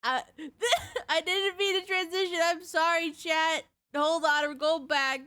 I, I didn't mean to transition. I'm sorry, chat. Hold on, we're going back.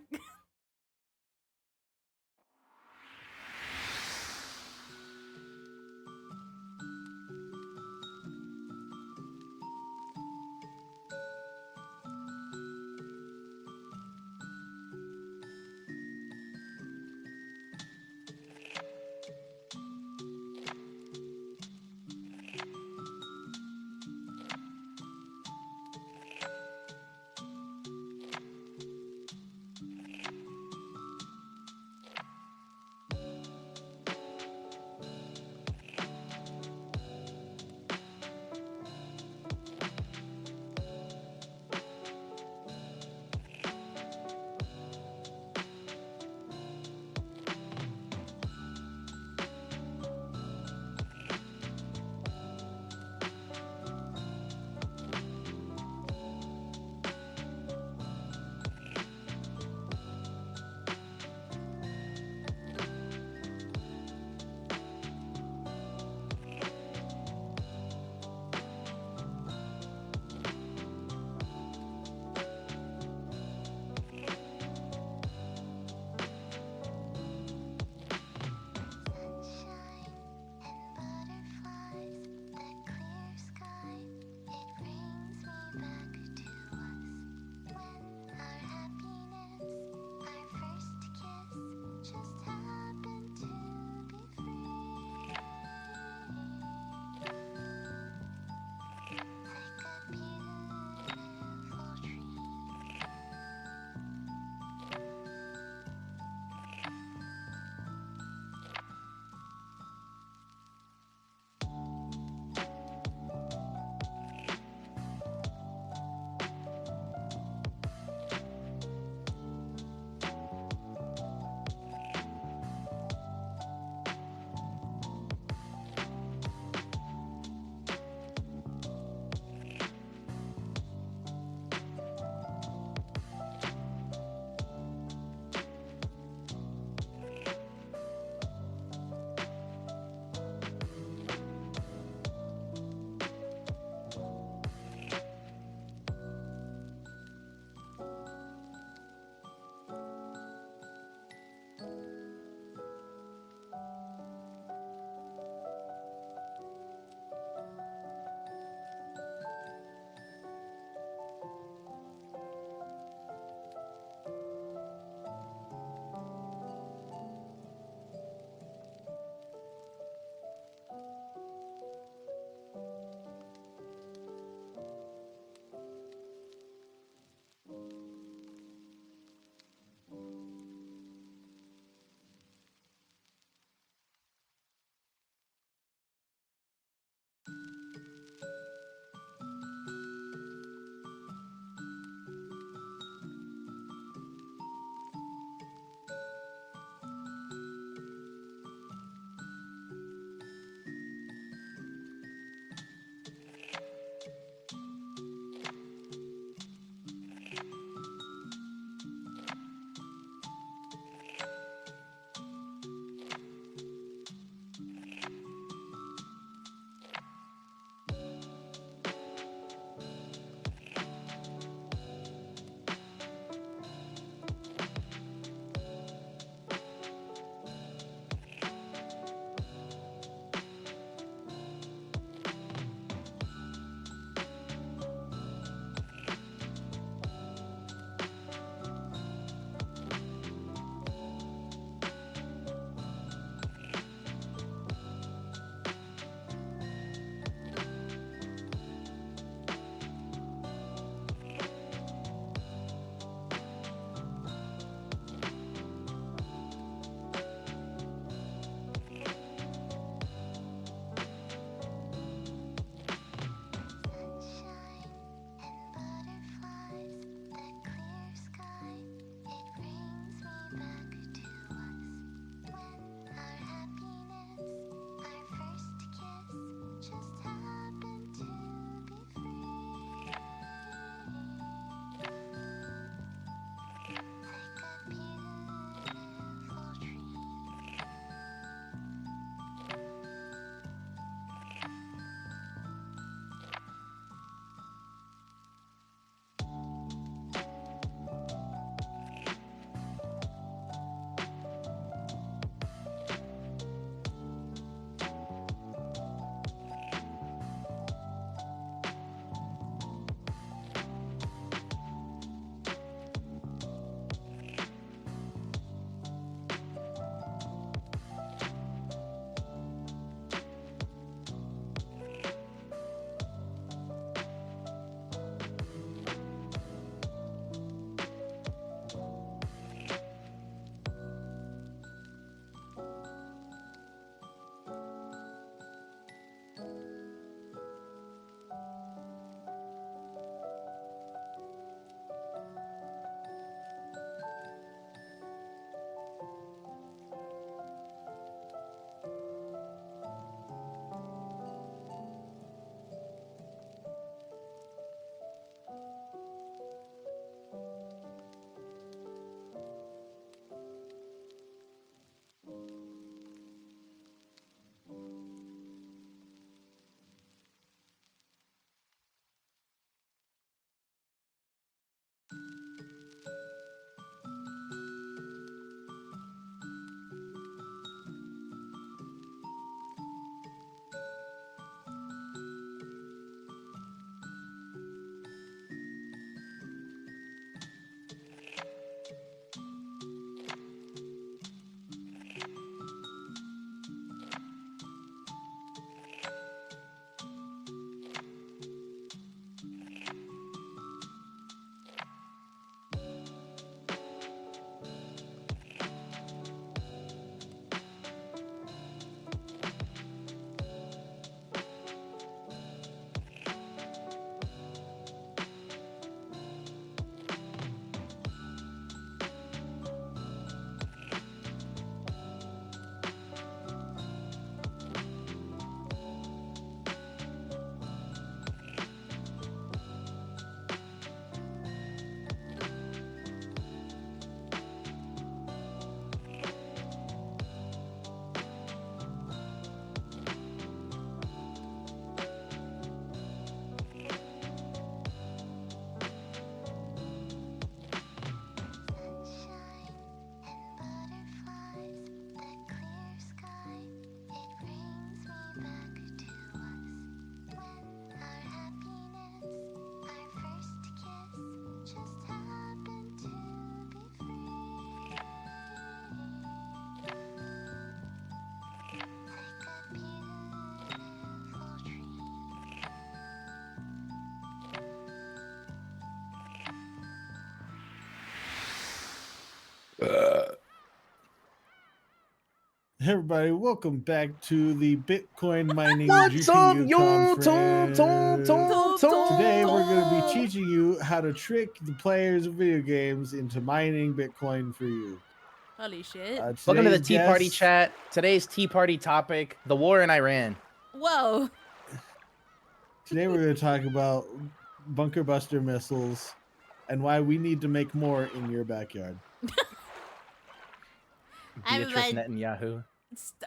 Everybody, welcome back to the Bitcoin mining What's up, GPU yo? conference. Today we're going to be Tom. teaching you how to trick the players of video games into mining Bitcoin for you. Holy shit. Welcome to the Today's Tea Party guest- chat. Today's Tea Party topic, the war in Iran. Whoa. Today we're going to talk about bunker buster missiles and why we need to make more in your backyard. Beatrice Everybody- Netanyahu.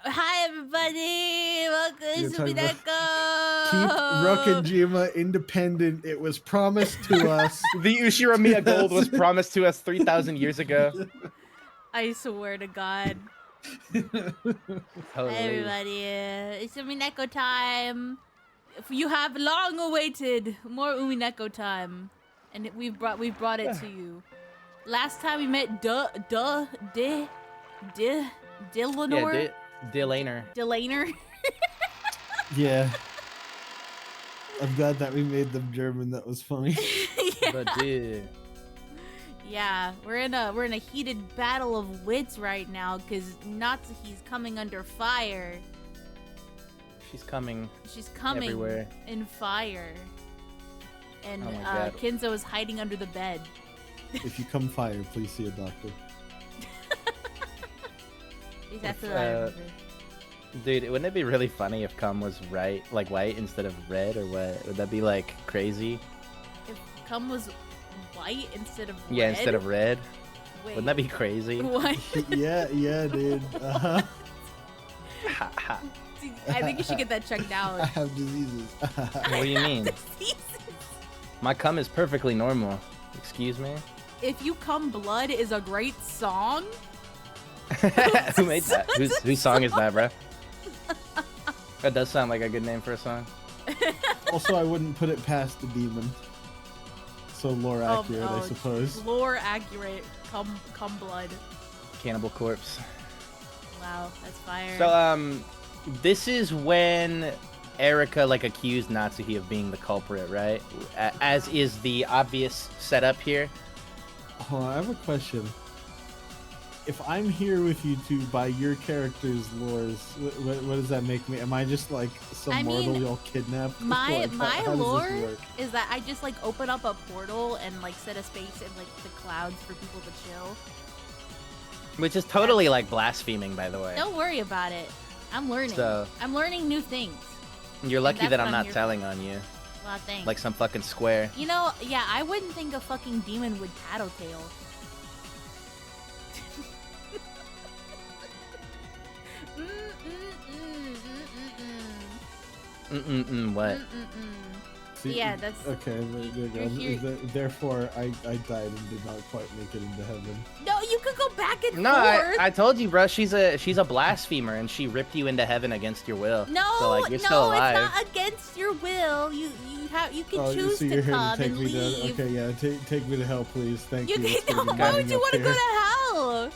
Hi, everybody. Welcome to talking about- UMINEKO. Keep Rokkenjima independent. It was promised to us. The Ushiramiya gold was promised to us 3,000 years ago. I swear to God. Totally. Hi, everybody. It's UMINEKO time. You have long awaited more UMINEKO time, and we've brought it to you. Last time we met Dylanor. Yeah, Delaner. Delaner. Yeah. I'm glad that we made them German. That was funny. But dude. Yeah, we're in a heated battle of wits right now because Natsuhi's coming under fire. She's coming. She's coming everywhere. in fire. And Oh my God. Kinzo is hiding under the bed. If you come fire, please see a doctor. Exactly If, what I remember. Dude, wouldn't it be really funny if cum was white instead of red, or what? Would that be like crazy? If cum was white instead of red? Yeah, instead of red. Wait, Wouldn't that be crazy? what? yeah, dude. Ha, ha. I think you should get that checked I out. have diseases. What do you mean? Diseases. My cum is perfectly normal. Excuse me? If You Come Blood is a great song. Who made that? Whose song is that, bro? That does sound like a good name for a song. Also, I wouldn't put it past the demon. So lore accurate, I suppose. Lore accurate. Come blood. Cannibal Corpse. Wow, that's fire. So, this is when Erica, accused Natsuhi of being the culprit, right? As is the obvious setup here. Hold on, I have a question. If I'm here with you two by your character's lores, what does that make me? Am I just some mortal y'all kidnapped? My how does lore this work? is that I just open up a portal and set a space in the clouds for people to chill. Which is totally blaspheming, by the way. Don't worry about it. I'm learning. So- I'm learning new things. You're lucky that's that what I'm I'm not here telling on you. Well, thanks. Like some fucking square. You know, yeah, I wouldn't think a fucking demon would tattletale. What? See, Yeah, that's okay. There you you're go. Therefore, I died and did not quite make it into heaven. no. You could go back and No, forth. I told you, bro. She's a blasphemer, and she ripped you into heaven against your will. No, so, you're still no, alive. it's not against your will. You can choose so to you're here come to take and me leave. to. Okay, yeah. Take me to hell, please. Thank you. You It's can, gonna be why would burning you up want to go here. to hell?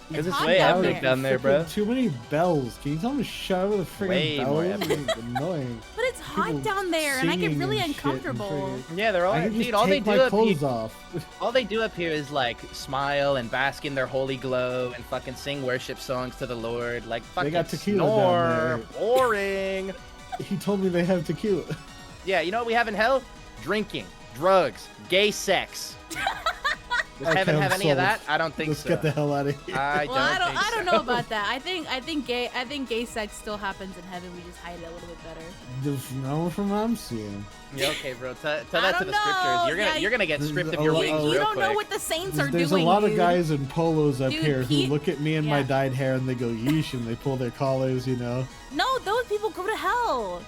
Because it's hot way down epic there. down there, bro. Too many bells. Can you tell me to shut up with the Way friggin' more bells? epic. It's annoying. But it's hot People down there, and I get singing really and shit and uncomfortable. Yeah, they're all. I can just Dude, all they take do my up clothes here, off. all they do up here is smile and bask in their holy glow and fucking sing worship songs to the Lord. Fucking got tequila snore. down Boring. He told me they have tequila. Yeah, you know what we have in hell? Drinking, drugs, gay sex. Does Okay, heaven I'm have any of sold. that? I don't think Let's so. get the hell out of here. I Well, I don't think know so. about that. I think gay sex still happens in heaven. We just hide it a little bit better. No, from what I'm seeing. Yeah, okay, bro. Tell I that to don't the know. scriptures. Yeah, You're gonna get stripped of a your lot- wings Oh, You real don't quick. know what the saints are There's doing. a lot dude. of guys in polos up Dude, here who he- look at me and my yeah. dyed hair and they go yeesh and they pull their collars, you know. No, those people go to hell.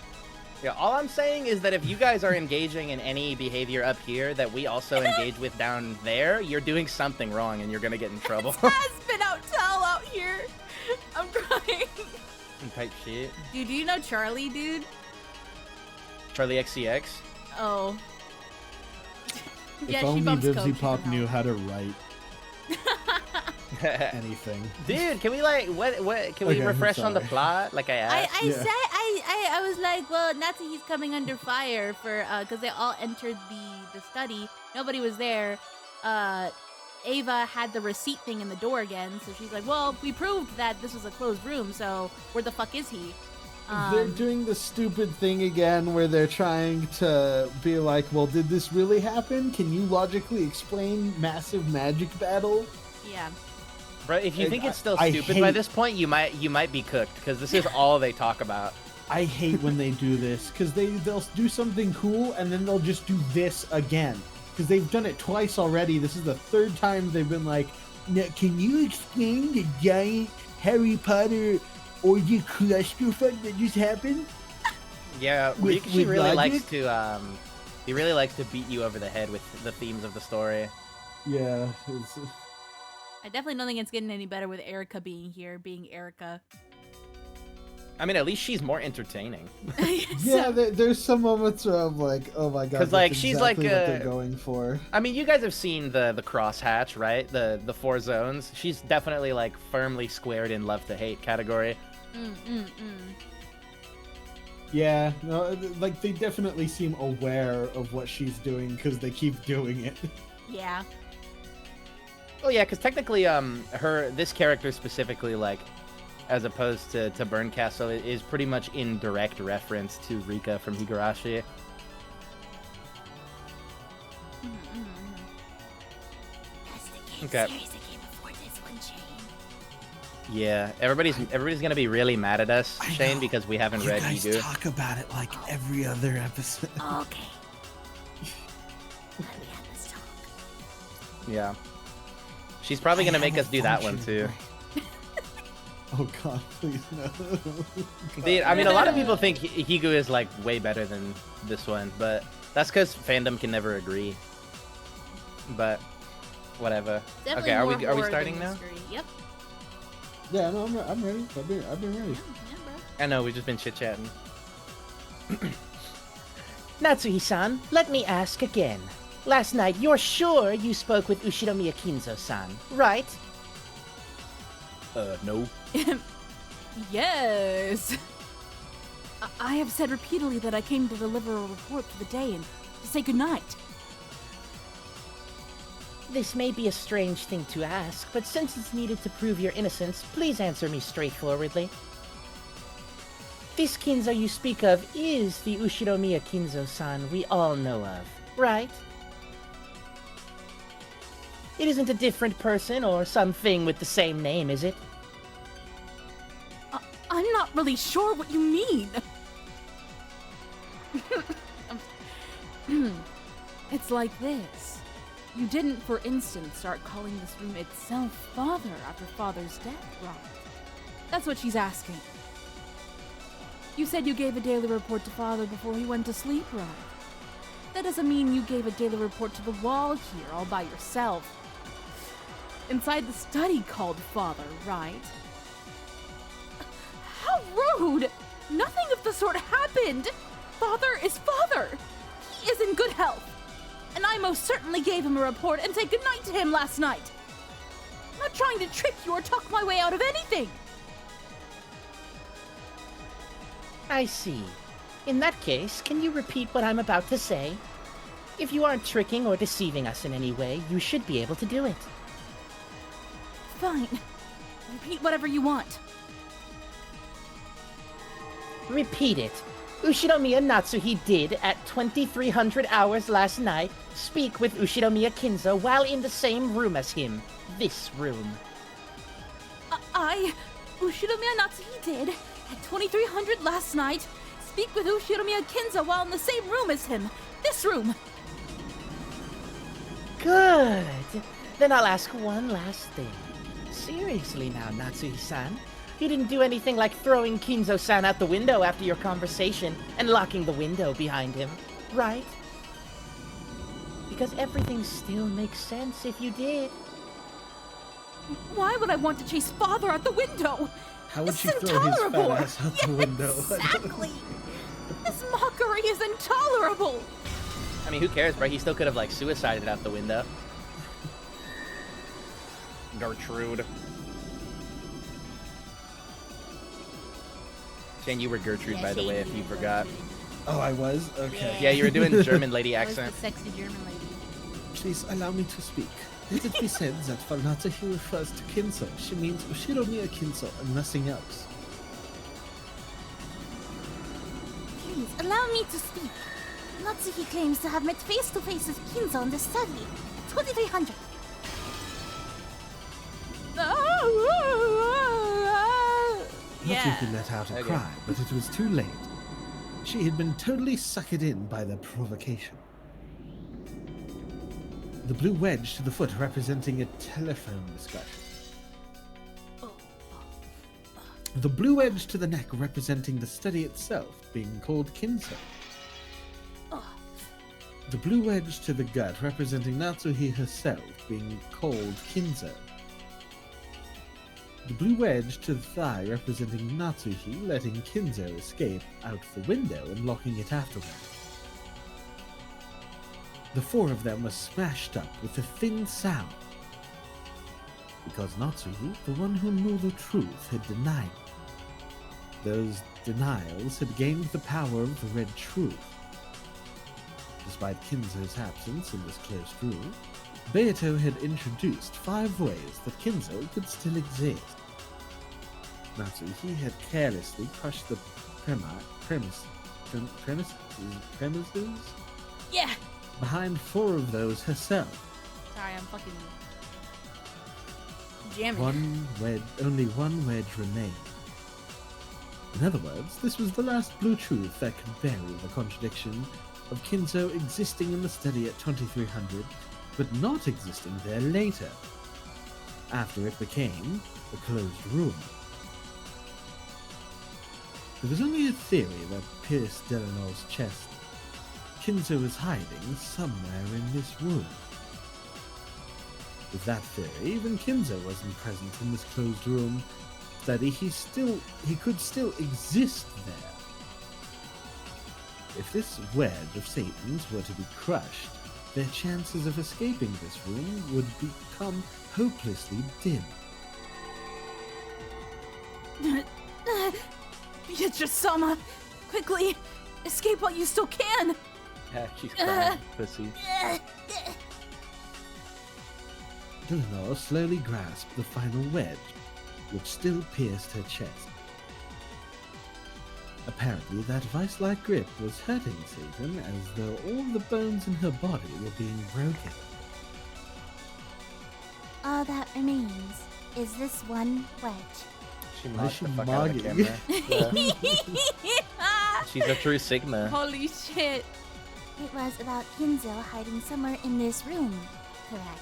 Yeah, all I'm saying is that if you guys are engaging in any behavior up here that we also engage with down there, you're doing something wrong and you're gonna get in trouble. Has been out towel out here. I'm crying. Type shit. Dude, do you know Charlie, dude? Charlie XCX. Oh. If Yeah, she only bumps coke, Bibsy she's Pop in knew hell. how to write anything. Dude, can we what can we Okay, I'm refresh on the sorry. plot like I asked? I Yeah. said I was like, well, Natsuhi's coming under fire for because they all entered the study. Nobody was there. Ava had the receipt thing in the door again, so she's like, well, we proved that this was a closed room, so where the fuck is he? They're doing the stupid thing again where they're trying to be like, well, did this really happen? Can you logically explain massive magic battle? Yeah. Bro, if you think it's still stupid by this point, you might be cooked, because this is all they talk about. I hate when they do this, because they'll do something cool, and then they'll just do this again. Because they've done it twice already. This is the third time they've been like, now, can you explain the giant Harry Potter orgy clusterfuck that just happened? Yeah, Rikishi really likes to he really likes to beat you over the head with the themes of the story. Yeah, I definitely don't think it's getting any better with Erica being here, being Erica. I mean, at least she's more entertaining. Yeah, there's some moments where I'm like, oh my god, because like she's exactly like what they're going for. I mean, you guys have seen the crosshatch, right? The 4 zones. She's definitely like firmly squared in love to hate category. Yeah, no, like they definitely seem aware of what she's doing because they keep doing it. Yeah. Oh yeah, because technically, this character specifically, like, as opposed to Burn Castle, is pretty much in direct reference to Rika from Higurashi. Okay. Yeah, everybody's gonna be really mad at us, Shane, because we haven't read Higu. You guys talk about it like every other episode. Okay. Let me have this talk. Yeah. She's probably gonna make us do that one too. Oh god, please no. Dude, I mean, a lot of people think Higu is like way better than this one, but that's because fandom can never agree. But whatever. Definitely okay, are we starting now? Yep. Yeah, no, I'm ready. I've been ready. Yeah, bro. I know, we've just been chit-chatting. Natsuhi-san, let me ask again. Last night, you're sure you spoke with Ushiromiya Kinzo-san, right? No. Yes. I have said repeatedly that I came to deliver a report for the day and to say goodnight. This may be a strange thing to ask, but since it's needed to prove your innocence, please answer me straightforwardly. This Kinzo you speak of is the Ushiromiya Kinzo-san we all know of, right? It isn't a different person or something with the same name, is it? I'm not really sure what you mean. It's like this. You didn't, for instance, start calling this room itself Father after Father's death, right? That's what she's asking. You said you gave a daily report to Father before he went to sleep, right? That doesn't mean you gave a daily report to the wall here all by yourself. Inside the study called Father, right? How rude! Nothing of the sort happened! Father is Father! He is in good health! And I most certainly gave him a report and said goodnight to him last night! I'm not trying to trick you or talk my way out of anything! I see. In that case, can you repeat what I'm about to say? If you aren't tricking or deceiving us in any way, you should be able to do it. Fine. Repeat whatever you want. Repeat it. Ushiromiya Natsuhi did, at 2300 hours last night, speak with Ushiromiya Kinzo while in the same room as him. This room. Ushiromiya Natsuhi did, at 2300 last night, speak with Ushiromiya Kinzo while in the same room as him. This room. Good. Then I'll ask one last thing. Seriously now, Natsuhi-san. You didn't do anything like throwing Kinzo-san out the window after your conversation and locking the window behind him, right? Because everything still makes sense if you did. Why would I want to chase Father out the window? How would This she is throw his intolerable. fat ass out the window? Exactly. This mockery is intolerable. I mean, who cares, bro? He still could have, like, suicided out the window. Gertrude. Shane, you were Gertrude, by the way, if you forgot. Oh, I was? Okay. Yeah, you were doing German lady I was accent. the sexy German lady. Please allow me to speak. Let it be said that for Natsuhi refers to Kinzo, she means Ushiromiya Kinzo and nothing else. Please, allow me to speak. Natsuhi claims to have met face-to-face with Kinzo in the study at 2300. Natsuhi let out a cry, but it was too late. She had been totally suckered in by the provocation. The blue wedge to the foot representing a telephone discussion. The blue wedge to the neck representing the study itself, being called Kinzo. The blue wedge to the gut representing Natsuhi herself, being called Kinzo. The blue wedge to the thigh representing Natsuhi letting Kinzo escape out the window and locking it after them. The four of them were smashed up with a thin sound, because Natsuhi, the one who knew the truth, had denied. Those denials had gained the power of the red truth. Despite Kinzo's absence in this closed room, Beato had introduced 5 ways that Kinzo could still exist. Natsuhi had carelessly crushed the premises Yeah. behind 4 of those herself. Sorry, I'm fucking jamming. Only one wedge remained. In other words, this was the last blue truth that could bury the contradiction of Kinzo existing in the study at 2300, but not existing there later, after it became a closed room. There was only a theory that pierced Delanor's chest. Kinzo was hiding somewhere in this room. With that theory, even Kinzo wasn't present in this closed room study. He could still exist there. If this wedge of Satan's were to be crushed, their chances of escaping this room would become hopelessly dim. Beatrice-sama, quickly, escape while you still can. Yeah, she's crying, pussy. Delanor slowly grasped the final wedge, which still pierced her chest. Apparently, that vice-like grip was hurting Satan, as though all the bones in her body were being broken. All that remains is this one wedge. She mocked the fuck out of the camera. Yeah. She's a true Sigma. Holy shit. It was about Kinzo hiding somewhere in this room, correct?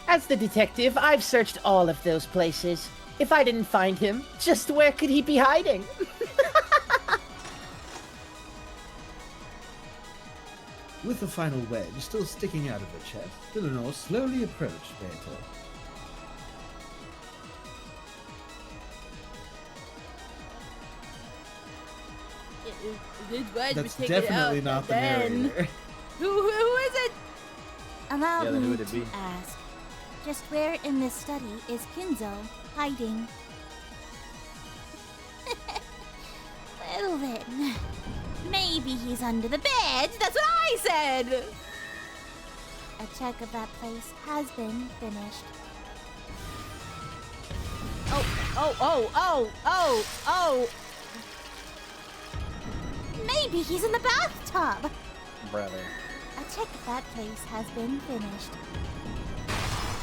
As the detective, I've searched all of those places. If I didn't find him, just where could he be hiding? With the final wedge still sticking out of her chest, Delanor slowly approached Beato. This wedge That's was taken definitely out, not the then... narrator. Who is it? Allow Yeah, then who me would it to be? ask, just where in this study is Kinzo hiding? Well then, maybe he's under the bed. That's what I said! A check of that place has been finished. Oh. Maybe he's in the bathtub. Brother. A check of that place has been finished.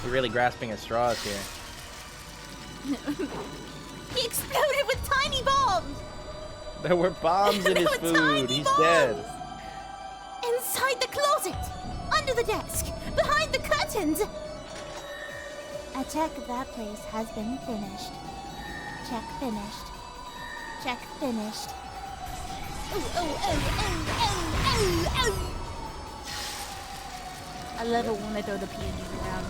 You're really grasping at straws here. He exploded with tiny bombs! There were bombs in his With food. tiny He's bombs! dead. Inside the closet! Under the desk! Behind the curtains! A check of that place has been finished. Check finished. Check finished. Oh. I love it when they throw the PNGs around.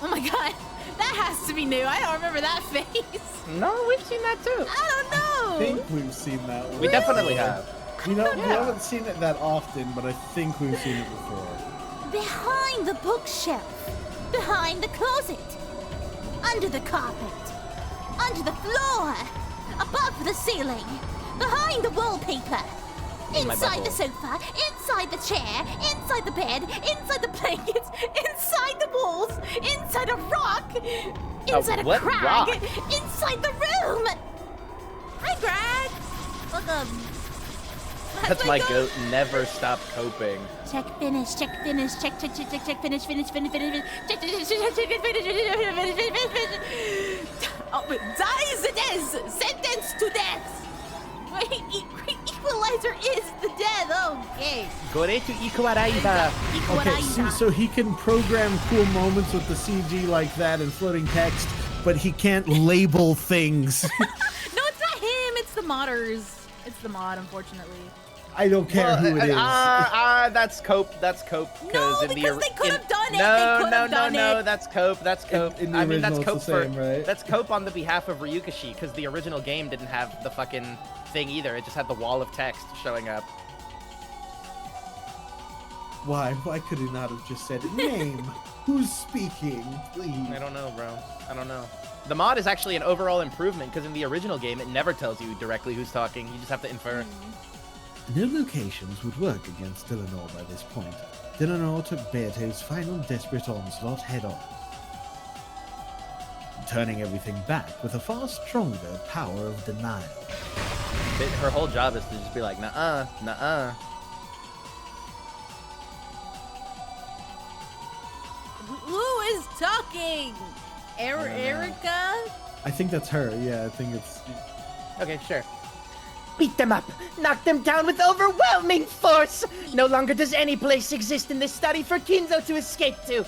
Oh my god, that has to be new. I don't remember that face. No, we've seen that too. I don't know. I think we've seen that one. We definitely have. We haven't seen it that often, but I think we've seen it before. Behind the bookshelf. Behind the closet. Under the carpet. Under the floor. Above the ceiling. Behind the wallpaper. In my inside the butthole. sofa, inside the chair, inside the bed, inside the blankets, inside the walls, inside a rock, inside a what crag, rock? inside the room. Hi, Greg. Welcome. That's my goat. Never stop coping. Check finish, check finish, check finish, check check finish, check finish, oh, dies it is! Sentenced to death! Wait, equalizer is the death, okay. Goretu ikuaraida. Okay, so he can program cool moments with the CG like that and floating text, but he can't label things. No, it's not him, it's the modders. It's the mod, unfortunately. I don't care who it is. That's cope. That's cope. No, in because they could have done it. No. That's cope. That's cope. In the I mean, that's original, cope it's the same, right? That's cope on the behalf of Ryukashi, because the original game didn't have the fucking thing either. It just had the wall of text showing up. Why? Why could he not have just said name? Who's speaking, please? I don't know, bro. I don't know. The mod is actually an overall improvement, because in the original game, it never tells you directly who's talking. You just have to infer. No locations would work against Dillenor by this point. Dillenor took Beato's final desperate onslaught head-on, turning everything back with a far stronger power of denial. Her whole job is to just be like, nuh-uh, nuh-uh. Who is talking? Erica? I think that's her, yeah, I think it's... Okay, sure. Beat them up! Knock them down with overwhelming force! No longer does any place exist in this study for Kinzo to escape to!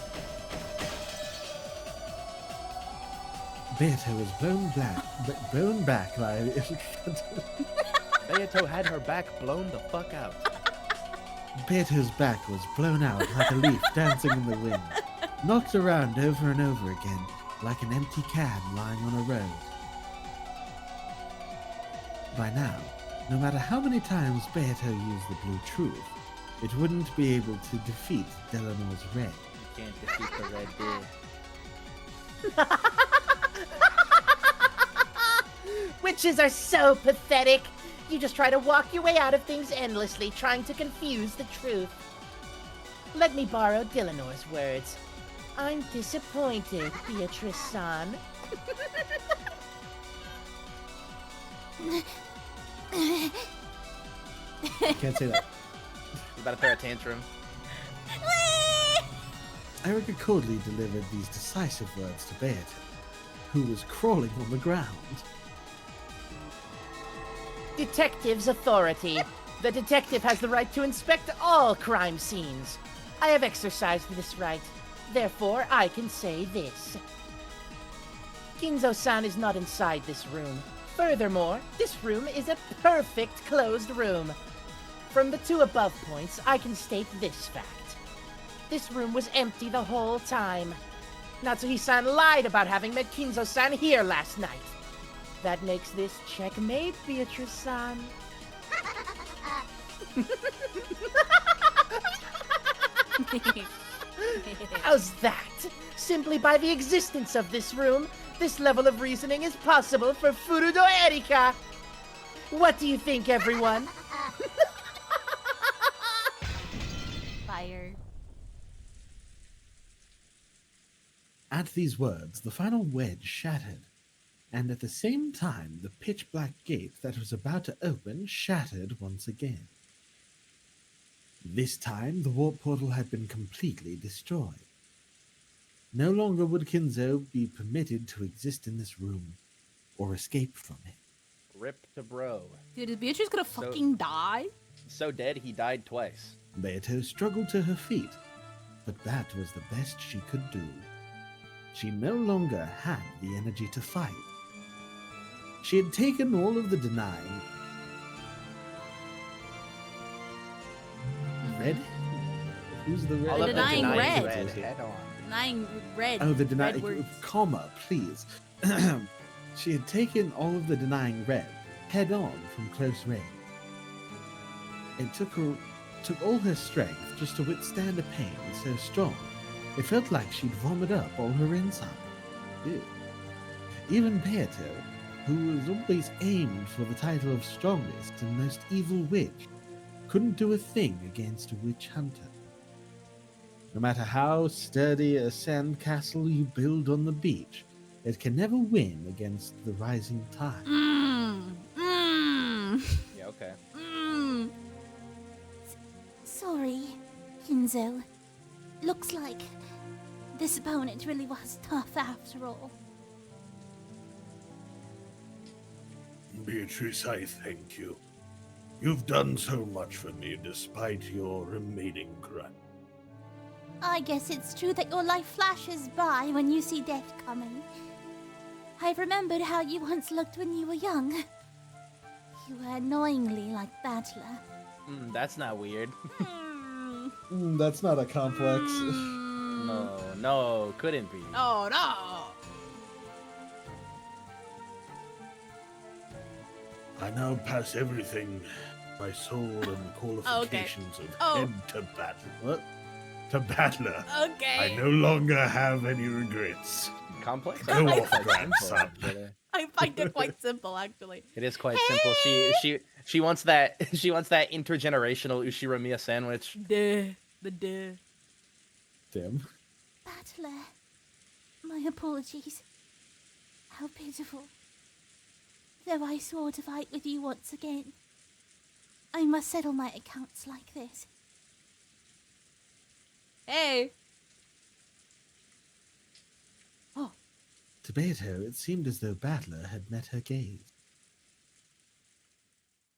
Beato was blown back by... Beato had her back blown the fuck out. Beato's back was blown out like a leaf dancing in the wind, knocked around over and over again like an empty can lying on a road. By now, no matter how many times Beato used the blue truth, it wouldn't be able to defeat Delanor's red. You can't defeat the red deer. Witches are so pathetic! You just try to walk your way out of things endlessly, trying to confuse the truth. Let me borrow Dillenor's words. I'm disappointed, Beatrice-san. Can't say that. He's about to throw a tantrum. Erica coldly delivered these decisive words to Beato, who was crawling on the ground. Detective's authority. The detective has the right to inspect all crime scenes. I have exercised this right. Therefore, I can say this. Kinzo-san is not inside this room. Furthermore, this room is a perfect closed room. From the two above points, I can state this fact. This room was empty the whole time. Natsuhi-san lied about having met Kinzo-san here last night. That makes this checkmate, Beatrice-san. How's that? Simply by the existence of this room, this level of reasoning is possible for Furudo Erika. What do you think, everyone? Fire. At these words, the final wedge shattered, and at the same time, the pitch-black gate that was about to open shattered once again. This time, the warp portal had been completely destroyed. No longer would Kinzo be permitted to exist in this room, or escape from it. Rip to bro. Dude, is Beatrice gonna fucking die? So dead, he died twice. Beato struggled to her feet, but that was the best she could do. She no longer had the energy to fight. She had taken all of the denying. Red? Who's the red? All The of denying red. Head on. Denying red. Oh, the red denying, words. comma, please. She had taken all of the denying red, head on from close range. It took all her strength just to withstand a pain so strong, it felt like she'd vomit up all her inside. Ew. Even Beato, who was always aimed for the title of strongest and most evil witch, couldn't do a thing against a witch hunter. No matter how sturdy a sandcastle you build on the beach, it can never win against the rising tide. Yeah, okay. Sorry, Kinzo. Looks like this opponent really was tough after all. Beatrice, I thank you. You've done so much for me despite your remaining grudge. I guess it's true that your life flashes by when you see death coming. I've remembered how you once looked when you were young. You were annoyingly like Battler. That's not weird. That's not a complex. No, couldn't be. Oh no! I now pass everything, my soul and qualifications of Oh. head to Battler. What? To Battler. Okay. I no longer have any regrets. Complex? Go I off, find it grandson. simple, but, I find it quite simple, actually. It is quite simple. She wants that intergenerational Ushiromiya sandwich. The duh. Damn. Battler, my apologies. How pitiful. Though I swore to fight with you once again, I must settle my accounts like this. Hey. Oh. To Beato, it seemed as though Battler had met her gaze.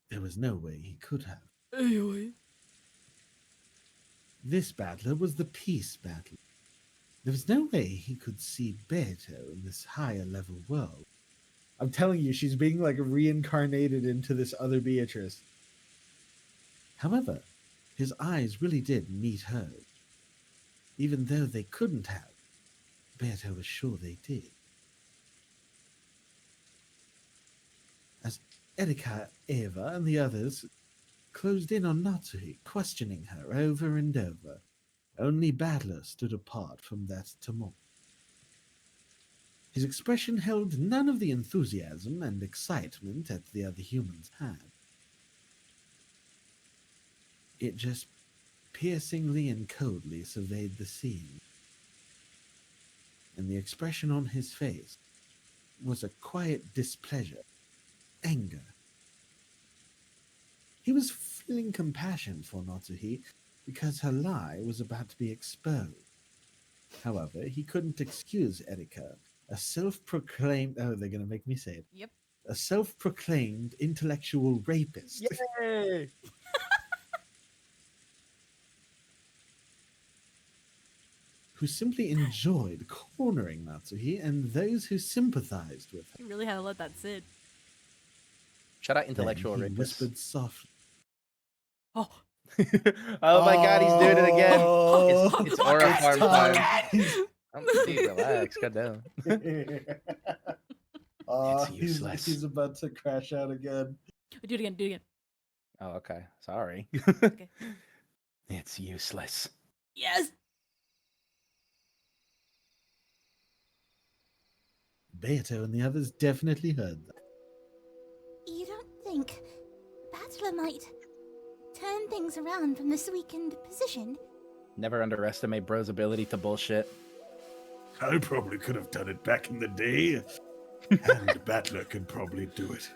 There was no way he could have. Anyway. This Battler was the peace Battler. There was no way he could see Beato in this higher level world. I'm telling you, she's being like reincarnated into this other Beatrice. However, his eyes really did meet hers. Even though they couldn't have, Beato was sure they did. As Erika, Eva, and the others closed in on Natsuhi, questioning her over and over, only Battler stood apart from that tumult. His expression held none of the enthusiasm and excitement that the other humans had. It just piercingly and coldly surveyed the scene. And the expression on his face was a quiet displeasure, anger. He was feeling compassion for Natsuhi because her lie was about to be exposed. However, he couldn't excuse Erika, a self-proclaimed... Oh, they're going to make me say it. Yep. A self-proclaimed intellectual rapist. Yay! Who simply enjoyed cornering Natsuhi and those who sympathized with her. You really had to let that sit. Shout out intellectual Then he rapist. whispered softly. Oh. Oh my god, he's doing it again. Oh, It's Aura Farm time. He's- Dude, relax, goddamn. It's useless. He's about to crash out again. Do it again. Oh, okay. Sorry. Okay. It's useless. Yes! Beato and the others definitely heard that. You don't think Battler might turn things around from this weakened position? Never underestimate bro's ability to bullshit. I probably could have done it back in the day, and Battler could probably do it.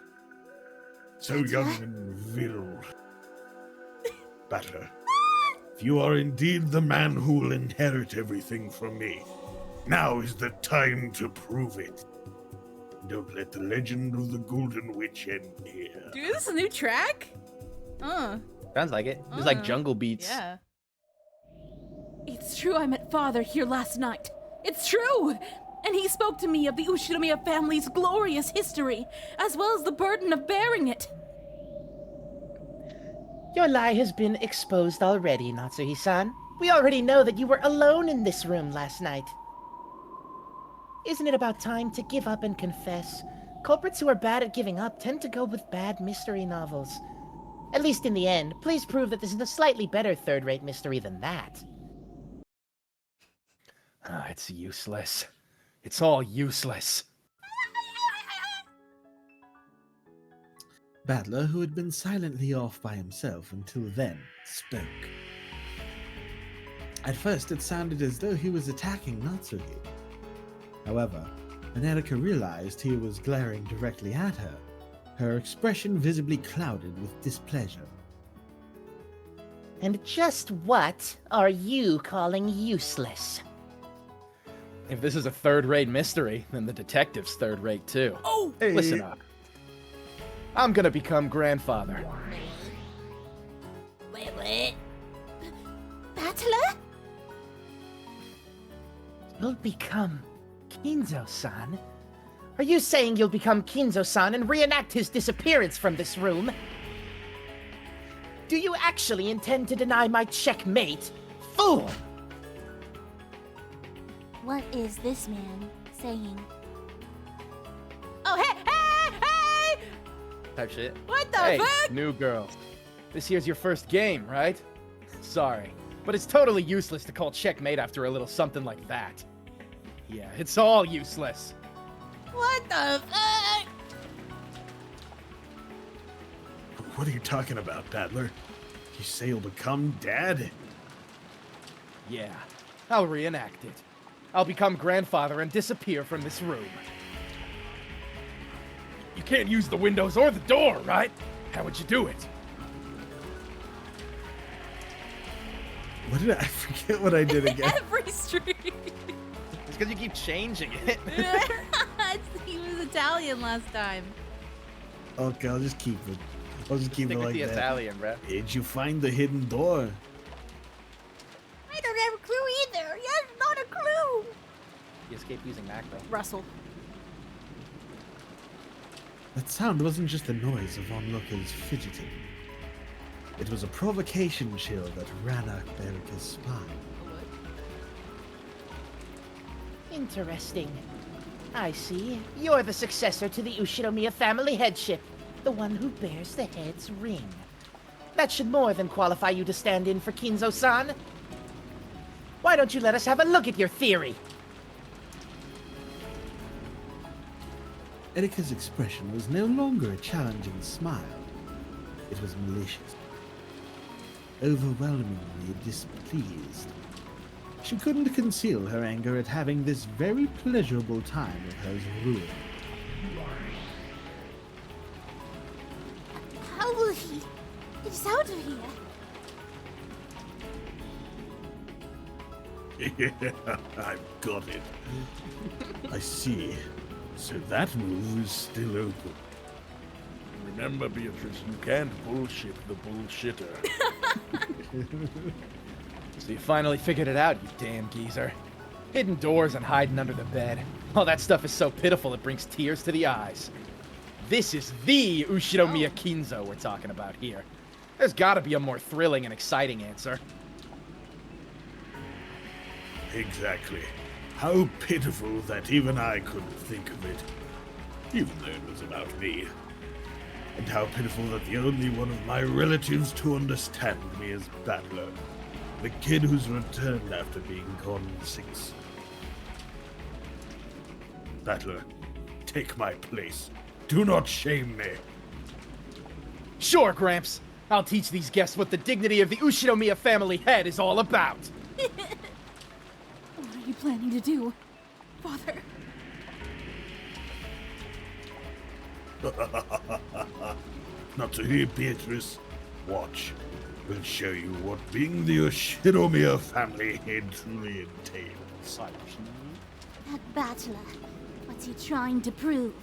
So young and virile. Battler, if you are indeed the man who will inherit everything from me, now is the time to prove it. Don't let the legend of the Golden Witch end here. Dude, this is a new track? Sounds like it. It's like jungle beats. Yeah. It's true I met Father here last night. It's true! And he spoke to me of the Ushinomiya family's glorious history, as well as the burden of bearing it. Your lie has been exposed already, Natsuhi-san. We already know that you were alone in this room last night. Isn't it about time to give up and confess? Culprits who are bad at giving up tend to go with bad mystery novels. At least in the end, please prove that this is a slightly better third-rate mystery than that. Ah, it's useless. It's all useless. Battler, who had been silently off by himself until then, spoke. At first, it sounded as though he was attacking Natsuki. However, when Erika realized he was glaring directly at her, her expression visibly clouded with displeasure. And just what are you calling useless? If this is a third-rate mystery, then the detective's third-rate too. Oh! Hey, Listen up. I'm gonna become grandfather. Wait. Battler? You'll become Kinzo-san? Are you saying you'll become Kinzo-san and reenact his disappearance from this room? Do you actually intend to deny my checkmate? Fool! What is this man saying? Oh, hey! Type shit. What the Hey, fuck? new girl. This here's your first game, right? Sorry, but it's totally useless to call checkmate after a little something like that. Yeah, it's all useless. What the fuck? What are you talking about, Battler? You say you'll become dad? Yeah, I'll reenact it. I'll become grandfather and disappear from this room. You can't use the windows or the door, right? How would you do it? What did I forget what I did again? Every street. It's because you keep changing it. He was Italian last time. Okay, I'll just keep it. I'll just keep Stick it with like the that. Italian, bro. Did you find the hidden door? I don't have a clue either. Yes, not a clue. You escaped using macro. Russell. That sound wasn't just the noise of onlookers fidgeting. It was a provocation chill that ran up Erika's spine. Interesting. I see. You're the successor to the Ushinomiya family headship, the one who bears the head's ring. That should more than qualify you to stand in for Kinzo-san. Why don't you let us have a look at your theory? Erika's expression was no longer a challenging smile. It was malicious. Overwhelmingly displeased. She couldn't conceal her anger at having this very pleasurable time of hers ruined. How will he get us out of here? Yeah, I've got it. I see. So that move is still open. Remember, Beatrice, you can't bullshit the bullshitter. So you finally figured it out, you damn geezer. Hidden doors and hiding under the bed. All that stuff is so pitiful it brings tears to the eyes. This is the Ushinomiya Kinzo we're talking about here. There's gotta be a more thrilling and exciting answer. Exactly. How pitiful that even I couldn't think of it. Even though it was about me. And how pitiful that the only one of my relatives to understand me is Battler. The kid who's returned after being gone 6. Battler, take my place. Do not shame me. Sure, Gramps. I'll teach these guests what the dignity of the Ushinomiya family head is all about. What are you planning to do, Father? Not to hear, Beatrice. Watch. We'll show you what being the Ushinomiya family head truly entails. That battler. What's he trying to prove?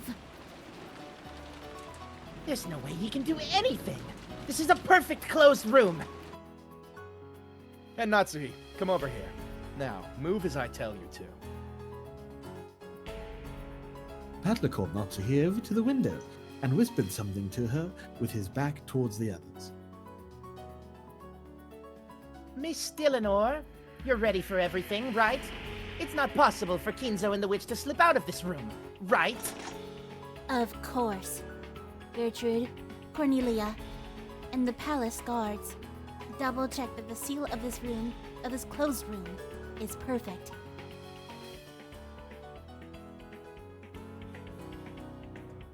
There's no way he can do anything. This is a perfect closed room. And Natsuhi, come over here. Now, move as I tell you to. Battler called Natsuhi over to the window and whispered something to her with his back towards the others. Miss Dillinor, you're ready for everything, right? It's not possible for Kinzo and the witch to slip out of this room, right? Of course. Gertrude, Cornelia, and the palace guards. Double check that the seal of this room, of this closed room, is perfect.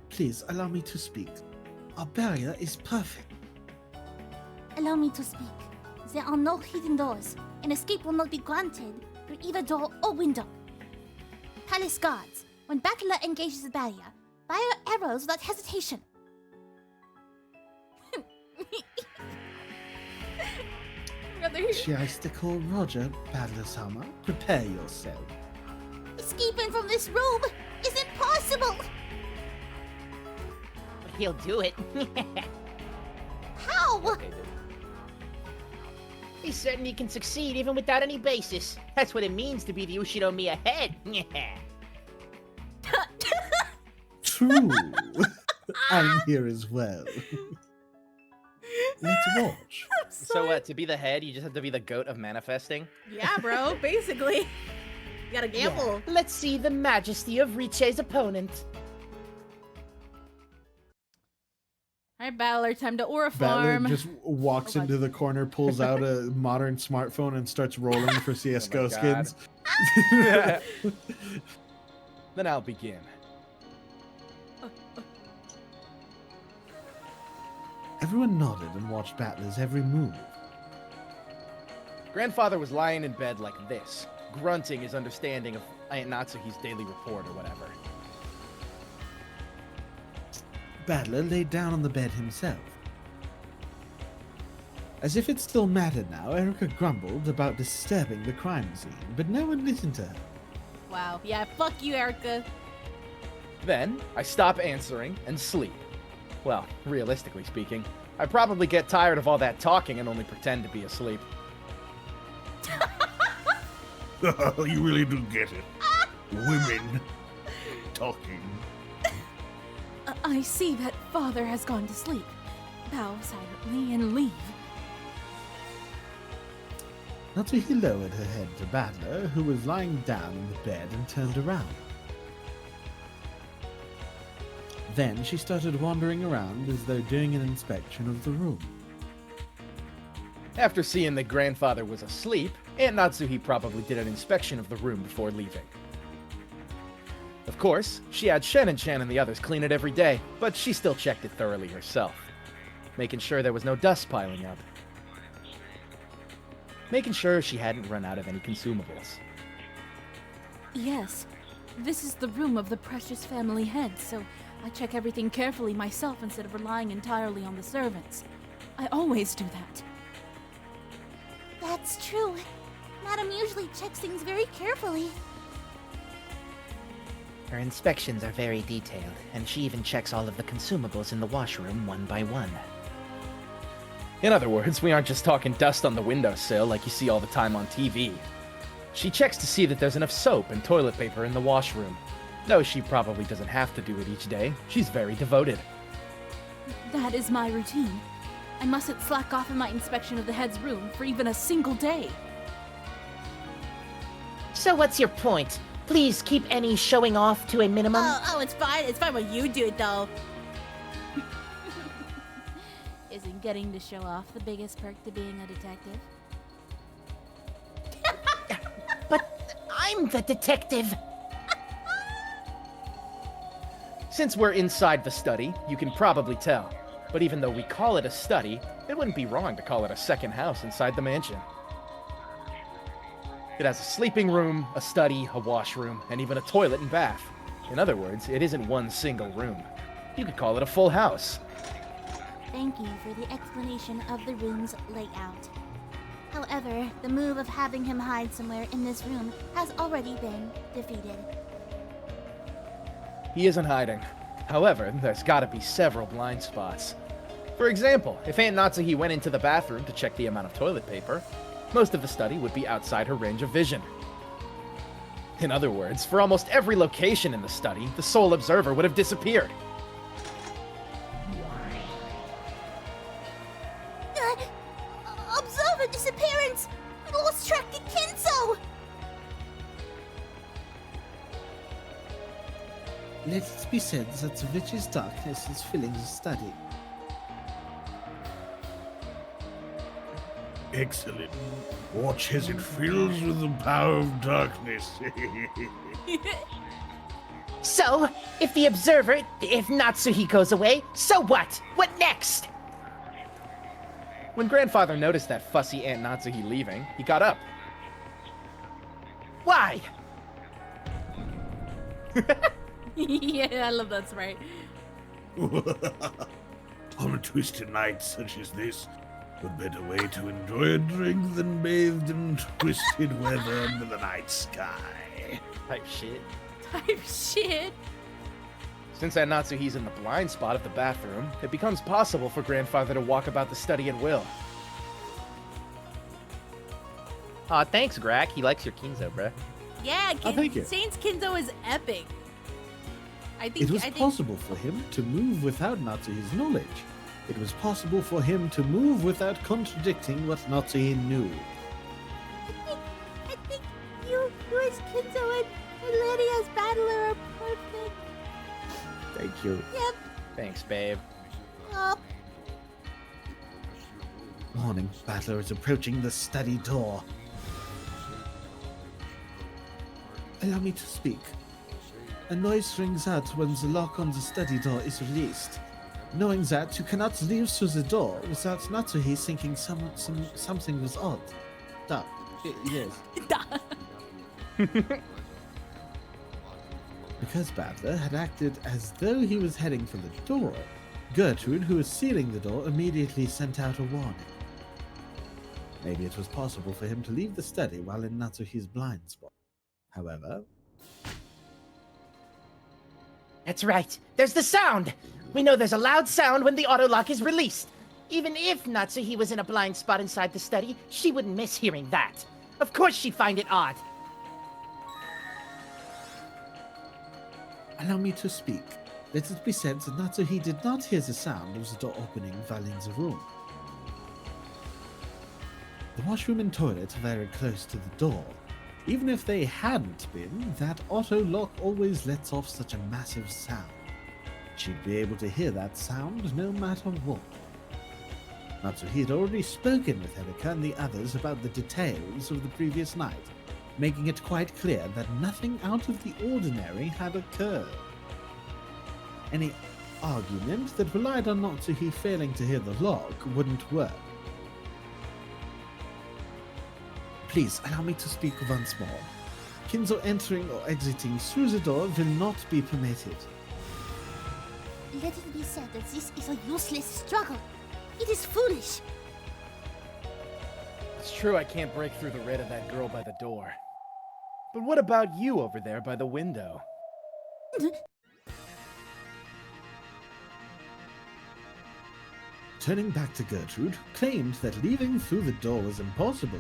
Please allow me to speak. Our barrier is perfect. Allow me to speak. There are no hidden doors, and escape will not be granted through either door or window. Palace guards, when battler engages the barrier, fire arrows without hesitation. Shiestical Roger, Battler Summer, prepare yourself. Escaping from this room is impossible! He'll do it. How? Okay, dude. He's certain he can succeed even without any basis. That's what it means to be the Ushinomiya head. True. I'm here as well. Let's watch. So, to be the head, you just have to be the goat of manifesting? Yeah, bro, basically. You gotta gamble. Let's see the majesty of Riche's opponent. Alright, Battler, time to Aura Battler farm. just walks into the corner, pulls out a modern smartphone, and starts rolling for CSGO God. skins. Then I'll begin. Everyone nodded and watched Battler's every move. Grandfather was lying in bed like this, grunting his understanding of Aunt Natsuhi's daily report or whatever. Battler laid down on the bed himself. As if it still mattered now, Erica grumbled about disturbing the crime scene, but no one listened to her. Wow. Yeah, fuck you, Erica. Then, I stop answering and sleep. Well, realistically speaking, I probably get tired of all that talking and only pretend to be asleep. You really do get it. Women talking. I see that father has gone to sleep. Bow silently and leave. Natsuhi lowered her head to Battler, who was lying down in the bed, and turned around. Then she started wandering around as though doing an inspection of the room. After seeing that grandfather was asleep, Aunt Natsuhi probably did an inspection of the room before leaving. Of course, she had Shen and Chan and the others clean it every day, but she still checked it thoroughly herself, making sure there was no dust piling up. Making sure she hadn't run out of any consumables. Yes, this is the room of the precious family head, so I check everything carefully myself instead of relying entirely on the servants. I always do that. That's true. Madam usually checks things very carefully. Her inspections are very detailed, and she even checks all of the consumables in the washroom one by one. In other words, we aren't just talking dust on the windowsill like you see all the time on TV. She checks to see that there's enough soap and toilet paper in the washroom. Though she probably doesn't have to do it each day, she's very devoted. That is my routine. I mustn't slack off in my inspection of the head's room for even a single day. So what's your point? Please keep any showing off to a minimum. Oh, it's fine. It's fine when you do it, though. Isn't getting to show off the biggest perk to being a detective? But I'm the detective. Since we're inside the study, you can probably tell. But even though we call it a study, it wouldn't be wrong to call it a second house inside the mansion. It has a sleeping room, a study, a washroom, and even a toilet and bath. In other words, it isn't one single room. You could call it a full house. Thank you for the explanation of the room's layout. However, the move of having him hide somewhere in this room has already been defeated. He isn't hiding. However, there's gotta be several blind spots. For example, if Aunt Natsuhi went into the bathroom to check the amount of toilet paper, most of the study would be outside her range of vision. In other words, for almost every location in the study, the sole observer would have disappeared. Observe a disappearance! We lost track of Kinzo! Let it be said that the witch's darkness is filling the study. Excellent. Watch as it fills with the power of darkness. So, if the observer, if Natsuhi goes away, so what? What next? When Grandfather noticed that fussy Aunt Natsuhi leaving, he got up. Why? Yeah, I love that sprite. On a twisted night such as this, what better way to enjoy a drink than bathed in twisted weather under the night sky? Type shit. Type shit. Since Aunt Natsuhi's in the blind spot of the bathroom, it becomes possible for Grandfather to walk about the study at will. Aw, thanks, Grak. He likes your Kinzo, bruh. Yeah, thank you. Saint's Kinzo is epic. I think It was possible for him to move without Natsuhi's knowledge. It was possible for him to move without contradicting what Natsuhi knew. I think you as Kinzo and Lydia as Battler are perfect. Thank you. Yep. Thanks, babe. Oh, Morning, Battler is approaching the study door. Allow me to speak. A noise rings out when the lock on the study door is released. Knowing that, you cannot leave through the door without Natsuhi thinking something was odd. Yes. Because Battler had acted as though he was heading for the door, Gertrude, who was sealing the door, immediately sent out a warning. Maybe it was possible for him to leave the study while in Natsuhi's blind spot. However... That's right. There's the sound! We know there's a loud sound when the auto lock is released. Even if Natsuhi was in a blind spot inside the study, she wouldn't miss hearing that. Of course she'd find it odd. Allow me to speak. Let it be said that Natsuhi did not hear the sound of the door opening while in the room. The washroom and toilet are very close to the door. Even if they hadn't been, that auto lock always lets off such a massive sound. She'd be able to hear that sound no matter what. Natsuhi had already spoken with Erika and the others about the details of the previous night, making it quite clear that nothing out of the ordinary had occurred. Any argument that relied on Natsuhi failing to hear the lock wouldn't work. Please, allow me to speak once more. Kinzo entering or exiting through the door will not be permitted. let it be said that this is a useless struggle. It is foolish. It's true I can't break through the red of that girl by the door. But what about you over there by the window? Turning back to Gertrude, claimed that leaving through the door was impossible.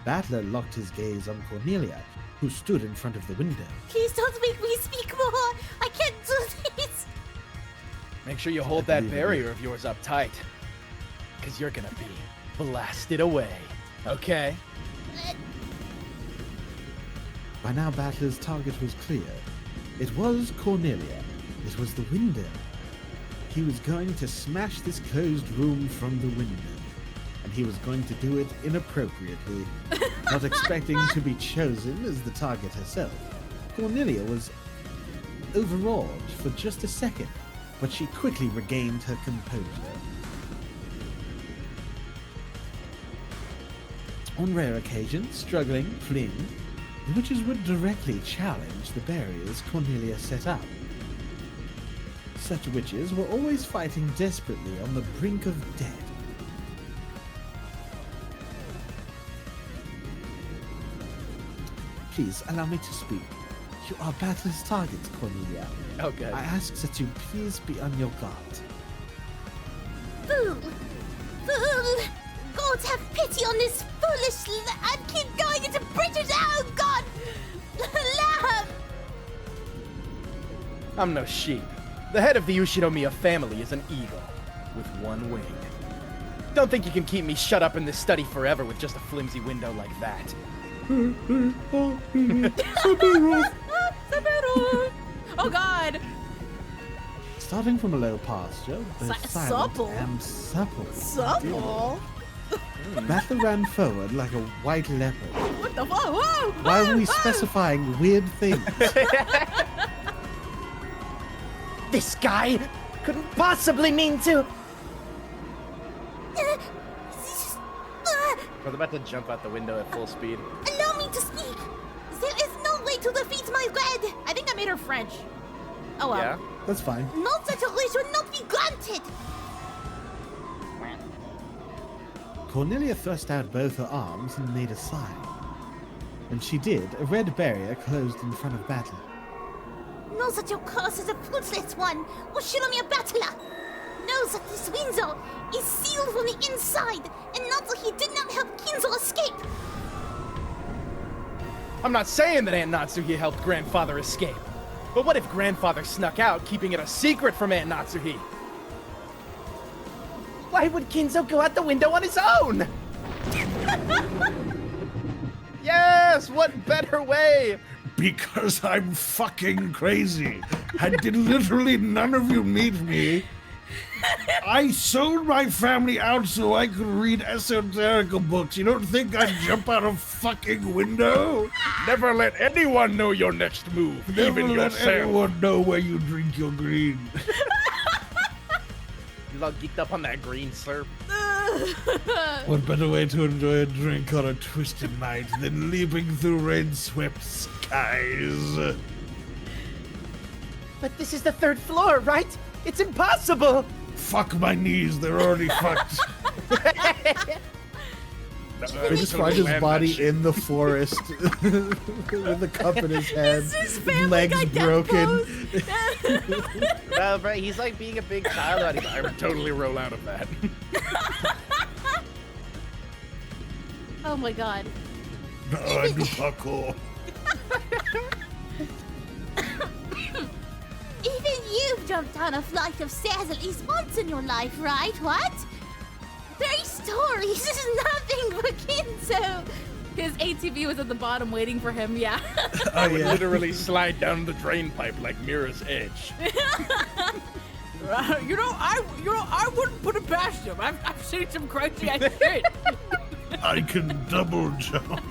Battler locked his gaze on Cornelia, who stood in front of the window. Please don't make me speak more. I can't do this. Make sure you hold that barrier of yours up tight. Because you're gonna be blasted away. Okay? By now, Battler's target was clear. It was Cornelia. It was the window. He was going to smash this closed room from the window. And he was going to do it inappropriately, not expecting to be chosen as the target herself. Cornelia was overawed for just a second, but she quickly regained her composure. On rare occasions, struggling, fleeing, the witches would directly challenge the barriers Cornelia set up. Such witches were always fighting desperately on the brink of death. Please, allow me to speak. You are Battler's target, Cornelia. Oh, good. I ask that you please be on your guard. Fool! Fool! Gods have pity on this foolish and keep going into British. Oh, God! Lamb! I'm no sheep. The head of the Ushinomiya family is an eagle, with one wing. Don't think you can keep me shut up in this study forever with just a flimsy window like that. Oh God! Starting from a low posture, both silent supple. and supple. Supple? Battler ran forward like a white leopard. What the fuck? Whoa! Why are we specifying weird things? This guy couldn't possibly mean to. Uh, I was about to jump out the window at full speed. Allow me to speak. There is no way to defeat my red. I think I made her French. Oh well. Yeah? That's fine. No such a wish will not be granted. Cornelia thrust out both her arms and made a sign. When she did, a red barrier closed in front of Battler. Know that your curse is a fruitless one. Ushinomiya Battler. Know that this window is sealed from the inside, and not that he did not help Kinzo escape. I'm not saying that Aunt Natsuhi helped Grandfather escape. But what if Grandfather snuck out, keeping it a secret from Aunt Natsuhi? Why would Kinzo go out the window on his own? Yes! What better way? Because I'm fucking crazy. And did literally none of you meet me? I sold my family out so I could read esoterical books. You don't think I'd jump out a fucking window? Never let anyone know your next move, Never even let yourself. anyone know where you drink your green. You all geeked up on that green slurp. What better way to enjoy a drink on a twisted night than leaping through rain-swept skies? But this is the 3rd floor, right? It's impossible. Fuck my knees, they're already fucked. They just find his body in the forest with a cup in his head, His his legs broken. No, bro, he's like being a big child. I would totally roll out of that. Oh my god. No, I do parkour. Even you've jumped down a flight of stairs at least once in your life, right? What? 3 stories is nothing for Kinzo. His ATV was at the bottom waiting for him, yeah. I would literally slide down the drain pipe like Mirror's Edge. I wouldn't put it past him. I've seen some crazy ass shit. I can double jump.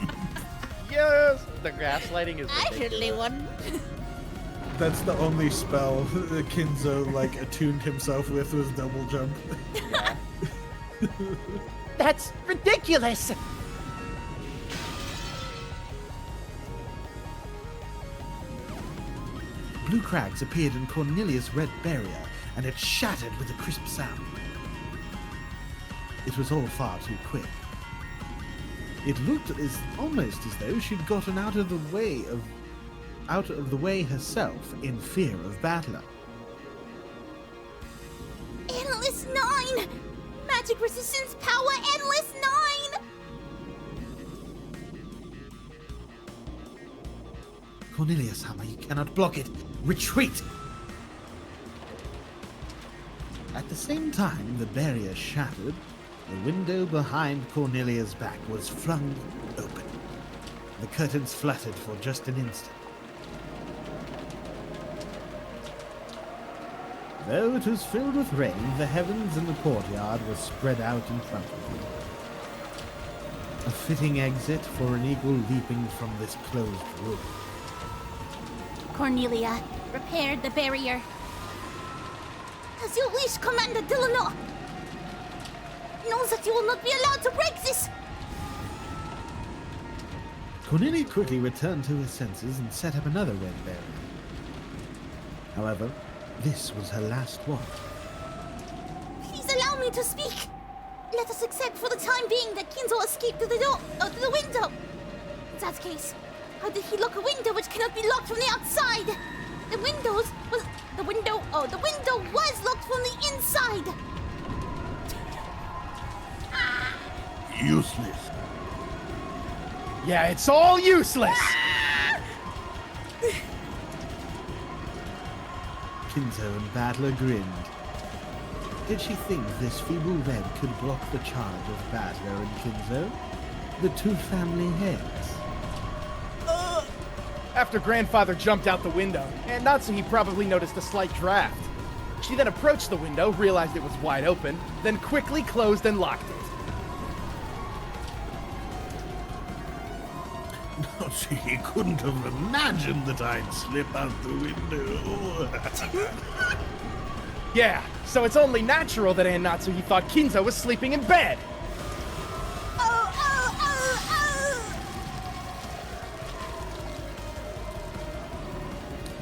Yes! The gaslighting is I ridiculous. surely wouldn't. That's the only spell that Kinzo like attuned himself with was double jump. That's ridiculous. Blue crags appeared in Cornelius' red barrier, and it shattered with a crisp sound. It was all far too quick. It looked almost as though she'd gotten out of the way herself in fear of Battler. Endless 9! Magic resistance power Endless 9! Cornelius Hammer, you cannot block it. Retreat! At the same time the barrier shattered, the window behind Cornelia's back was flung open. The curtains fluttered for just an instant. Though it was filled with rain, the heavens and the courtyard were spread out in front of them. A fitting exit for an eagle leaping from this closed room. Cornelia, repair the barrier. As you wish, Commander Delano. Know that you will not be allowed to break this. Cornelia quickly returned to her senses and set up another red barrier. However, this was her last one. Please allow me to speak. Let us accept for the time being that Kinzo escaped through the door, through the window. In that case, how did he lock a window which cannot be locked from the outside? The window was locked from the inside. Useless. Yeah, it's all useless! Kinzo and Battler grinned. Did she think this feeble red could block the charge of Battler and Kinzo? The two family heads. After Grandfather jumped out the window, and Natsuhi probably noticed a slight draft. She then approached the window, realized it was wide open, then quickly closed and locked it. She couldn't have imagined that I'd slip out the window. Yeah, so it's only natural that Natsuhi thought Kinzo was sleeping in bed. Oh, oh, oh,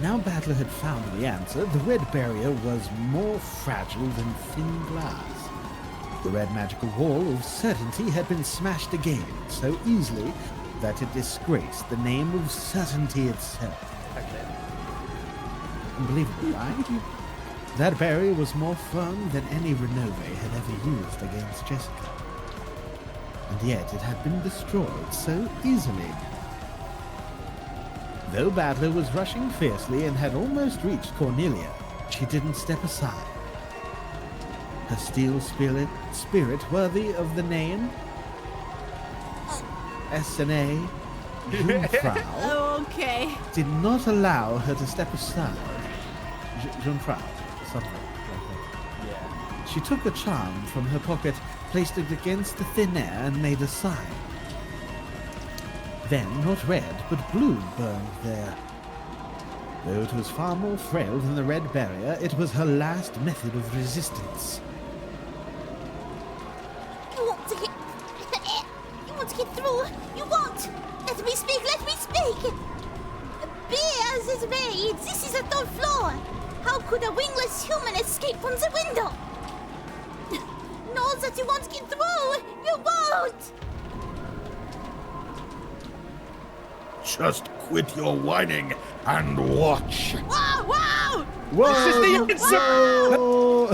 Now Battler had found the answer. The red barrier was more fragile than thin glass. The red magical wall of certainty had been smashed again so easily that it disgraced the name of certainty itself. Unbelievable, right? That barrier was more firm than any Renove had ever used against Jessica. And yet it had been destroyed so easily. Though Battler was rushing fiercely and had almost reached Cornelia, she didn't step aside. Her steel spirit worthy of the name S&A Jungfrau Oh, okay. did not allow her to step aside. Jungfrau, something like that. Yeah. She took a charm from her pocket, placed it against the thin air, and made a sign. Then, not red, but blue burned there. Though it was far more frail than the red barrier, it was her last method of resistance. You want to get... You want to get through? You won't! Let me speak, let me speak! Be as is made, this is the third floor! How could a wingless human escape from the window? Know that you won't get through! You won't! Just quit your whining and watch. Wow, wow! Whoa! This is the answer! Whoa!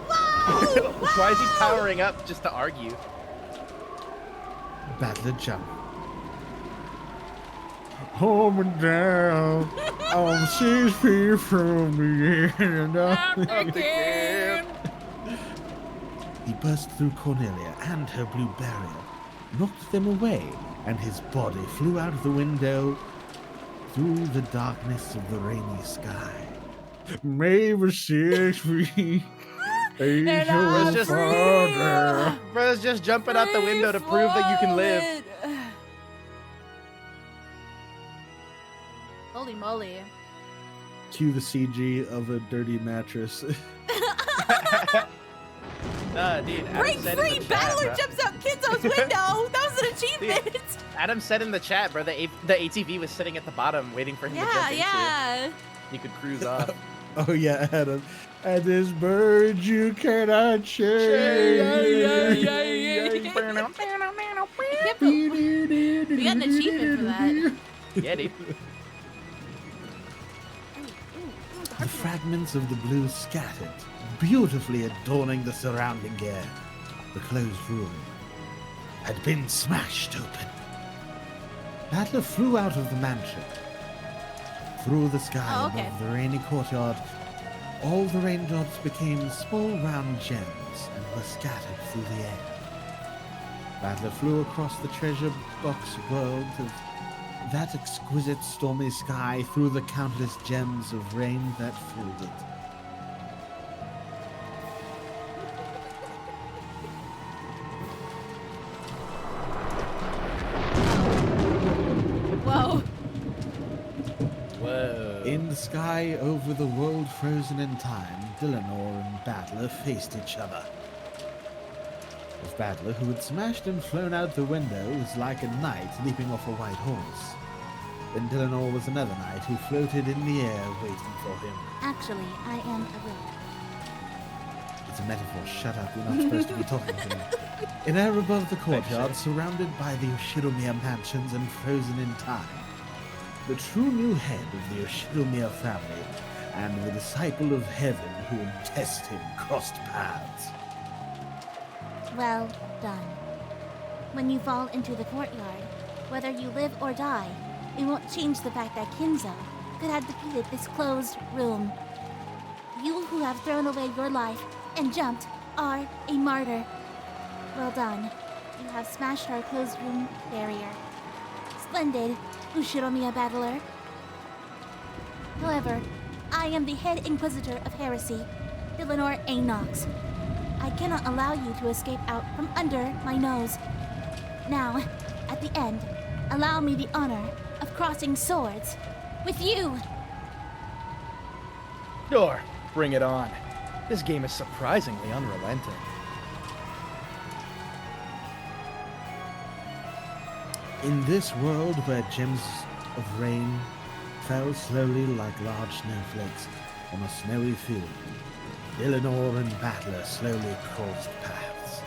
Wow! Why is he powering up just to argue? Battler jumped. Hold me down. Oh, 6 feet from the end. He burst through Cornelia and her blue barrier, knocked them away, and his body flew out of the window through the darkness of the rainy sky. Maybe 6 feet. I'm just- Father. Bro's just jumping out the window to prove that you can live. Holy moly. Cue the CG of a dirty mattress. Dude, Adam Break said in free! the chat, Battler bro. jumps out Kinzo's window! That was an achievement! Adam said in the chat, bro, the ATV was sitting at the bottom waiting for him to Yeah, jump into. yeah. You could cruise off. Oh yeah, Adam. And this bird you cannot change. We got an achievement for that. Yeah, dude. The fragments of the blue scattered, beautifully adorning the surrounding air. The closed room had been smashed open. Battler flew out of the mansion. Through the sky Oh, okay. above the rainy courtyard, all the raindrops became small round gems and were scattered through the air. Battler flew across the treasure box world of that exquisite stormy sky through the countless gems of rain that filled it. Whoa. Whoa. In the sky over the world frozen in time, Dillinor and Battler faced each other. Of Battler, who had smashed and flown out the window, was like a knight leaping off a white horse. Then Dillinor was another knight who floated in the air waiting for him. Actually, I am a rogue. It's a metaphor. Shut up. You're not supposed to be talking to me. In air above the courtyard, surrounded by the Yoshiromiya mansions and frozen in time, the true new head of the Yoshiromiya family and the disciple of heaven who would test him crossed paths. Well done. When you fall into the courtyard, whether you live or die, it won't change the fact that Kinzo could have defeated this closed room. You who have thrown away your life and jumped are a martyr. Well done. You have smashed our closed room barrier. Splendid, Ushiromiya battler. However, I am the head inquisitor of heresy, Dillinor Anox. I cannot allow you to escape out from under my nose. Now, at the end, allow me the honor of crossing swords with you. Sure, bring it on. This game is surprisingly unrelenting. In this world where gems of rain fell slowly like large snowflakes on a snowy field, Eleanor and Battler slowly crossed paths.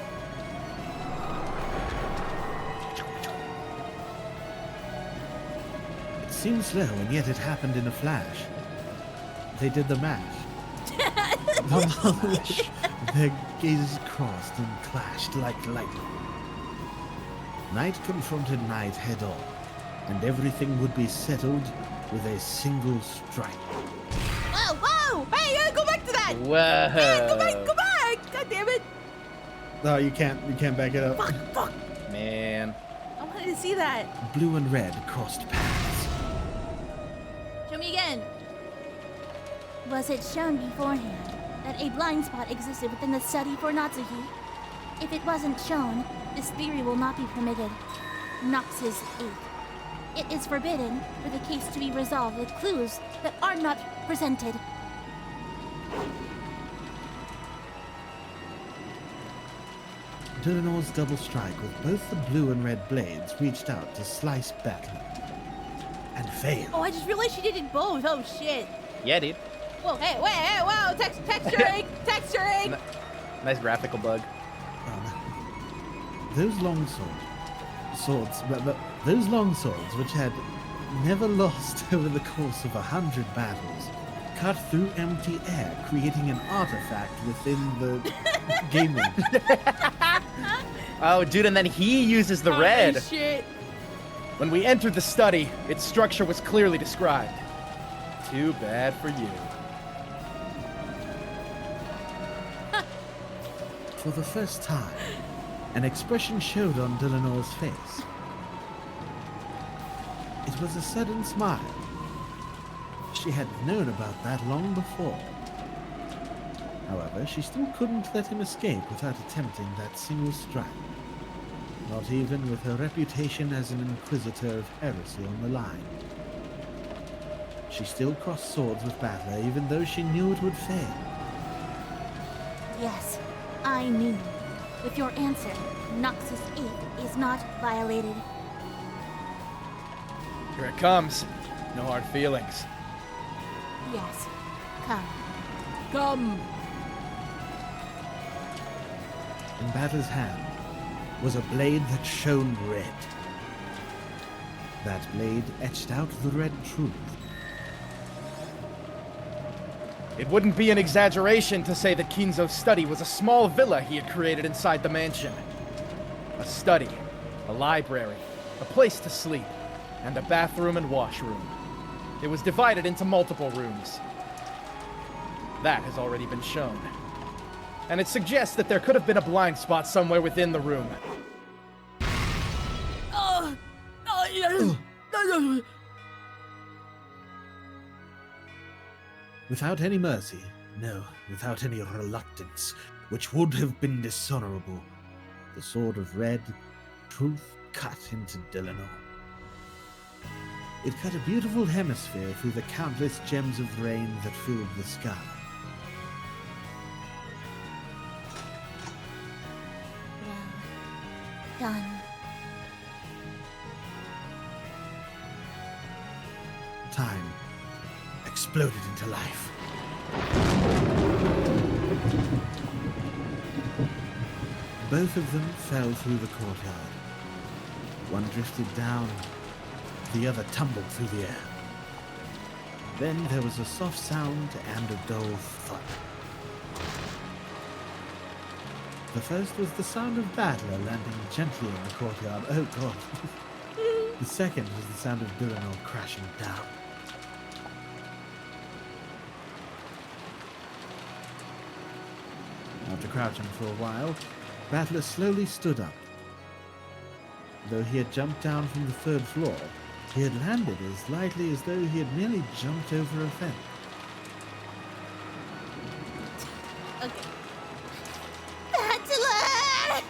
It seemed slow, and yet it happened in a flash. They did the math. Their gazes crossed and clashed like lightning. Night confronted night head on, and everything would be settled with a single strike. Whoa, whoa! Hey, you gotta go back to that! Whoa. Hey, go back! God damn it! No, you can't back it up. Fuck! Man. I wanted to see that. Blue and red crossed paths. Show me again. Was it shown beforehand that a blind spot existed within the study for Natsuki? If it wasn't shown, this theory will not be permitted. Nox's eighth. It is forbidden for the case to be resolved with clues that are not presented. Duranor's double strike with both the blue and red blades reached out to slice Battler. And failed. Oh, I just realized she did it both. Oh, shit. Yeah, dude. Whoa, hey, whoa, texturing! Nice graphical bug. Those long swords, which had never lost over the course of 100 battles, cut through empty air, creating an artifact within the gaming. Oh, dude, and then he uses the red. Holy shit. When we entered the study, its structure was clearly described. Too bad for you. For the first time, an expression showed on Delanor's face. It was a sudden smile. She had known about that long before. However, she still couldn't let him escape without attempting that single strike. Not even with her reputation as an inquisitor of heresy on the line. She still crossed swords with Battler, even though she knew it would fail. Yes, I knew. With your answer, Nox's eighth is not violated. Here it comes. No hard feelings. Yes, come. Come. In Battler's hand was a blade that shone red. That blade etched out the red truth. It wouldn't be an exaggeration to say that Kinzo's study was a small villa he had created inside the mansion. A study, a library, a place to sleep, and a bathroom and washroom. It was divided into multiple rooms. That has already been shown. And it suggests that there could have been a blind spot somewhere within the room. Without any mercy, no, without any reluctance, which would have been dishonorable, the sword of red truth cut into Delanar. It cut a beautiful hemisphere through the countless gems of rain that filled the sky. Well done. Time exploded into life. Both of them fell through the courtyard. One drifted down, the other tumbled through the air. Then there was a soft sound and a dull thud. The first was the sound of Battler landing gently in the courtyard. Oh god. The second was the sound of Duranar crashing down. After crouching for a while, Battler slowly stood up. Though he had jumped down from the third floor, he had landed as lightly as though he had merely jumped over a fence. Okay. Battler!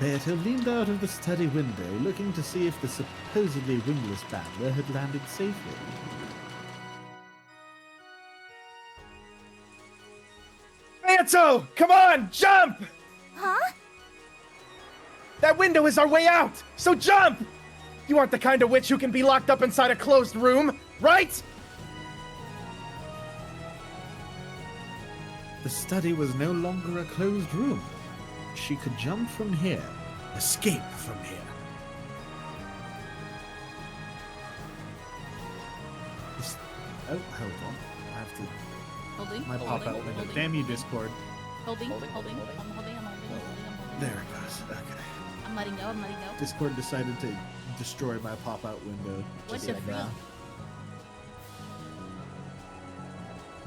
Beata leaned out of the study window, looking to see if the supposedly wingless Battler had landed safely. Anso! Come on, jump! Huh? That window is our way out, so jump! You aren't the kind of witch who can be locked up inside a closed room, right? The study was no longer a closed room. She could jump from here, escape from here. Oh, hold on. I have to. Holding. My pop out window. Damn you, Discord. Holding. Holding, I'm holding. holding. I'm holding. There it goes. Okay. I'm letting go. Discord decided to destroy my pop out window. What just the like freak? that.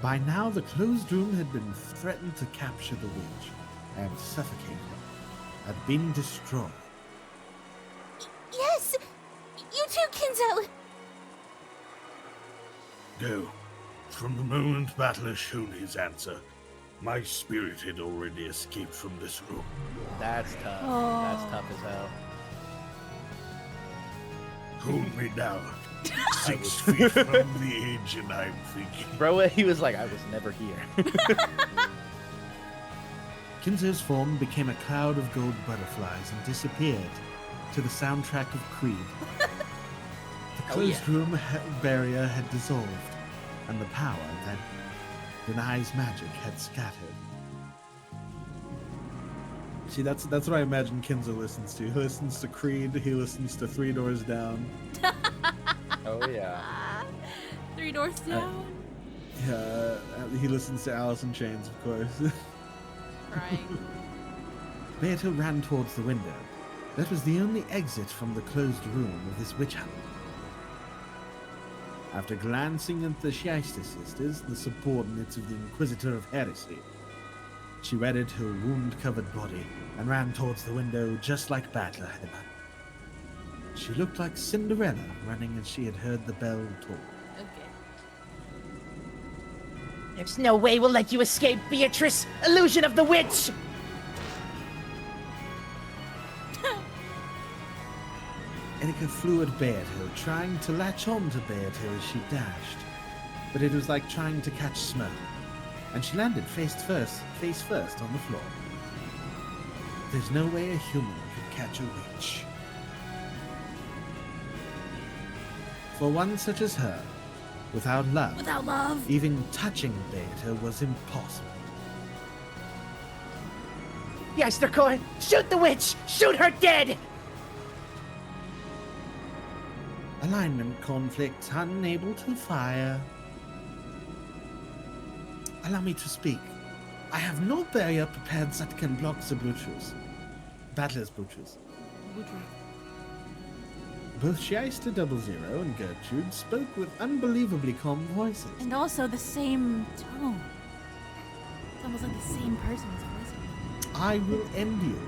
By now, the closed room had been threatened to capture the witch and suffocate her. Had been destroyed. Yes! You too, Kinzo! No. From the moment Battler showed his answer, my spirit had already escaped from this room. That's tough. Oh. That's tough as hell. Hold me now. 6 feet from the edge, and I'm thinking. Bro, he was like, I was never here. Kinzo's form became a cloud of gold butterflies and disappeared to the soundtrack of Creed. The closed room barrier had dissolved, and the power that denies magic had scattered. See, that's what I imagine Kinzo listens to. He listens to Creed, he listens to Three Doors Down. Oh, yeah. 3 doors down. He listens to Alice in Chains, of course. Right. Beata ran towards the window. That was the only exit from the closed room of this witch hunt. After glancing at the Shyster sisters, the subordinates of the Inquisitor of Heresy, she readied her wound-covered body and ran towards the window just like Battler had done. She looked like Cinderella running as she had heard the bell toll. Okay. There's no way we'll let you escape, Beatrice! Illusion of the witch! Erika flew at Beata, trying to latch on to Beata as she dashed. But it was like trying to catch smoke, and she landed face first on the floor. There's no way a human could catch a witch. For one such as her, without love, even touching Beata was impossible. Yeistercore, shoot the witch! Shoot her dead! Alignment conflict, unable to fire. Allow me to speak. I have no barrier prepared that can block the butchers. Battler's butchers. Both Shyster 00 and Gertrude spoke with unbelievably calm voices. And also the same tone. It's almost like the same person was voicing it. I will end you.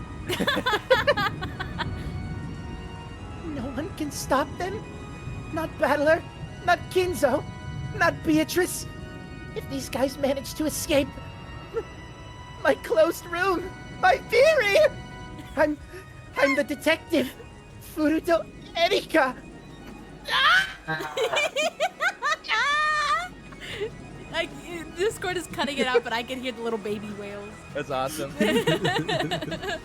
No one can stop them? Not Battler, not Kinzo, not Beatrice. If these guys manage to escape, my closed room, my theory! I'm the detective, Furuto Erika. Like, Discord is cutting it out, but I can hear the little baby wails. That's awesome. Erika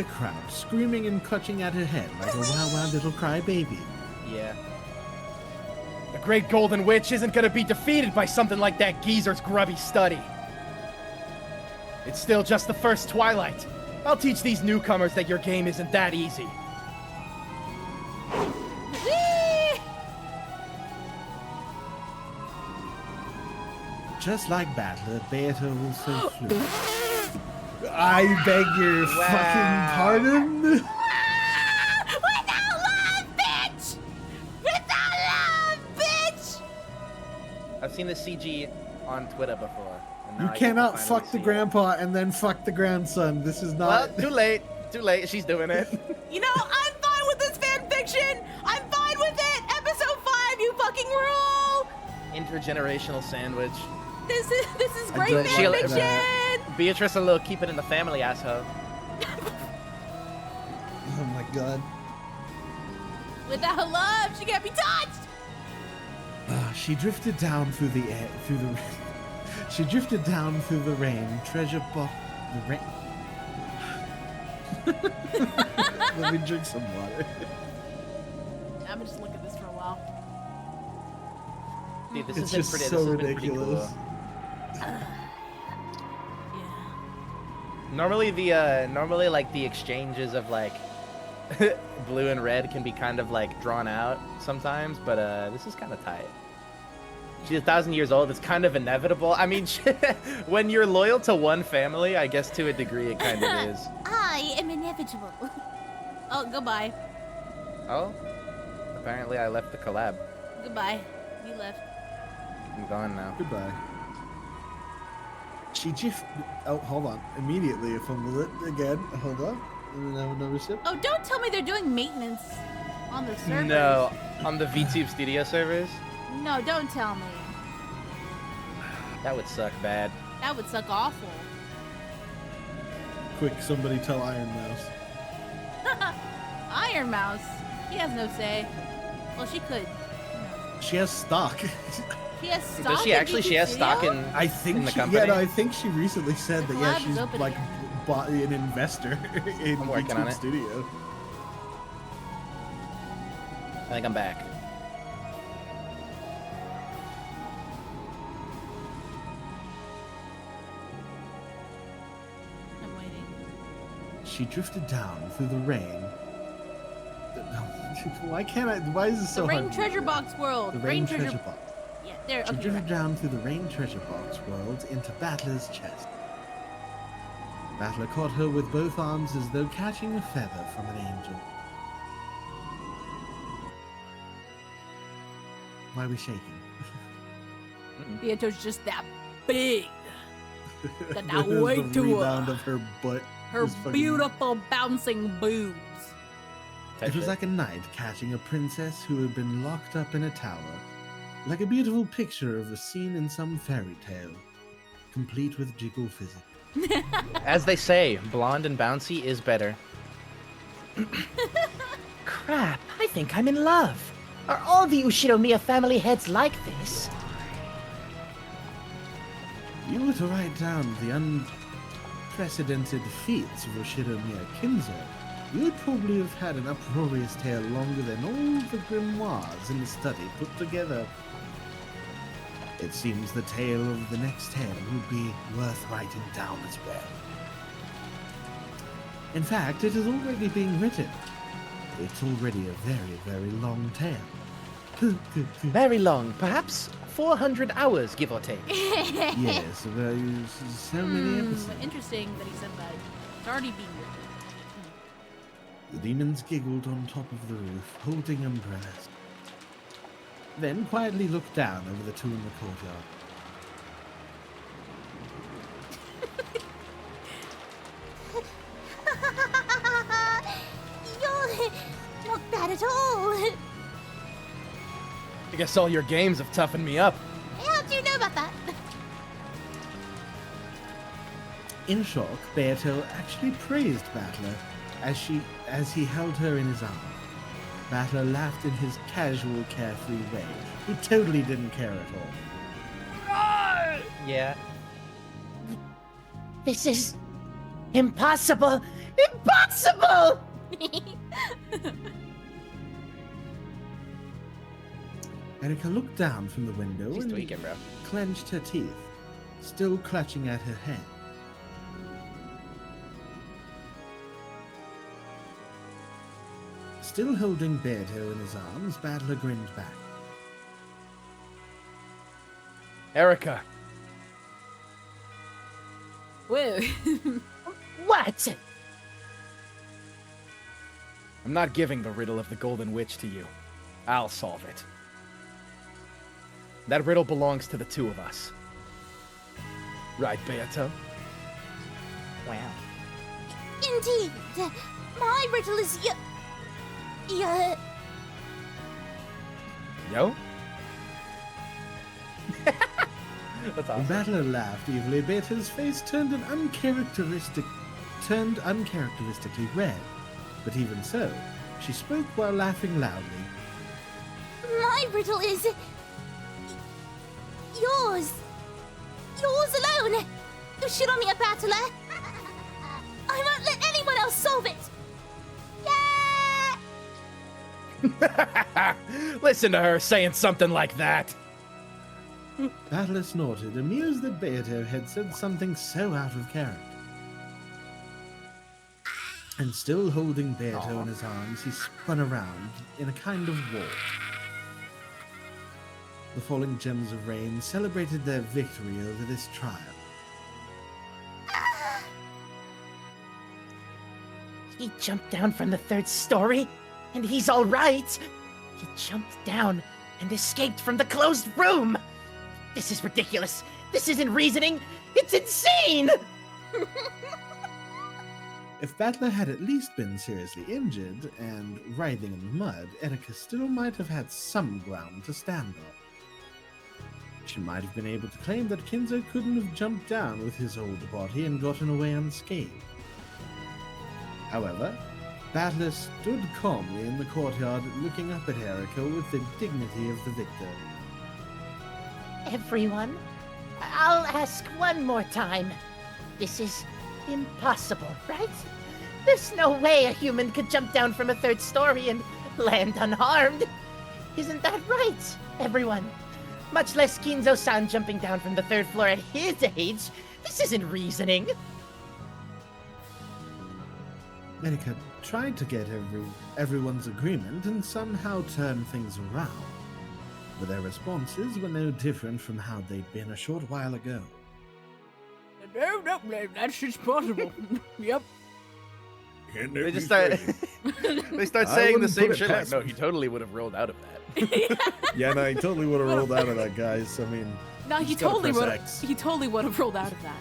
crouched, screaming and clutching at her head like a wow little crybaby. Yeah. The Great Golden Witch isn't gonna be defeated by something like that geezer's grubby study. It's still just the first Twilight. I'll teach these newcomers that your game isn't that easy. Just like Battler, Beata also flew. I beg your fucking pardon? Without love, bitch! Without love, bitch! I've seen the CG on Twitter before. and You now I get to cannot finally fuck the see it. grandpa and then fuck the grandson. This is Well, not. too late. Too late. She's doing it. You know, I'm fine with this fan fiction. I'm fine with it. Episode 5, you fucking rule. Intergenerational sandwich. This is great don't fan like fiction. Beatrice a little keep it in the family, asshole. Oh my god. Without love, she can't be touched. She drifted down through the air, She drifted down through the rain, treasure box. The rain. Let me drink some water. I'm just look at this for a while. Dude, this It's has been just pretty. so This has been pretty ridiculous. cool. Yeah. Normally like the exchanges of like blue and red can be kind of like drawn out sometimes, but this is kind of tight. She's 1,000 years old. It's kind of inevitable. I mean, when you're loyal to one family, I guess to a degree it kind of is. I am inevitable. Oh, goodbye. Oh, apparently I left the collab. Goodbye. You left. I'm gone now. Goodbye. She just. Oh, hold on. Immediately, if I'm lit again. Hold on. And then have another sip. Oh, don't tell me they're doing maintenance on the servers. No, on the VTube Studio servers? No, don't tell me. That would suck bad. That would suck awful. Quick, somebody tell Iron Mouse. Iron Mouse. He has no say. Well, she could. She has stock. She has stock. Does she in actually? VT She has stock Studio? in. I think In the she, company? yeah, no, I think she recently said The that. Yeah, collab is she's open like again. bought an investor in I'm working on YouTube it. Studio. I think I'm back. I'm waiting. She drifted down through the rain. Why can't I? Why is this so The Rain hard? Treasure Box World. The rain treasure box. Yeah, there. She Okay. drifted Right. down through the rain treasure box world into Battler's chest. Battler caught her with both arms as though catching a feather from an angel. Why are we shaking? Beato's just that big. Got that The weight to rebound her. of her butt. Her was fucking- beautiful bouncing boobs. It was like a knight catching a princess who had been locked up in a tower, like a beautiful picture of a scene in some fairy tale, complete with jiggle physics. As they say, blonde and bouncy is better. Crap, I think I'm in love. Are all the Ushinomiya family heads like this? You were to write down the unprecedented feats of Oshinomiya Kinzo, you would probably have had an uproarious tale longer than all the grimoires in the study put together. It seems the tale of the next tale would be worth writing down as well. In fact, it is already being written. It's already a very, very long tale. Very long, perhaps 400 hours, give or take. Yes, so many episodes. Interesting that he said that. It's already being written. The demons giggled on top of the roof, holding umbrellas. Then quietly looked down over the two in the courtyard. You're not bad at all. I guess all your games have toughened me up. How do you know about that? In shock, Beato actually praised Battler as he held her in his arms. Battler laughed in his casual, carefree way. He totally didn't care at all. Yeah. This is impossible! Impossible! Erika looked down from the window She's and tweaking, bro. clenched her teeth, still clutching at her hand. Still holding Beato in his arms, Battler grinned back. Erica, Whoa. What? I'm not giving the riddle of the Golden Witch to you. I'll solve it. That riddle belongs to the two of us. Right, Beato? Wow. Indeed. My riddle is Yo? That's When awesome. Battler laughed evilly, Beato's face turned uncharacteristically red. But even so, she spoke while laughing loudly. My riddle is yours. Yours alone! Ushinomiya battler! I won't let anyone else solve it! Yeah! Listen to her saying something like that. Battler snorted, amused that Beato had said something so out of character. And still holding Beato in his arms, he spun around in a kind of waltz. The falling gems of rain celebrated their victory over this trial. He jumped down from the 3rd story, and he's all right. He jumped down and escaped from the closed room. This is ridiculous. This isn't reasoning. It's insane. If Battler had at least been seriously injured and writhing in the mud, Erika still might have had some ground to stand on. She might have been able to claim that Kinzo couldn't have jumped down with his old body and gotten away unscathed. However, Battler stood calmly in the courtyard, looking up at Erika with the dignity of the victor. Everyone, I'll ask one more time. This is impossible, right? There's no way a human could jump down from a 3rd story and land unharmed. Isn't that right, everyone? Much less Kinzo-san jumping down from the 3rd floor at his age. This isn't reasoning. Erika tried to get everyone's agreement and somehow turn things around, but their responses were no different from how they'd been a short while ago. No, that's just possible. Yep. Can They there just be start. faith? They start I saying the wouldn't same put it shit. Like, past no, me. he totally would have rolled out of that. Yeah, no, he totally would have rolled out of that, guys. I mean, No, he just gotta totally press would. X. He totally would have rolled out of that.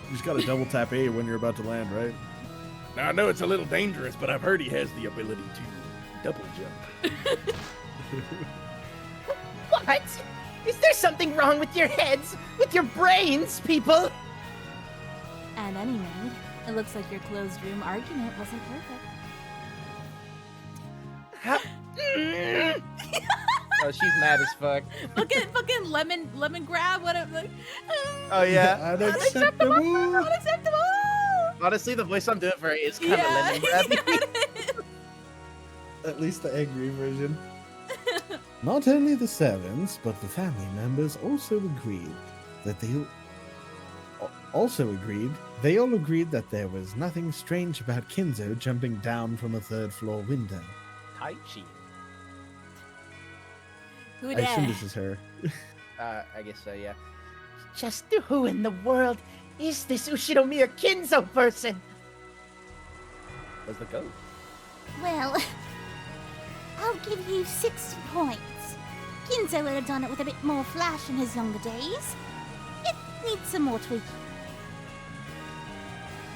you just gotta double tap A when you're about to land, right? Now, I know it's a little dangerous, but I've heard he has the ability to double jump. What? Is there something wrong with your heads? With your brains, people? At any rate, it looks like your closed room argument wasn't perfect. Oh, she's mad as fuck. fucking lemon grab. Whatever. Like, Oh yeah. Unacceptable! unacceptable. Honestly, the voice I'm doing for her is kind of Yeah. lemon grabby. At least the angry version. Not only the servants, but the family members also agreed that they all agreed that there was nothing strange about Kinzo jumping down from a 3rd floor window. Tai Chi. Who I assume dat? this is her. I guess so. Yeah. Just who in the world is this Ushinomiya Kinzo person? Where's the goat? Well, I'll give you 6 points. Kinzo would have done it with a bit more flash in his younger days. It needs some more tweaking.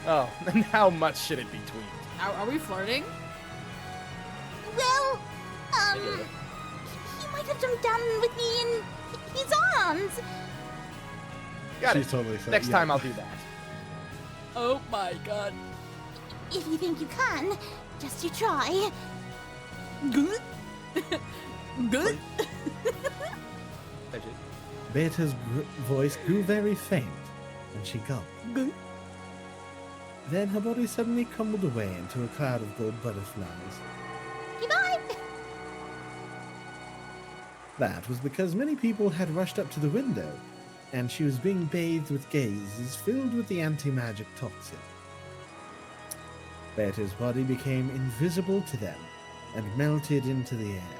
Oh, and how much should it be tweaked? Are we flirting? Well, I get it. he might have jumped down with me in his arms. Got She's it. totally fine. Next Yeah. time I'll do that. Oh my god. If you think you can, just you try. Good. Good. Beta's voice grew very faint, and she gulped. Good. Then her body suddenly crumbled away into a cloud of gold butterflies. Goodbye. That was because many people had rushed up to the window, and she was being bathed with gazes filled with the anti-magic toxin. Beta's body became invisible to them and melted into the air.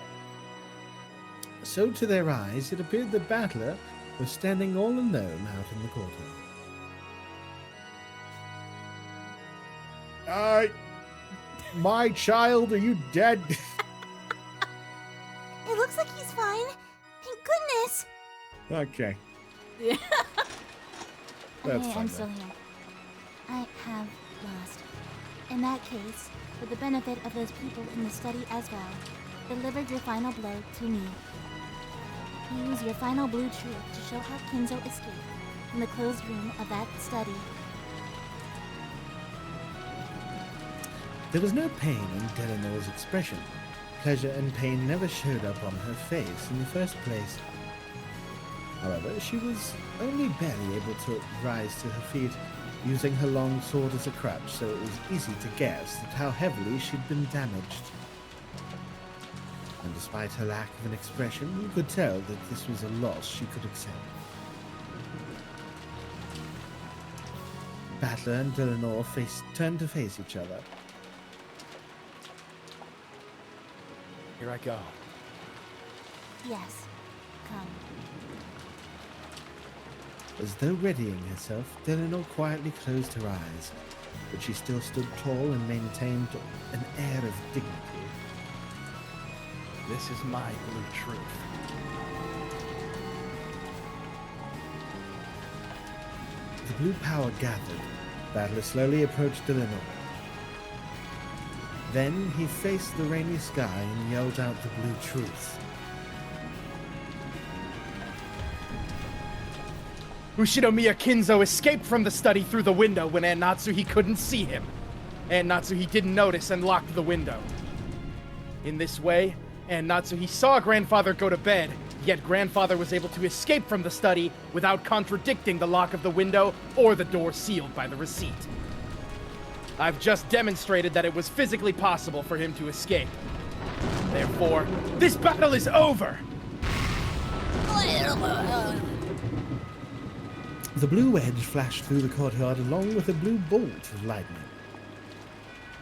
So to their eyes, it appeared that Battler was standing all alone out in the courtyard. My child, are you dead? It looks like he's fine. Thank goodness. Okay. Yeah. That's Okay, fine I'm then. still here. I have lost. In that case, for the benefit of those people in the study as well, deliver your final blow to me. Use your final blue truth to show how Kinzo escaped from the closed room of that study. There was no pain in Delanor's expression. Pleasure and pain never showed up on her face in the first place. However, she was only barely able to rise to her feet, using her long sword as a crutch, so it was easy to guess at how heavily she'd been damaged. And despite her lack of an expression, you could tell that this was a loss she could accept. Battler and Delanor turned to face each other. Here I go. Yes, come. As though readying herself, Delanor quietly closed her eyes, but she still stood tall and maintained an air of dignity. This is my blue truth. The blue power gathered. Battler slowly approached Delanor. Then he faced the rainy sky and yelled out the blue truth. Ushinomiya Kinzo escaped from the study through the window when Aunt Natsuhi couldn't see him. Aunt Natsuhi didn't notice and locked the window. In this way, Aunt Natsuhi saw Grandfather go to bed, yet Grandfather was able to escape from the study without contradicting the lock of the window or the door sealed by the receipt. I've just demonstrated that it was physically possible for him to escape. Therefore, this battle is over! The blue wedge flashed through the courtyard along with a blue bolt of lightning,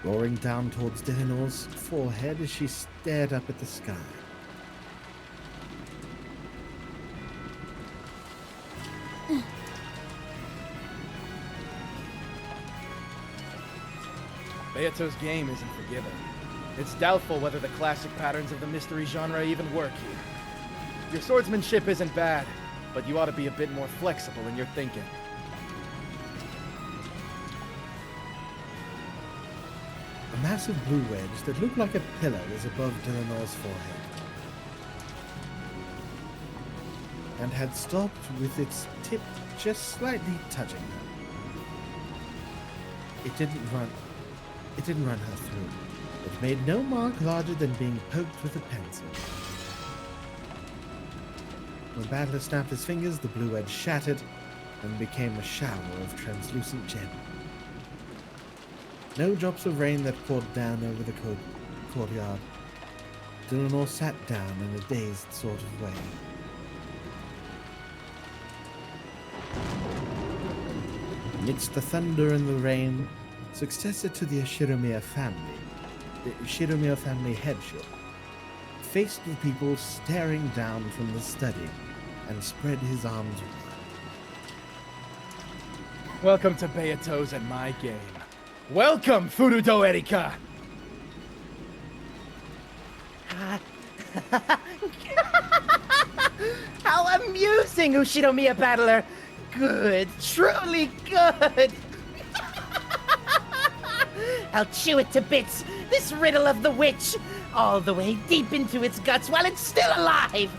roaring down towards Delanor's forehead as she stared up at the sky. Beato's game isn't forgiving. It's doubtful whether the classic patterns of the mystery genre even work here. Your swordsmanship isn't bad, but you ought to be a bit more flexible in your thinking. A massive blue wedge that looked like a pillar was above Delanor's forehead, and had stopped with its tip just slightly touching her. It didn't run her through. It made no mark larger than being poked with a pencil. When Battler snapped his fingers, the blue wedge shattered and became a shower of translucent gem. No drops of rain that poured down over the courtyard. Delanor sat down in a dazed sort of way. Amidst the thunder and the rain, successor to the Ushinomiya family, the Ushinomiya family headship, faced the people staring down from the study and spread his arms wide. Welcome to Beato's and my game. Welcome, Furudo Erika! How amusing, Ushinomiya Battler! Good, truly good! I'll chew it to bits, this riddle of the witch, all the way deep into its guts while it's still alive!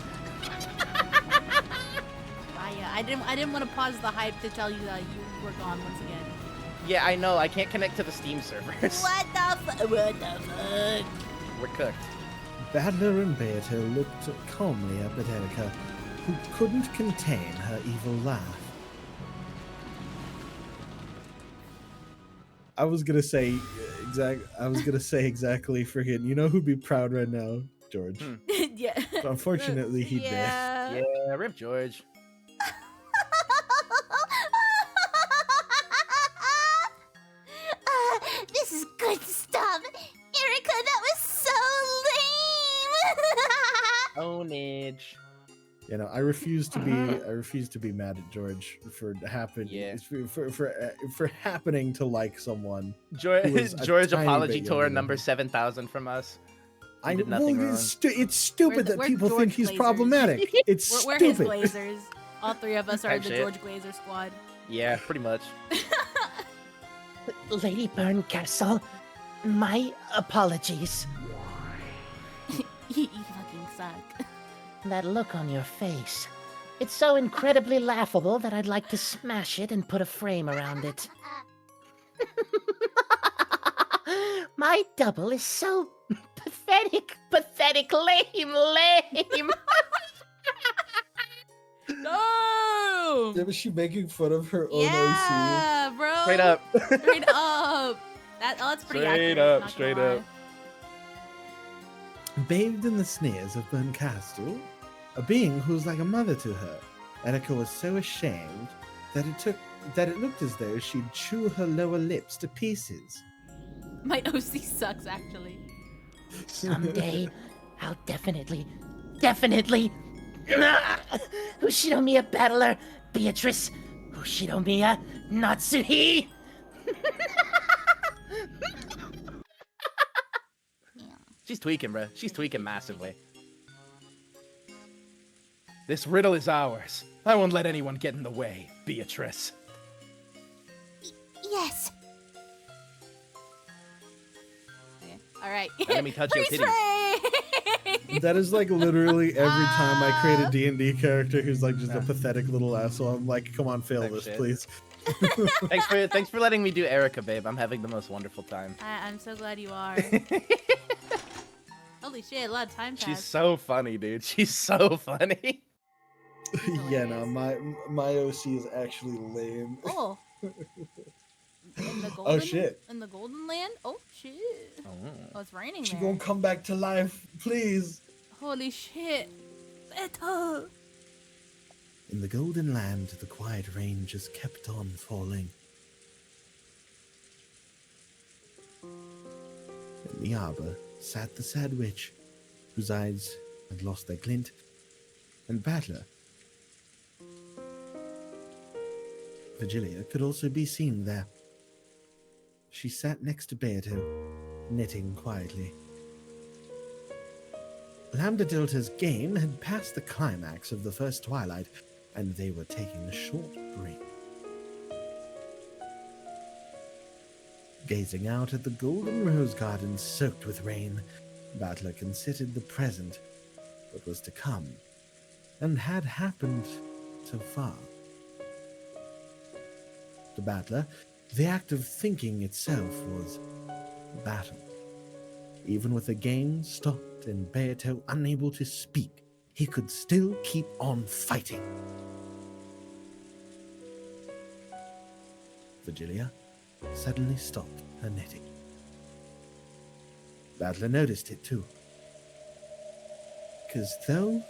I didn't want to pause the hype to tell you that you were gone once again. Yeah, I know, I can't connect to the Steam servers. What the fuck? We're cooked. Battler and Beato looked calmly up at Erika, who couldn't contain her evil laugh. I was gonna say exactly freaking. You know who'd be proud right now, George. Yeah. But unfortunately, he did. Yeah. Yeah, rip George. This is good stuff. Erika, that was so lame. Ownage. You know, I refuse to be mad at George for for happening to like someone. George tiny apology bit tour younger than number him. 7,000 from us. I did nothing wrong. It's stupid that We're people George think he's Glazers. problematic. It's We're his stupid. Glazers. All three of us are Type the shit. George Glazer squad. Yeah, pretty much. Lady Burncastle, my apologies. You fucking suck. That look on your face. It's so incredibly laughable that I'd like to smash it and put a frame around it. My double is so pathetic, lame. No! Yeah, was she making fun of her own Yeah, bro. Straight up. Straight up. That's pretty Straight accurate. up, not straight gonna up. lie. Bathed in the sneers of Berncastel, a being who was like a mother to her, Erika was so ashamed that it looked as though she'd chew her lower lips to pieces. My OC sucks, actually. Someday, I'll definitely Ushinomiya battler Beatrice Ushinomiya Natsuhi. She's tweaking, bro. She's tweaking massively. This riddle is ours. I won't let anyone get in the way, Beatrice. Yes. Okay. All right. Let me touch your Freeze titties. frame! That is like literally every time I create a D&D character who's like just a pathetic little asshole. I'm like, come on, fail Type this, shit. please. Thanks for letting me do Erica, babe. I'm having the most wonderful time. I'm so glad you are. Holy shit, a lot of time She's passed. so funny, dude. She's so funny. Yeah, no, my OC is actually lame. Oh. In the golden, Oh, shit. In the golden land? Oh shit. Oh, it's raining She there. gonna come back to life, please. Holy shit. Beto. In the golden land, the quiet rain just kept on falling. In the arbor sat the sad witch, whose eyes had lost their glint, and Battler. Virgilia could also be seen there. She sat next to Beato, knitting quietly. Lambda Delta's game had passed the climax of the first twilight, and they were taking a short break. Gazing out at the golden rose garden soaked with rain, Battler considered the present, what was to come, and had happened so far. To Battler, the act of thinking itself was battle. Even with the game stopped and Beato unable to speak, he could still keep on fighting. Virgilia suddenly stopped her knitting. Battler noticed it too. Because though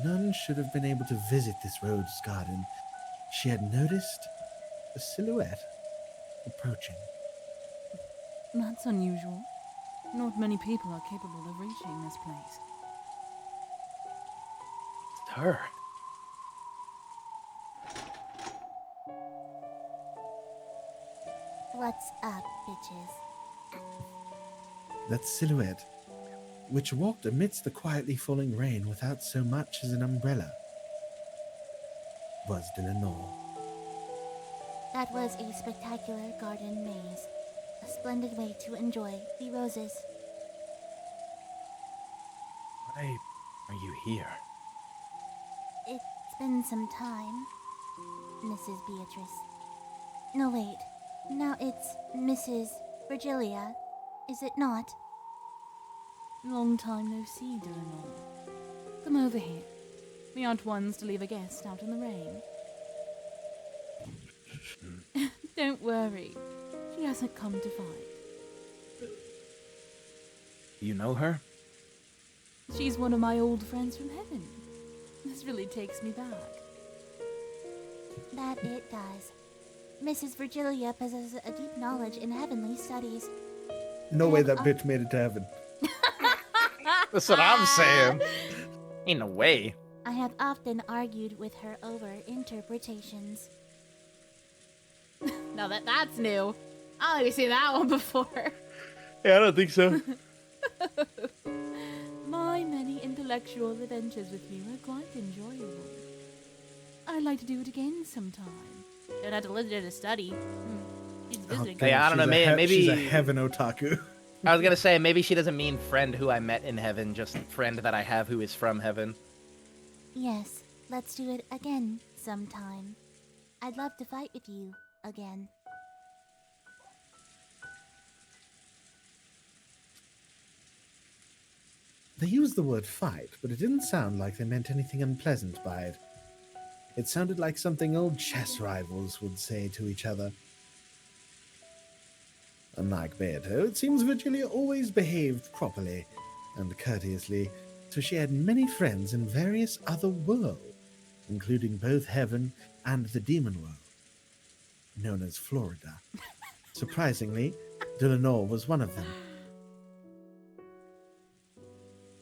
none should have been able to visit this rose garden, she had noticed a silhouette approaching. That's unusual. Not many people are capable of reaching this place. It's her. What's up, bitches? That silhouette, which walked amidst the quietly falling rain without so much as an umbrella, was Delanor. That was a spectacular garden maze. A splendid way to enjoy the roses. Why are you here? It's been some time, Mrs. Beatrice. No, wait. Now it's Mrs. Virgilia, is it not? Long time no see, Delanor. Come over here. We aren't ones to leave a guest out in the rain. Don't worry. She hasn't come to fight. You know her? She's one of my old friends from heaven. This really takes me back. That it does. Mrs. Virgilia possesses a deep knowledge in heavenly studies. No way that bitch made it to heaven. That's what I'm saying. Ain't no way. I have often argued with her over interpretations. Now that's new. I don't even see that one before. Yeah, I don't think so. My many intellectual adventures with you are quite enjoyable. I'd like to do it again sometime. Don't have to live there to study. She's visiting. Hey, I don't know, maybe She's a heaven otaku. I was gonna say maybe she doesn't mean friend who I met in heaven, just friend that I have who is from heaven. Yes, let's do it again sometime. I'd love to fight with you again. They used the word fight, but it didn't sound like they meant anything unpleasant by it. It sounded like something old chess rivals would say to each other. Unlike Beato, it seems Virgilia always behaved properly and courteously, so she had many friends in various other worlds, including both heaven and the demon world, known as Florida. Surprisingly, Delanor was one of them.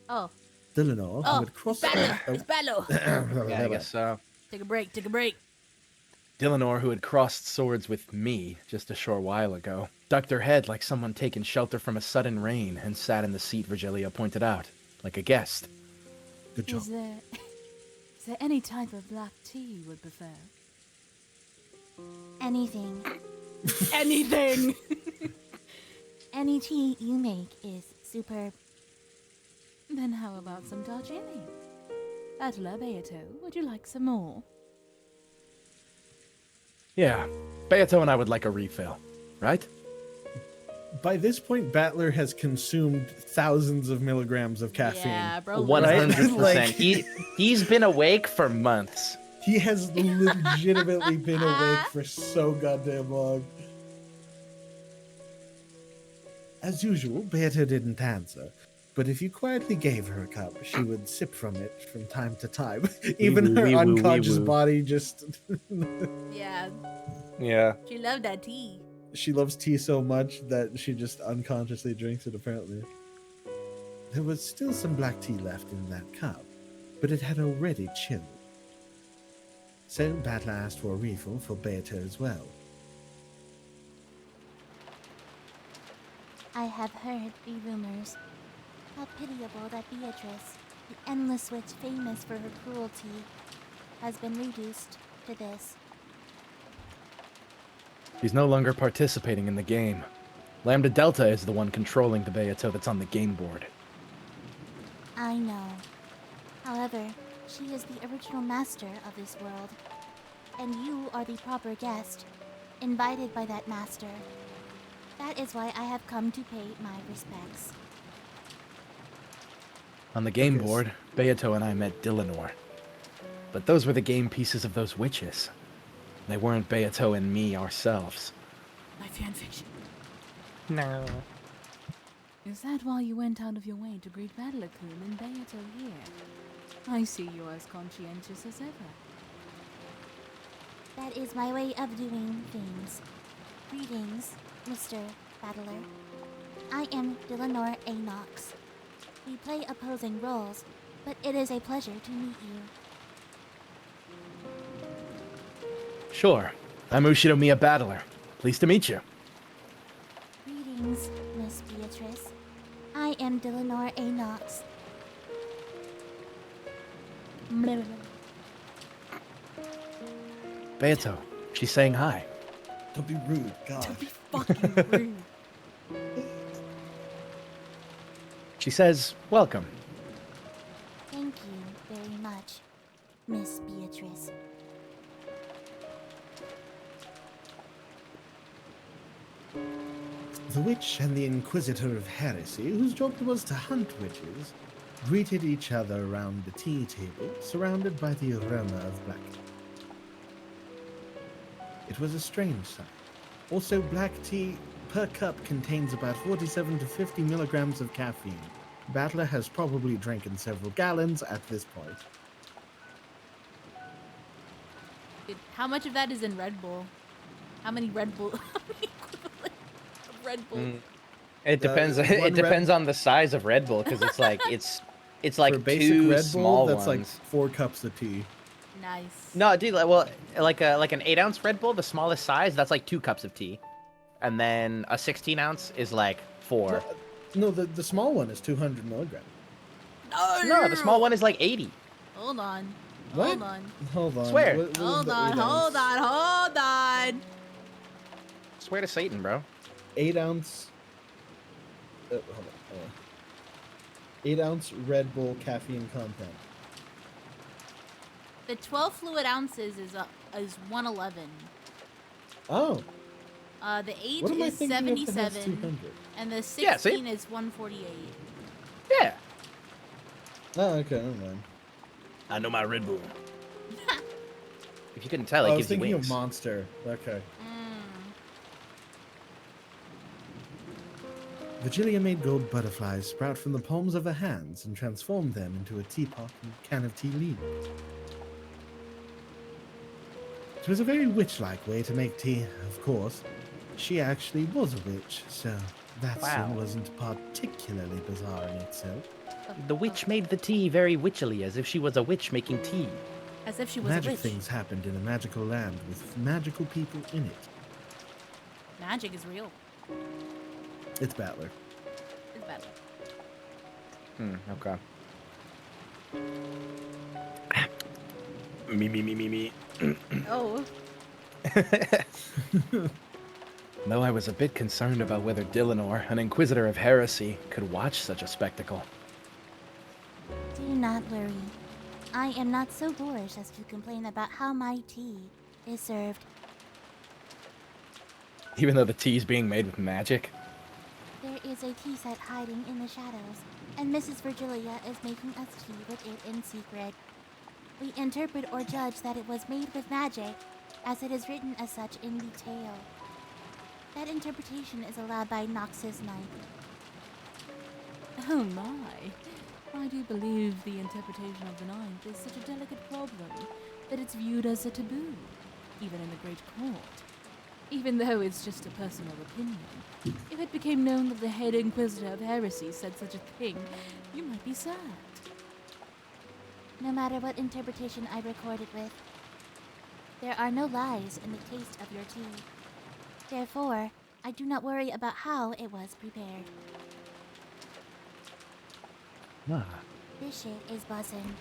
Oh. Delanor, who had crossed... It's Bello. Yeah, I guess so. Take a break. Take a break. Delanor, who had crossed swords with me just a short while ago, ducked her head like someone taking shelter from a sudden rain and sat in the seat Virgilia pointed out, like a guest. Good job. Is there any type of black tea you would prefer? Anything. Anything. Any tea you make is superb. Then how about some Darjeeling? Battler Beato, would you like some more? Yeah, Beato and I would like a refill, right? By this point, Battler has consumed thousands of milligrams of caffeine. Yeah, bro. 100%. Like- He's been awake for months. He has legitimately been awake for so goddamn long. As usual, Beato didn't answer, but if you quietly gave her a cup, she would sip from it from time to time. Even her unconscious body just... Yeah, Yeah. she loved that tea. She loves tea so much that she just unconsciously drinks it, apparently. There was still some black tea left in that cup, but it had already chilled. So Battler asked for a refill for Beato as well. I have heard the rumors. How pitiable that Beatrice, the endless witch famous for her cruelty, has been reduced to this. He's no longer participating in the game. Lambda Delta is the one controlling the Beato that's on the game board. I know. However, she is the original master of this world. And you are the proper guest, invited by that master. That is why I have come to pay my respects. On the game Okay, board, Beato and I met Delanor. But those were the game pieces of those witches. They weren't Beato and me ourselves. My fanfiction. No. Is that why you went out of your way to greet Battler-kun and Beato here? I see you're as conscientious as ever. That is my way of doing things. Greetings, Mr. Battler. I am Delanor Anox. We play opposing roles, but it is a pleasure to meet you. Sure. I'm Ushinomiya Battler. Pleased to meet you. Greetings, Miss Beatrice. I am Delanor Anox. Beato, she's saying hi. Don't be rude, God. Don't be fucking rude. She says, welcome. Thank you very much, Miss Beatrice. The witch and the Inquisitor of Heresy, whose job it was to hunt witches, greeted each other around the tea table, surrounded by the aroma of black tea. It was a strange sight. Also, black tea per cup contains about 47 to 50 milligrams of caffeine. Battler has probably drinking several gallons at this point. Dude, how much of that is in Red Bull? How many Red Bull? How many equivalent of Red Bull? It depends. one It depends on the size of Red Bull, because it's like it's like For basic two Red Bull, small that's like ones. 4 cups of tea. Nice. No, dude. Like an 8-ounce Red Bull, the smallest size, that's like 2 cups of tea, and then a 16-ounce is like 4. Well, no, the small one is 200 milligrams. No, the small one is like 80. Hold on. What? Hold on. Hold on. Swear. What is Hold the on. 8 Hold ounce? on. Hold on. Swear to Satan, bro. 8 ounce. Hold on. 8 ounce Red Bull caffeine content. The 12 fluid ounces is 111. Oh, The 8 what am I is thinking of that has 77, 200? and the Yeah, see? 16 is 148. Yeah. Oh, okay, never mind. I know my Red Bull. If you couldn't tell, I it was gives you thinking wings. of monster. Okay. Virgilia made gold butterflies sprout from the palms of her hands and transformed them into a teapot and can of tea leaf. It was a very witch-like way to make tea, of course. She actually was a witch, so that sin Wow. wasn't particularly bizarre in itself. The witch made the tea very witchily, as if she was a witch making tea. As if she was a Magic witch. things happened in a magical land with magical people in it. Magic is real. It's Battler. It's bad. Okay. Me. Oh. Though I was a bit concerned about whether Dillinor, an Inquisitor of Heresy, could watch such a spectacle. Do not worry. I am not so boorish as to complain about how my tea is served. Even though the tea is being made with magic? There is a tea set hiding in the shadows, and Mrs. Virgilia is making us tea with it in secret. We interpret or judge that it was made with magic, as it is written as such in the tale. That interpretation is allowed by Nox's Ninth. Oh my. I do believe the interpretation of the ninth is such a delicate problem that it's viewed as a taboo, even in the Great Court. Even though it's just a personal opinion. If it became known that the head Inquisitor of Heresy said such a thing, you might be sad. No matter what interpretation I record it with, there are no lies in the taste of your tea. Therefore, I do not worry about how it was prepared. Ah, This shit is buzzing.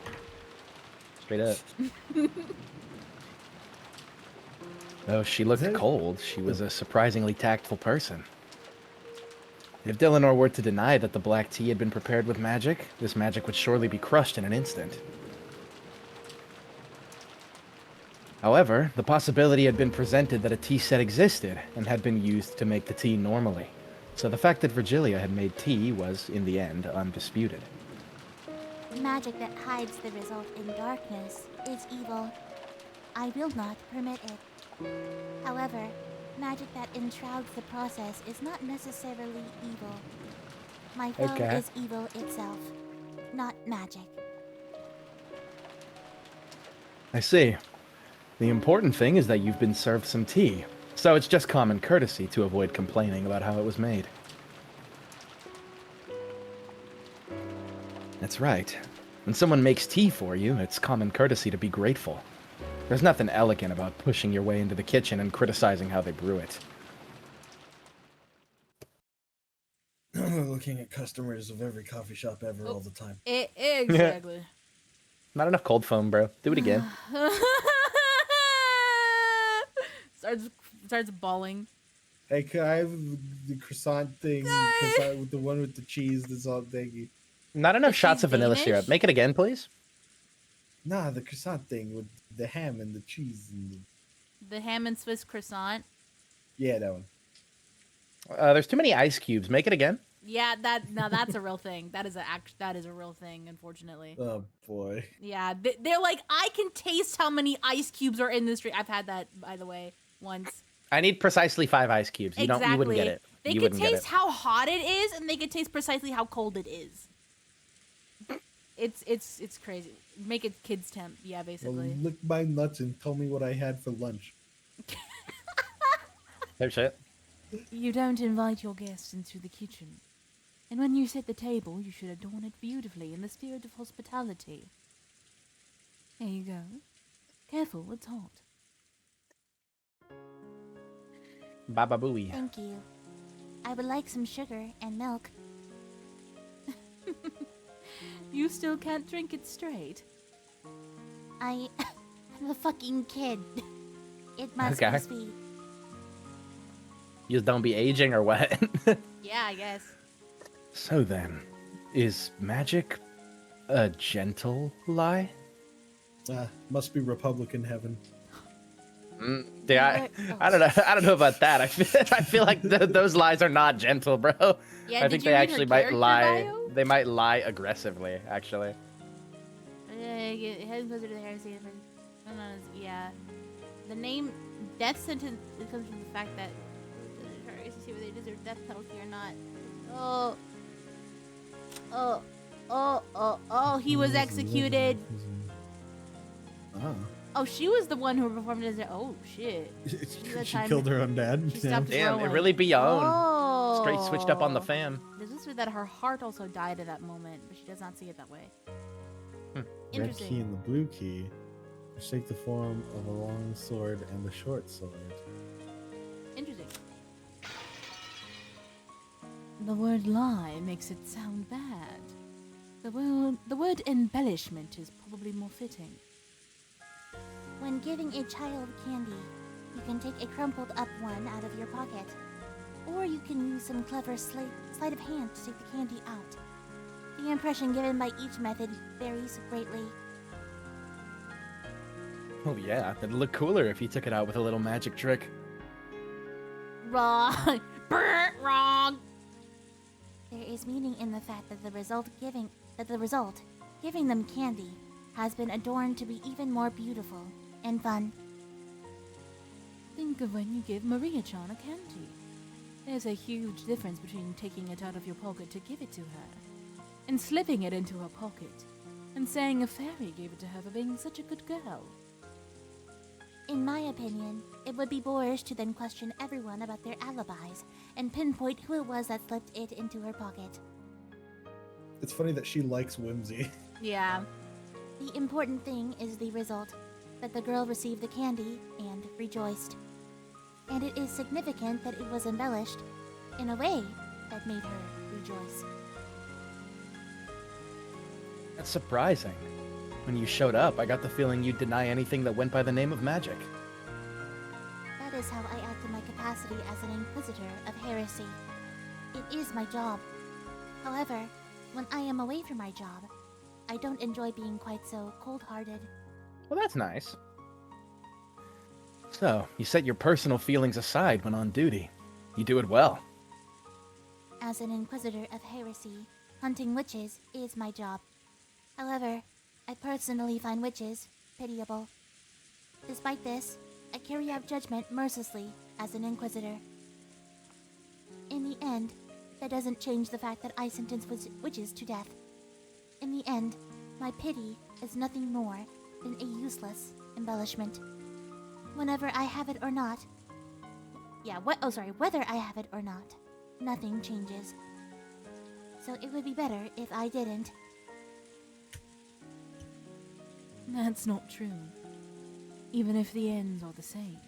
straight up. Though she looked cold, she was a surprisingly tactful person. If Dillinor were to deny that the black tea had been prepared with magic, this magic would surely be crushed in an instant. However, the possibility had been presented that a tea set existed and had been used to make the tea normally. So the fact that Virgilia had made tea was, in the end, undisputed. Magic that hides the result in darkness is evil. I will not permit it. However, magic that enshrouds the process is not necessarily evil. My foe Okay. is evil itself, not magic. I see. The important thing is that you've been served some tea, so it's just common courtesy to avoid complaining about how it was made. That's right. When someone makes tea for you, it's common courtesy to be grateful. There's nothing elegant about pushing your way into the kitchen and criticizing how they brew it. Looking at customers of every coffee shop ever all the time. Exactly. Not enough cold foam, bro. Do it again. starts bawling. Hey, can I have the croissant thing? Croissant with the one with the cheese that's all thingy. Not enough Is shots she of vanilla Danish? syrup. Make it again, please. Nah, the croissant thing with the ham and the cheese and The ham and Swiss croissant. yeah, that one. There's too many ice cubes. Make it again. Yeah, that's a real thing. That is a real thing, unfortunately. Oh boy. Yeah, they're like, I can taste how many ice cubes are in this drink. I've had that, by the way, once. I need precisely 5 ice cubes. You Exactly. wouldn't get it. They You can wouldn't get taste it. how hot it is, and they can taste precisely how cold it is. It's crazy. Make it kids temp, yeah, Well, basically. lick my nuts and tell me what I had for lunch. Oh shit. You don't invite your guests into the kitchen. And when you set the table, you should adorn it beautifully in the spirit of hospitality. There you go. Careful, it's hot. Baba Booey. Thank you. I would like some sugar and milk. You still can't drink it straight. I'm a fucking kid. It must Okay. be sweet. You just don't be aging or what? Yeah, I guess. So then, is magic a gentle lie? Must be Republican heaven. Yeah, I don't know about that. I feel like those lies are not gentle, bro. Yeah, I did think you they read actually her might character lie. bio? They might lie aggressively, actually. Yeah. The name death sentence, it comes from the fact that is to see whether they deserve death penalty or not. He was executed. Oh. Oh, she was the one who performed as a. Oh shit. She killed her own dad. She stopped Damn, it growing. really be your own. Oh. Straight switched up on the fam. Does this mean that her heart also died at that moment, but she does not see it that way? Red Interesting. key and the blue key, which take the form of a long sword and a short sword. Interesting. The word lie makes it sound bad. The word embellishment is probably more fitting. When giving a child candy, you can take a crumpled up one out of your pocket. Or you can use some clever sleight of hand to take the candy out. The impression given by each method varies greatly. Oh yeah, it'd look cooler if you took it out with a little magic trick. Wrong. Brr, wrong. There is meaning in the fact that the result, giving them candy, has been adorned to be even more beautiful and fun. Think of when you give Maria-chan a candy. There's a huge difference between taking it out of your pocket to give it to her, and slipping it into her pocket, and saying a fairy gave it to her for being such a good girl. In my opinion, it would be boorish to then question everyone about their alibis and pinpoint who it was that slipped it into her pocket. It's funny that she likes whimsy. Yeah. The important thing is the result, that the girl received the candy and rejoiced. And it is significant that it was embellished in a way that made her rejoice. That's surprising. When you showed up, I got the feeling you'd deny anything that went by the name of magic. That is how I act in my capacity as an inquisitor of heresy. It is my job. However, when I am away from my job, I don't enjoy being quite so cold-hearted. Well, that's nice. So, you set your personal feelings aside when on duty. You do it well. As an inquisitor of heresy, hunting witches is my job. However, I personally find witches pitiable. Despite this, I carry out judgment mercilessly as an inquisitor. In the end, that doesn't change the fact that I sentence witches to death. In the end, my pity is nothing more than a useless embellishment. Whenever I have it or not, whether I have it or not, nothing changes. So it would be better if I didn't. That's not true. Even if the ends are the same,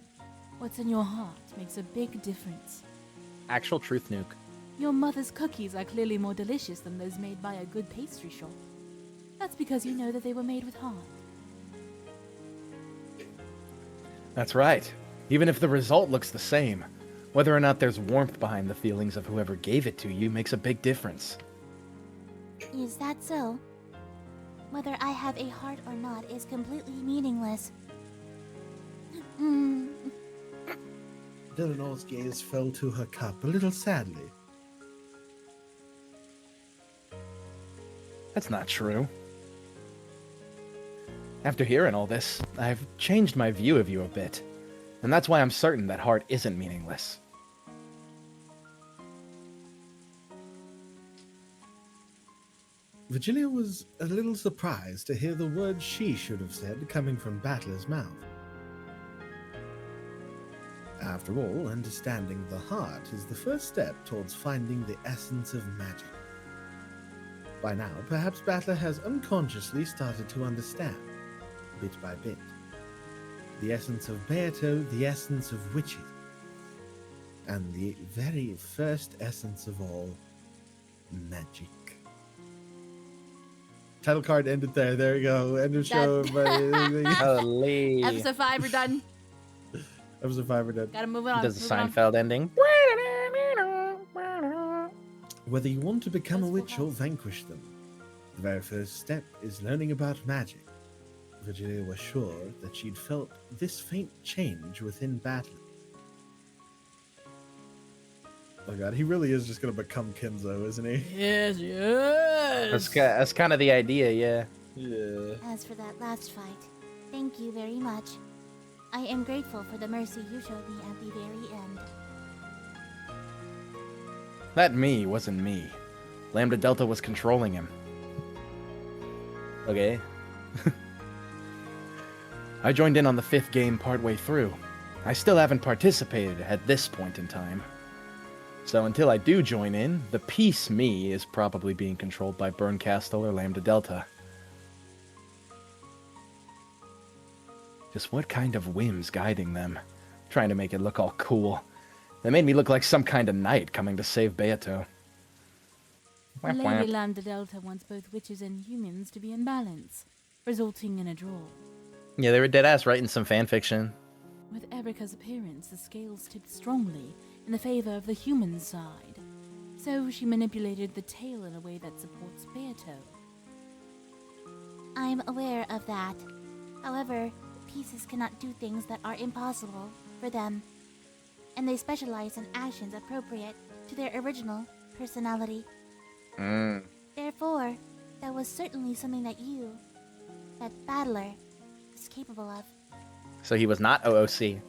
what's in your heart makes a big difference. Actual truth nuke. Your mother's cookies are clearly more delicious than those made by a good pastry shop. That's because you know that they were made with heart. That's right. Even if the result looks the same, whether or not there's warmth behind the feelings of whoever gave it to you makes a big difference. Is that so? Whether I have a heart or not is completely meaningless. Delanor's gaze fell to her cup a little sadly. That's not true. After hearing all this, I've changed my view of you a bit. And that's why I'm certain that heart isn't meaningless. Virginia was a little surprised to hear the words she should have said coming from Battler's mouth. After all, understanding the heart is the first step towards finding the essence of magic. By now, perhaps Battler has unconsciously started to understand, bit by bit, the essence of Beato, the essence of witches, and the very first essence of all, magic. Title card ended there. There you go. End of show, everybody. Holy. Episode 5, we're done. Episode 5, we're done. Gotta move it on. Does the move it on. Seinfeld ending? Whether you want to become a That's witch full or house. vanquish them, the very first step is learning about magic. Virginia was sure that she'd felt this faint change within Battler. Oh god, he really is just gonna become Kenzo, isn't he? Yes, yes. That's kind of the idea, yeah. Yeah. As for that last fight, Thank you very much. I am grateful for the mercy you showed me at the very end. That me wasn't me. Lambda Delta was controlling him. Okay. I joined in on the 5th game partway through. I still haven't participated at this point in time. So until I do join in, the peace me is probably being controlled by Burncastle or Lambda Delta. Just what kind of whim's guiding them? Trying to make it look all cool. They made me look like some kind of knight coming to save Beato. Lady Lambda Delta wants both witches and humans to be in balance, resulting in a draw. Yeah, they were deadass writing some fanfiction. With Erica's appearance, the scales tipped strongly in the favor of the human side. So she manipulated the tail in a way that supports Beato. I'm aware of that. However, pieces cannot do things that are impossible for them. And they specialize in actions appropriate to their original personality. Therefore, that was certainly something that battler, is capable of. So he was not OOC.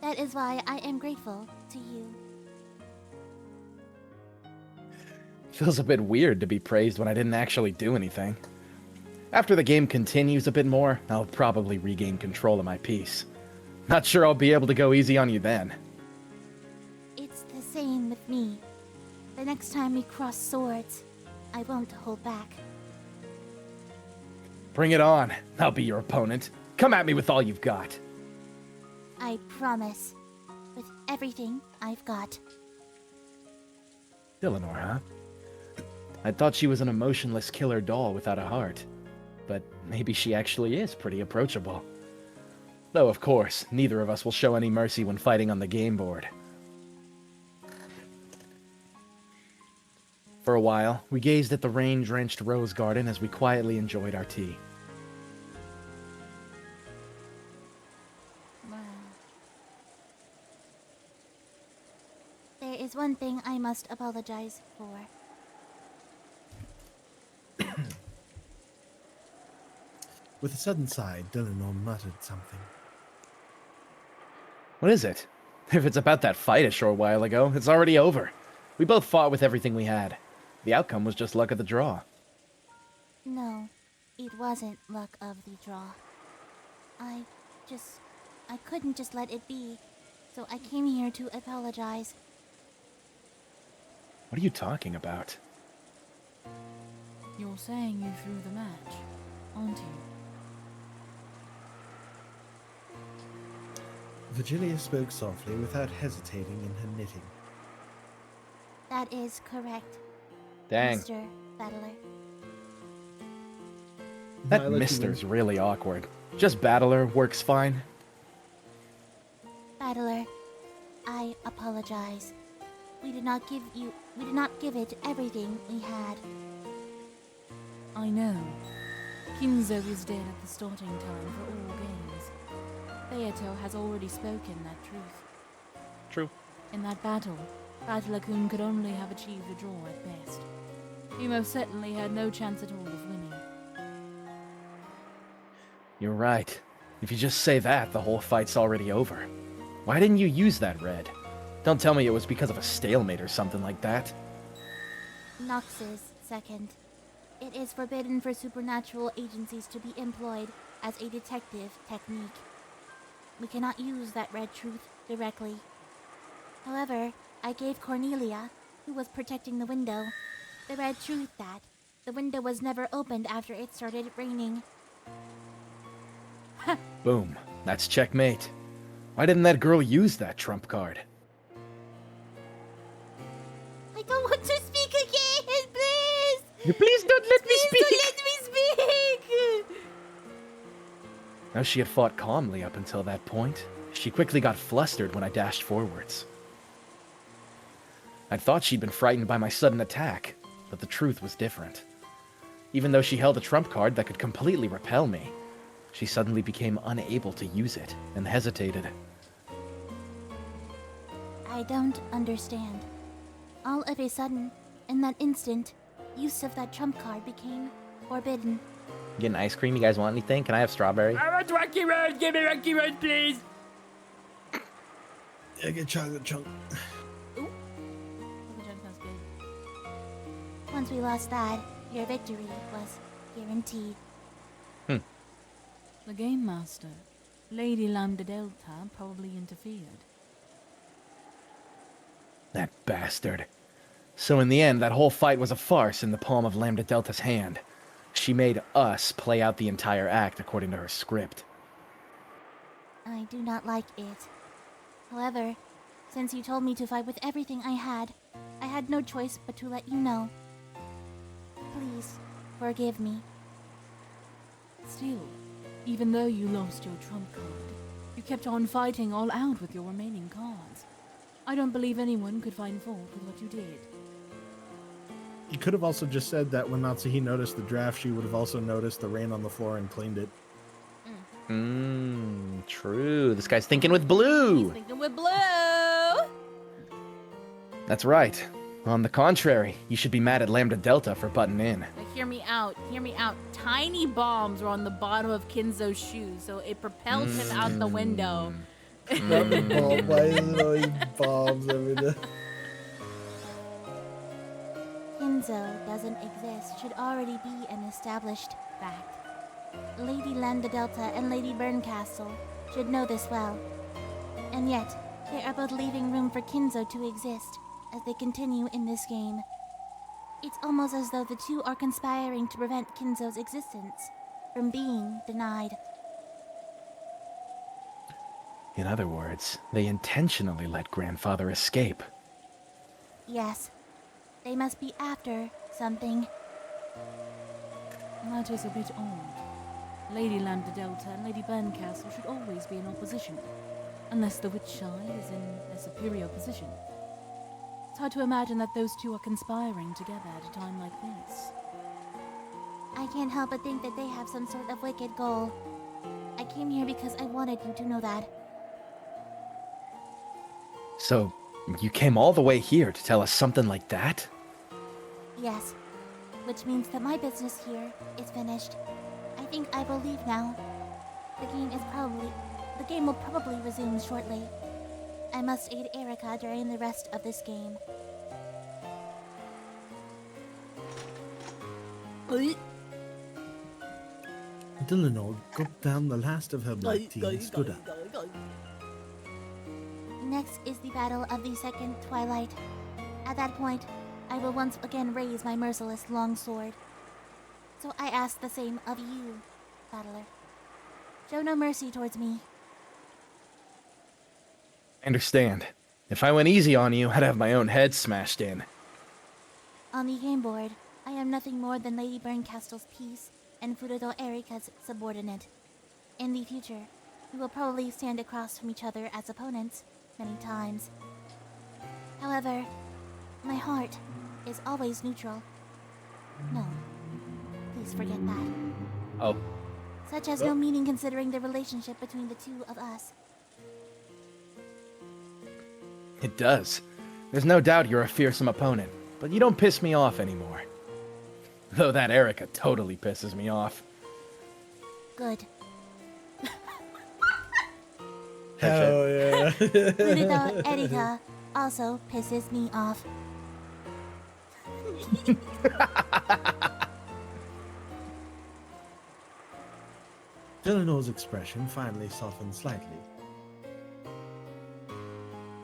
That is why I am grateful to you. Feels a bit weird to be praised when I didn't actually do anything. After the game continues a bit more, I'll probably regain control of my piece. Not sure I'll be able to go easy on you then. It's the same with me. The next time we cross swords, I won't hold back. Bring it on. I'll be your opponent. Come at me with all you've got. I promise. With everything I've got. Eleanor, huh? I thought she was an emotionless killer doll without a heart. But maybe she actually is pretty approachable. Though, of course, neither of us will show any mercy when fighting on the game board. For a while, we gazed at the rain-drenched rose garden as we quietly enjoyed our tea. Wow. There is one thing I must apologize for. With a sudden sigh, Dillonor muttered something. What is it? If it's about that fight a short while ago, it's already over. We both fought with everything we had. The outcome was just luck of the draw. No, it wasn't luck of the draw. I couldn't just let it be, so I came here to apologize. What are you talking about? You're saying you threw the match, aren't you? Virgilia spoke softly without hesitating in her knitting. That is correct, Dang. Mr. Battler. That Violet, mister's really awkward. Just Battler works fine. Battler, I apologize. We did not give it everything we had. I know. Kinzo is dead at the starting time for all games. Beato has already spoken that truth. True. In that battle, Battler-kun could only have achieved a draw at best. He most certainly had no chance at all of winning. You're right. If you just say that, the whole fight's already over. Why didn't you use that red? Don't tell me it was because of a stalemate or something like that. Nox's second. It is forbidden for supernatural agencies to be employed as a detective technique. We cannot use that red truth directly. However, I gave Cornelia, who was protecting the window, the red truth that the window was never opened after it started raining. Boom. That's checkmate. Why didn't that girl use that trump card? I don't want to speak again, please! Please don't let me Please don't let me speak! Now she had fought calmly up until that point. She quickly got flustered when I dashed forwards. I thought she'd been frightened by my sudden attack, but the truth was different. Even though she held a trump card that could completely repel me, she suddenly became unable to use it and hesitated. I don't understand. All of a sudden, in that instant, use of that trump card became Forbidden. Getting ice cream? You guys want anything? Can I have strawberry? I want Rocky Road. Give me Rocky Road, please. Yeah, get chocolate chunk. Ooh. Chocolate chunk sounds good. Once we lost that, your victory was guaranteed. The Game Master, Lady Lambda Delta, probably interfered. That bastard. So in the end, that whole fight was a farce in the palm of Lambda Delta's hand. She made us play out the entire act according to her script. I do not like it. However, since you told me to fight with everything I had no choice but to let you know. Please, forgive me. Still, even though you lost your trump card, you kept on fighting all out with your remaining cards. I don't believe anyone could find fault with what you did. You could have also just said that when Natsuhi noticed the draft, she would have also noticed the rain on the floor and cleaned it. True. This guy's thinking with blue. He's thinking with blue! That's right. On the contrary, you should be mad at Lambda Delta for butting in. Now hear me out, hear me out. Tiny bombs were on the bottom of Kinzo's shoes, so it propelled him out the window. Why is it always bombs every day? Kinzo doesn't exist should already be an established fact. Lady Lambda Delta and Lady Burncastle should know this well. And yet, they are both leaving room for Kinzo to exist as they continue in this game. It's almost as though the two are conspiring to prevent Kinzo's existence from being denied. In other words, they intentionally let Grandfather escape. Yes, they must be after something. That is a bit odd. Lady Lambda Delta and Lady Burncastle should always be in opposition, unless the Witch Shy is in a superior position. It's hard to imagine that those two are conspiring together at a time like this. I can't help but think that they have some sort of wicked goal. I came here because I wanted you to know that. So, you came all the way here to tell us something like that? Yes, which means that my business here is finished. I think I will leave now. The game will probably resume shortly. I must aid Erica during the rest of this game. Dylan gulped down the last of her black tea and stood up. Next is the battle of the second twilight. At that point, I will once again raise my merciless longsword. So I ask the same of you, battler. Show no mercy towards me. I understand. If I went easy on you, I'd have my own head smashed in. On the game board, I am nothing more than Lady Burncastle's piece and Furudo Erika's subordinate. In the future, we will probably stand across from each other as opponents many times. However, my heart is always neutral. No, please forget that. Oh. Such has no meaning considering the relationship between the two of us. It does. There's no doubt you're a fearsome opponent, but you don't piss me off anymore. Though that Erica totally pisses me off. Good. Hell yeah. Furudo Erika also pisses me off. Dylan's expression finally softened slightly.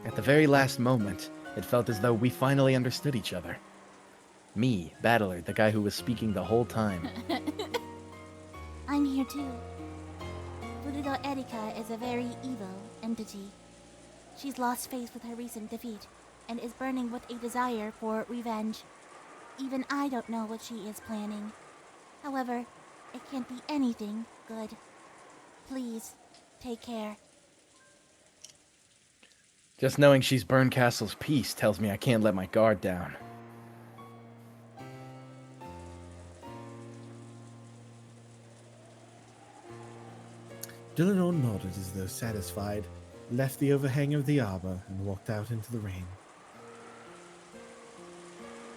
At the very last moment, it felt as though we finally understood each other. Me, Battler, the guy who was speaking the whole time. I'm here too. Furudo Erika is a very evil entity. She's lost faith with her recent defeat, and is burning with a desire for revenge. Even I don't know what she is planning. However, it can't be anything good. Please, take care. Just knowing she's Burncastle's piece tells me I can't let my guard down. Dylan nodded as though satisfied, left the overhang of the arbor, and walked out into the rain.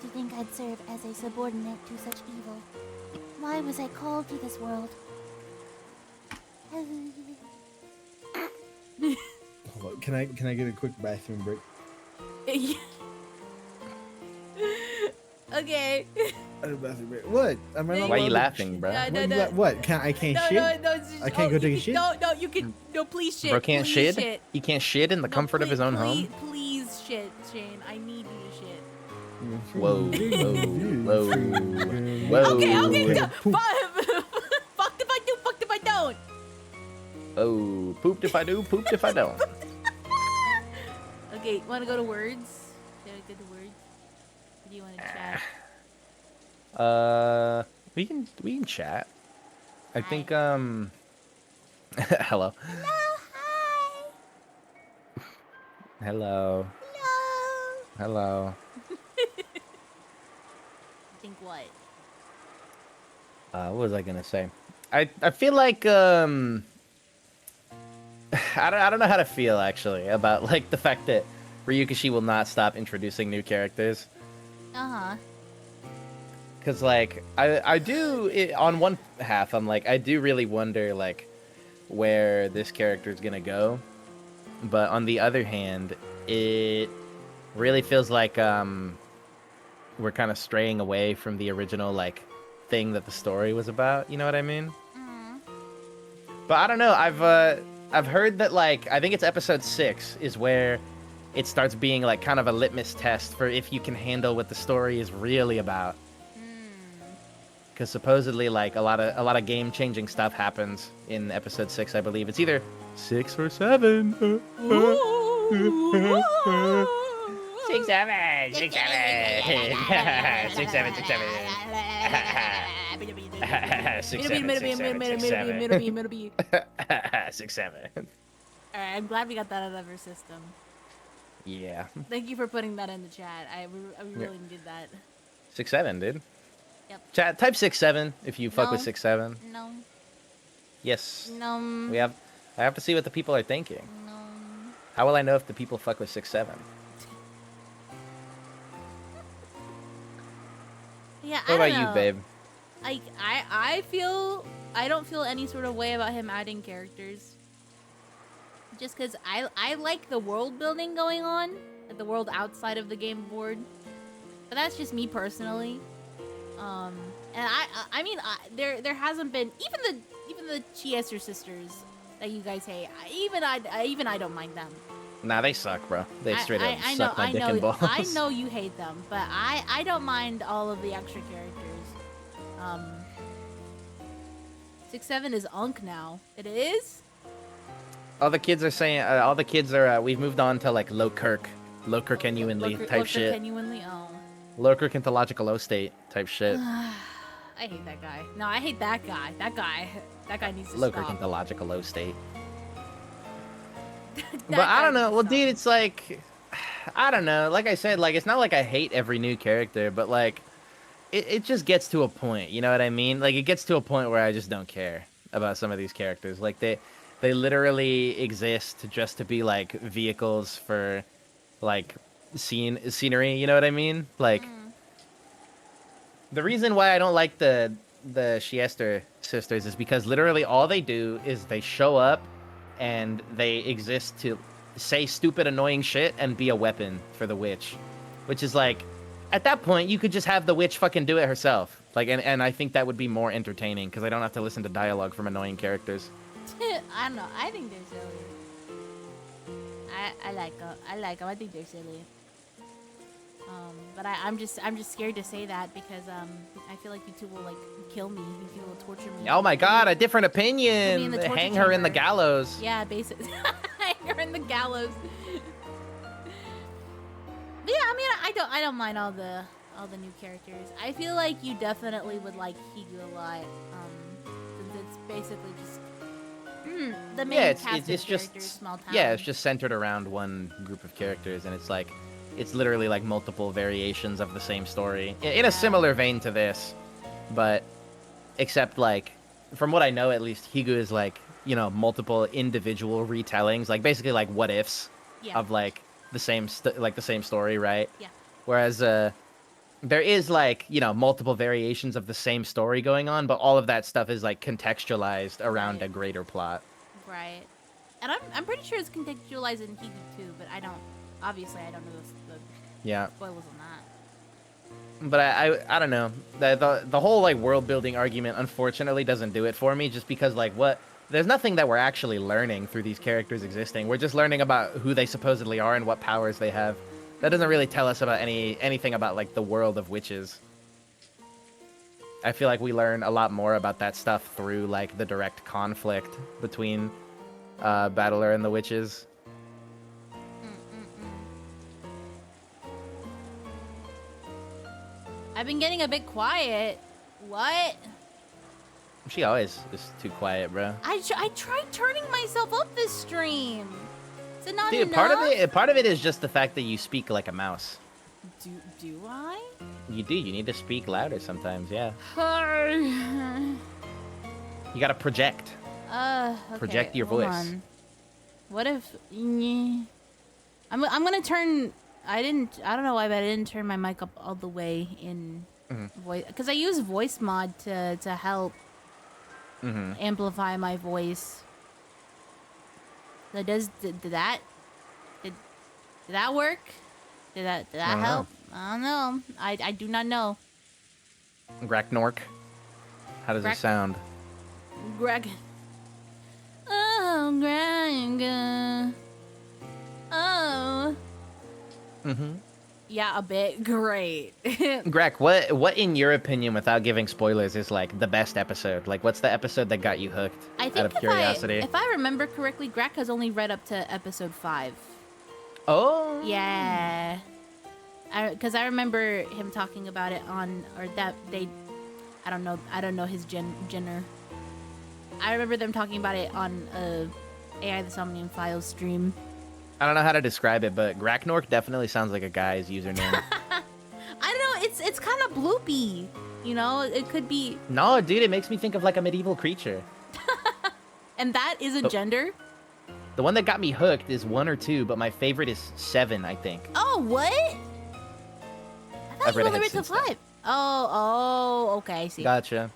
To think I'd serve as a subordinate to such evil. Why was I called to this world? Hold on, can I get a quick bathroom break? Okay. Bathroom break. What? Am I not Why are you allowed to- laughing, bro? What? I can't No, shit? no, it's just, I can't go take a shit? No, you can. No, please shit. Bro can't please shit? He can't shit in the No, comfort of his own home? Please shit, Shane. I need you to shit. Whoa, whoa, whoa. Okay. Poop. Fucked if I do, fucked if I don't. Oh, pooped if I do, pooped if I don't. Okay, want to go to words? Did I go to words? Or do you want to chat? We can chat. I Hi. think hello. Hello. Hello. Think what? What was I gonna say? I feel like I don't know how to feel actually about like the fact that Ryukishi will not stop introducing new characters. Uh-huh. Cause like I do on one half I'm like I do really wonder like where this character is gonna go, but on the other hand it really feels like we're kind of straying away from the original like thing that the story was about. You know what I mean? But I don't know. I've heard that like I think it's episode 6 is where it starts being like kind of a litmus test for if you can handle what the story is really about. Because supposedly like a lot of game changing stuff happens in episode 6. I believe it's either 6 or 7. 6, 7, 6, 7, 6, 7, 6, 7. 6, 7. Alright, I'm glad we got that out of our system. Yeah. Thank you for putting that in the chat. I really needed that. 6, 7, dude. Yep. Chat, type 6, 7 if you fuck with No. 6, 7. No. Yes. No. I have to see what the people are thinking. No. How will I know if the people fuck with 6, 7? Yeah, What I about don't you, know. babe? I don't feel any sort of way about him adding characters. Just because I like the world building going on, like the world outside of the game board. But that's just me personally. And I mean there hasn't been even the Chiesser sisters that you guys hate. Even I don't mind them. Nah, they suck, bro. They straight up I suck my dick and balls. I know you hate them, but I don't mind all of the extra characters. 6, 7 is Unk now. It is? All the kids are saying, we've moved on to like low Kirk-genuinely type shit. Genuinely, oh. Low Kirk into logical low state type shit. I hate that guy. No, I hate that guy. That guy needs to Low stop. Kirk into logical low state. That But I guy don't know. needs Well, to dude, stop. it's like, I don't know. Like I said, like it's not like I hate every new character, but like, it just gets to a point. You know what I mean? Like it gets to a point where I just don't care about some of these characters. Like they literally exist just to be like vehicles for, like, scenery. You know what I mean? Like, the reason why I don't like the Chiesser sisters is because literally all they do is they show up and they exist to say stupid, annoying shit and be a weapon for the witch. Which is like, at that point, you could just have the witch fucking do it herself. Like, and I think that would be more entertaining because I don't have to listen to dialogue from annoying characters. I don't know. I think they're silly. I like them. I think they're silly. But I'm just scared to say that because I feel like you two will like kill me. You two will torture me. Oh my god, a different in opinion! the torture Hang her in the chamber. gallows. Yeah, basically. You're in the gallows. But yeah, I mean, I don't mind all the new characters. I feel like you definitely would like Higu a lot. Since it's basically just the main Yeah, cast it's of just characters, small town. yeah, it's just centered around one group of characters, and it's like it's literally like multiple variations of the same story in a similar vein to this, but except like from what I know, at least Higu is like, you know, multiple individual retellings, like basically like what ifs Yeah. of like the same story, right? Yeah. Whereas there is like, you know, multiple variations of the same story going on, but all of that stuff is like contextualized around a greater plot. Right. And I'm pretty sure it's contextualized in Higi too, but I don't know the Yeah. spoilers on that. But I don't know. The whole like world building argument unfortunately doesn't do it for me, just because like there's nothing that we're actually learning through these characters existing. We're just learning about who they supposedly are and what powers they have. That doesn't really tell us about anything about like the world of witches. I feel like we learn a lot more about that stuff through like the direct conflict between Battler and the witches. I've been getting a bit quiet. What? She always is too quiet, bro. I tried turning myself up this stream. Is it not Dude, enough? part of it is just the fact that you speak like a mouse. Do I? You do. You need to speak louder sometimes. Yeah. Okay, You gotta project. Project your hold voice. on. What if I'm gonna turn. I don't know why, but I didn't turn my mic up all the way in voice, because I use voice mod to help amplify my voice. So did that work? Did that help? I don't know. I do not know. Graknork. How does it sound? Greg. Oh, Greg. Oh. Yeah, a bit. Great. Greg, what in your opinion, without giving spoilers, is like the best episode? Like, what's the episode that got you hooked? I think out of curiosity. if I remember correctly, Greg has only read up to episode 5. Oh. Yeah. Because I remember him talking about it on, or that they, I don't know his gender. I remember them talking about it on AI the Somnium Files stream. I don't know how to describe it, but Graknork definitely sounds like a guy's username. I don't know. It's kind of bloopy. You know, it could be. No, dude, it makes me think of like a medieval creature. And that is a gender? The one that got me hooked is 1 or 2, but my favorite is 7, I think. Oh, what? I thought I've you read only ahead read to since 5. then. Oh, okay, I see. Gotcha.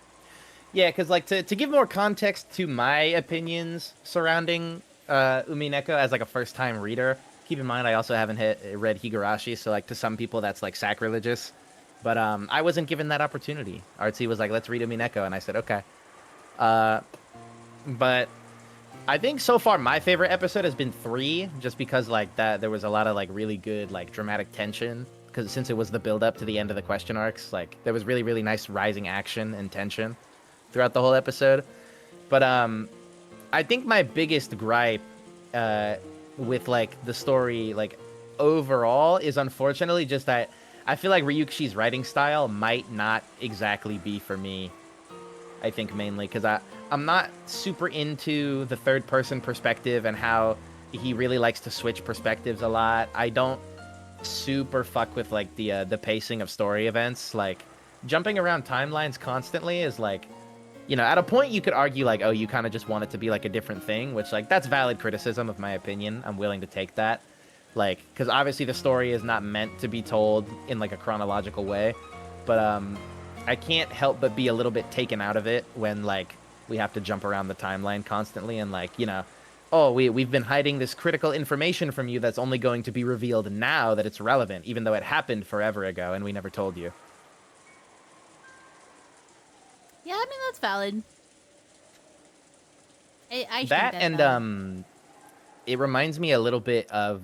Yeah, because like to give more context to my opinions surrounding UMINEKO as like a first-time reader, keep in mind I also haven't read Higurashi, so like to some people that's like sacrilegious. But I wasn't given that opportunity. Artsy was like, let's read UMINEKO, and I said, okay. But I think so far my favorite episode has been 3, just because like that there was a lot of like really good like dramatic tension, because since it was the build up to the end of the question arcs, like there was really nice rising action and tension throughout the whole episode. But I think my biggest gripe with like the story like overall is unfortunately just that I feel like Ryukshi's writing style might not exactly be for me. I think mainly because I'm not super into the third person perspective and how he really likes to switch perspectives a lot. I don't super fuck with like the pacing of story events. Like jumping around timelines constantly is like, you know, at a point you could argue like, oh, you kind of just want it to be like a different thing, which like that's valid criticism of my opinion. I'm willing to take that. Like, because obviously the story is not meant to be told in like a chronological way, but I can't help but be a little bit taken out of it when like we have to jump around the timeline constantly and like, you know, oh, we've been hiding this critical information from you that's only going to be revealed now that it's relevant, even though it happened forever ago and we never told you. Yeah, I mean, that's valid. I That think and valid. it reminds me a little bit of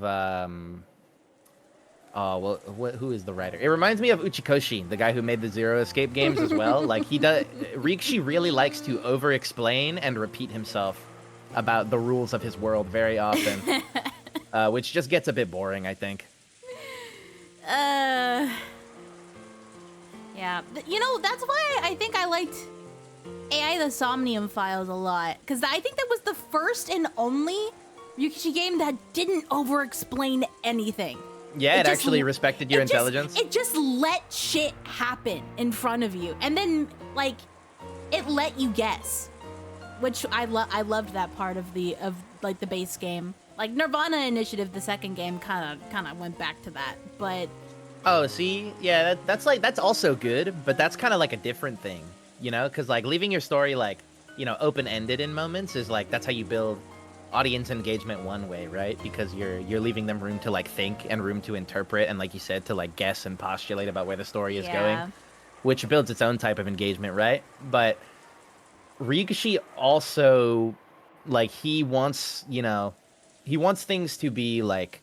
who is the writer? It reminds me of Uchikoshi, the guy who made the Zero Escape games as well. Like Rikshi really likes to over-explain and repeat himself about the rules of his world very often, which just gets a bit boring, I think. Yeah, you know, that's why I think I liked AI the Somnium Files a lot, because I think that was the first and only Ryukishi game that didn't over-explain anything. Yeah, it actually respected your intelligence. It just let shit happen in front of you, and then like it let you guess, which I loved that part of the base game. Like Nirvana Initiative, the second game, kind of went back to that, but Oh, see, yeah, that's also good, but that's kind of like a different thing, you know, because like leaving your story like, you know, open-ended in moments is like that's how you build audience engagement one way, right? Because you're leaving them room to like think and room to interpret and like you said to like guess and postulate about where the story is going, Yeah. which builds its own type of engagement, right? But Ryukishi also like he wants, you know, he wants things to be like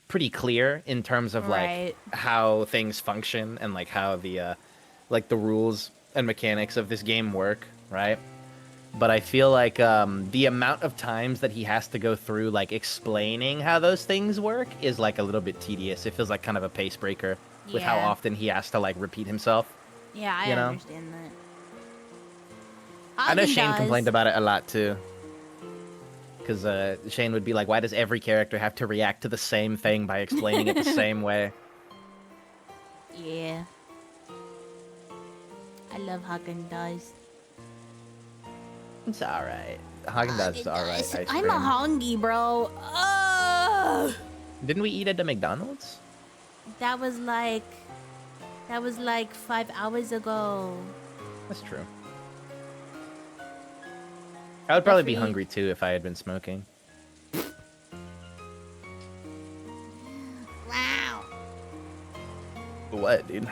pretty clear in terms of like Right. how things function and like the rules and mechanics of this game work, right? But I feel like the amount of times that he has to go through like explaining how those things work is like a little bit tedious. It feels like kind of a pace breaker with how Yeah. often he has to like repeat himself. Yeah, I You know? understand that. I know Shane Haagen-Dazs. complained about it a lot too. Because Shane would be like, why does every character have to react to the same thing by explaining it the same way? Yeah. I love Haagen-Dazs. It's alright. Haagen-Dazs is alright. Ice I'm cream. a honky, bro. Ugh. Didn't we eat at the McDonald's? That was like 5 hours ago. That's true. I would probably be Free. hungry too if I had been smoking. Wow. What, dude?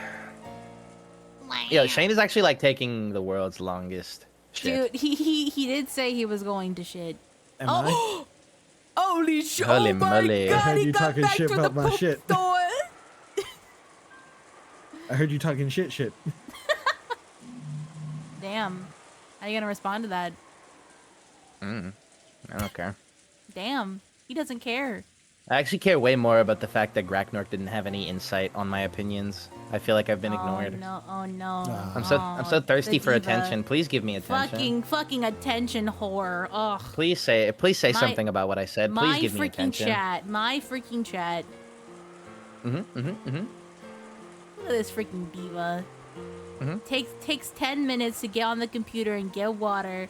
Wow. Yo, Shane is actually like taking the world's longest shit. Dude, he did say he was going to shit. Am I? Holy shit! Holy Oh my moly. god, I heard he you got talking back shit to about the my poop shit. store. I heard you talking shit. Damn. How you gonna respond to that? I don't care. Damn. He doesn't care. I actually care way more about the fact that Graknork didn't have any insight on my opinions. I feel like I've been ignored. Oh no, oh no. I'm so Oh, thirsty the for diva. attention. Please give me attention. Fucking attention whore. Ugh. Please say My- something about what I said. Please My give me freaking attention. chat. My freaking chat. Mhm. Look at this freaking diva. Mhm. Takes 10 minutes to get on the computer and get water.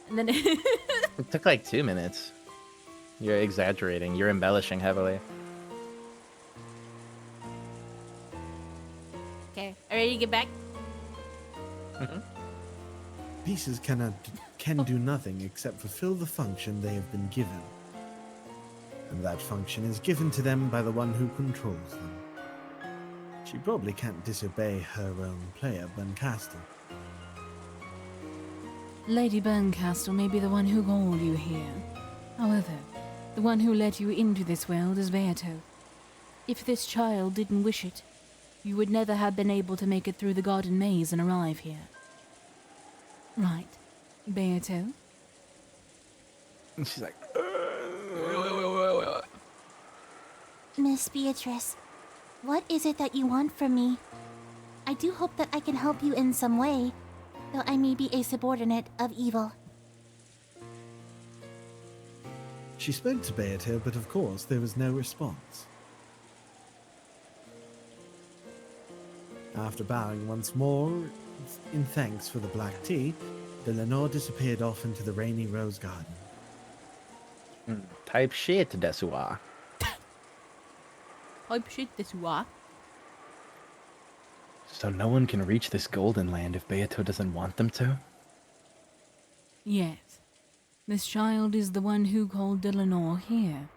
And then It took like 2 minutes. You're exaggerating. You're embellishing heavily. Okay, are you ready to get back? Pieces can do nothing except fulfill the function they have been given. And that function is given to them by the one who controls them. She probably can't disobey her own player, Buncastle. Lady Berncastle may be the one who called you here. However, the one who let you into this world is Beato. If this child didn't wish it, you would never have been able to make it through the garden maze and arrive here. Right, Beato? And she's like, Miss Beatrice, what is it that you want from me? I do hope that I can help you in some way, though I may be a subordinate of evil. She spoke to Beato, but of course there was no response. After bowing once more, in thanks for the black tea, Delanor disappeared off into the rainy rose garden. type shit, Desua. Type shit this wa. so no one can reach this golden land if Beato doesn't want them to? Yes. This child is the one who called Delanor here.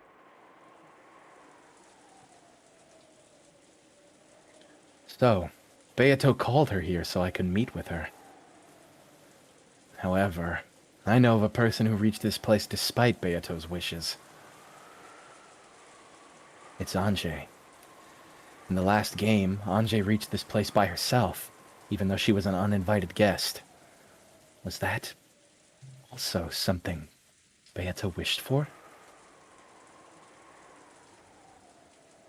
So, Beato called her here so I could meet with her. However, I know of a person who reached this place despite Beato's wishes. It's Anjay. In the last game, Anjay reached this place by herself, even though she was an uninvited guest. Was that also something Beato wished for?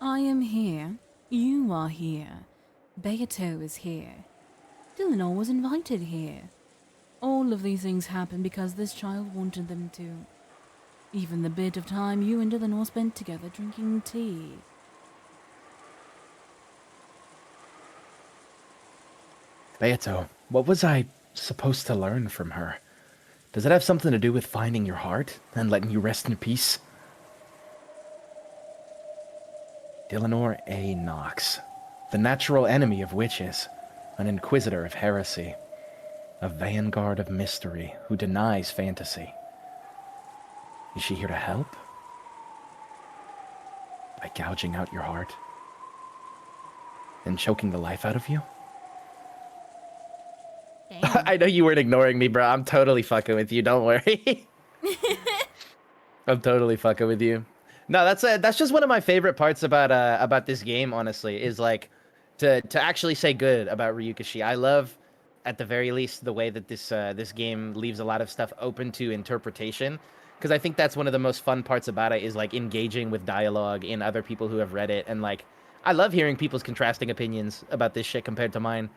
I am here. You are here. Beato is here. Delanor was invited here. All of these things happened because this child wanted them to. Even the bit of time you and Delanor spent together drinking tea. Beato, what was I supposed to learn from her? Does it have something to do with finding your heart and letting you rest in peace? Delanor A. Knox. The natural enemy of witches, an inquisitor of heresy, a vanguard of mystery who denies fantasy. Is she here to help? By gouging out your heart? And choking the life out of you? Damn. I know you weren't ignoring me, bro. I'm totally fucking with you. Don't worry. I'm totally fucking with you. No, that's just one of my favorite parts about this game. Honestly, is like to actually say good about Ryukashi. I love, at the very least, the way that this game leaves a lot of stuff open to interpretation. Because I think that's one of the most fun parts about it is like engaging with dialogue in other people who have read it, and like I love hearing people's contrasting opinions about this shit compared to mine.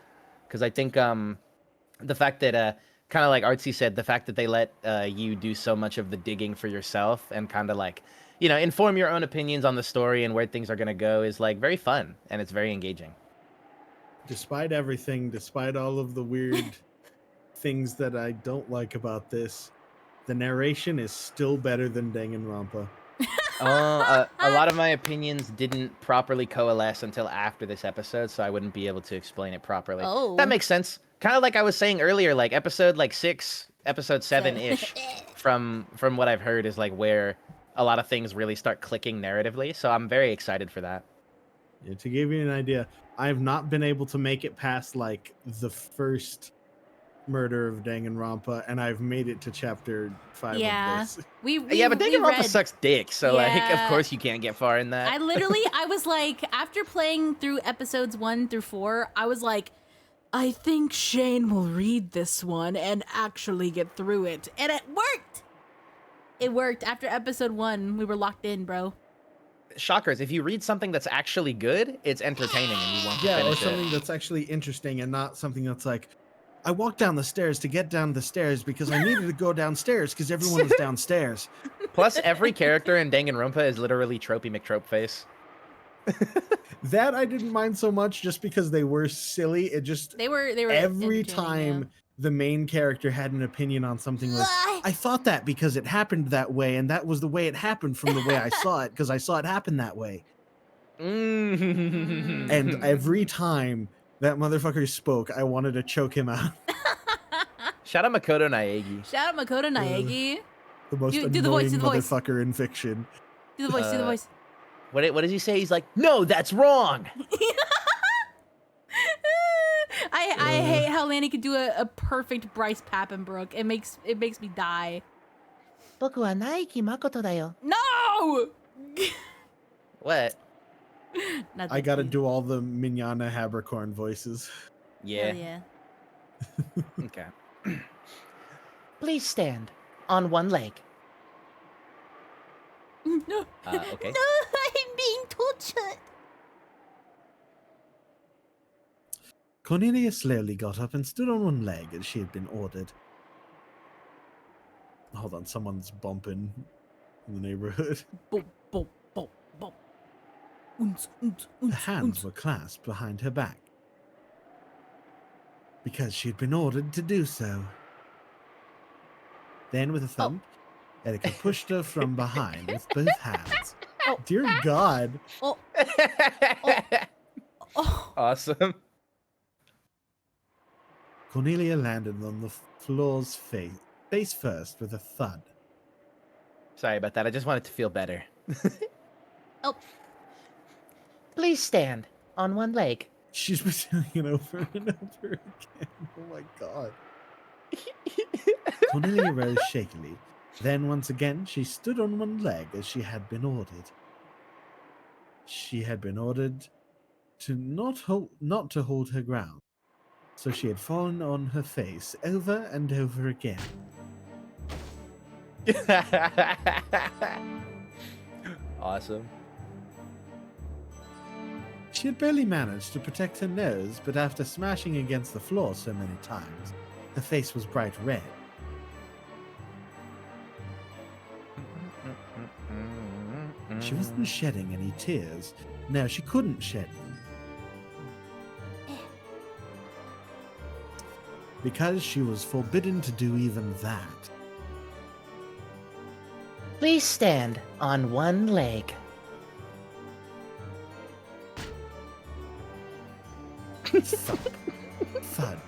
Because I think the fact that kind of like Artsy said, the fact that they let you do so much of the digging for yourself and kind of like, you know, inform your own opinions on the story and where things are gonna go is like very fun, and it's very engaging. Despite everything, despite all of the weird things that I don't like about this, the narration is still better than Danganronpa. A lot of my opinions didn't properly coalesce until after this episode, so I wouldn't be able to explain it properly. Oh. That makes sense. Kind of like I was saying earlier, like episode 6, episode 7-ish, from what I've heard is like where a lot of things really start clicking narratively. So I'm very excited for that. Yeah, to give you an idea, I have not been able to make it past like the first murder of Danganronpa, and I've made it to chapter 5 Yeah. of this. Yeah, but Danganronpa sucks dick, so like of Yeah. course you can't get far in that. I was like, after playing through episodes 1 through 4, I was like, I think Shane will read this one and actually get through it. And it worked! It worked. After episode 1, we were locked in, bro. Shockers, if you read something that's actually good, it's entertaining and you want to Yeah, or finish something it. that's actually interesting and not something that's like, I walked down the stairs to get down the stairs because I needed to go downstairs because everyone was downstairs. Plus, every character in Danganronpa is literally Tropey McTropeface. That I didn't mind so much just because they were silly. It just They were every entertaining, time yeah. the main character had an opinion on something was, I thought that because it happened that way, and that was the way it happened from the way I saw it because I saw it happen that way. And every time that motherfucker spoke, I wanted to choke him out. Shout out Makoto Naegi. Shout out Makoto Naegi. The most Do annoying the voice, do the voice. motherfucker in fiction. Do the voice, do the voice. What does he say? He's like, no, that's wrong. I hate how Lanny could do a perfect Bryce Pappenbrook. It makes me die. Boku wa Naiki Makoto da yo. No! What? Not I that gotta deep. do all the Mignana Habercorn voices. Yeah. Hell yeah. Okay. Please stand on one leg. No. Okay. No, I'm being tortured. Cornelia slowly got up and stood on one leg as she had been ordered. Hold on, someone's bumping in the neighborhood. Boom, boom, boom, boom. Oons, oons, Her oons, hands oons. were clasped behind her back. Because she had been ordered to do so. Then, with a thump, Erika pushed her from behind with both hands. Oh. Dear God. Oh, oh. Awesome. Cornelia landed on the floor's face first with a thud. Sorry about that. I just wanted to feel better. Oh. Please stand on one leg. She's been doing it over and over again. Oh my God. Cornelia rose shakily. Then once again she stood on one leg as she had been ordered. She had been ordered to not to hold her ground. So she had fallen on her face over and over again. Awesome. She had barely managed to protect her nose, but after smashing against the floor so many times, her face was bright red. She wasn't shedding any tears. No, she couldn't shed them. Because she was forbidden to do even that. Please stand on one leg. Thump. Thud.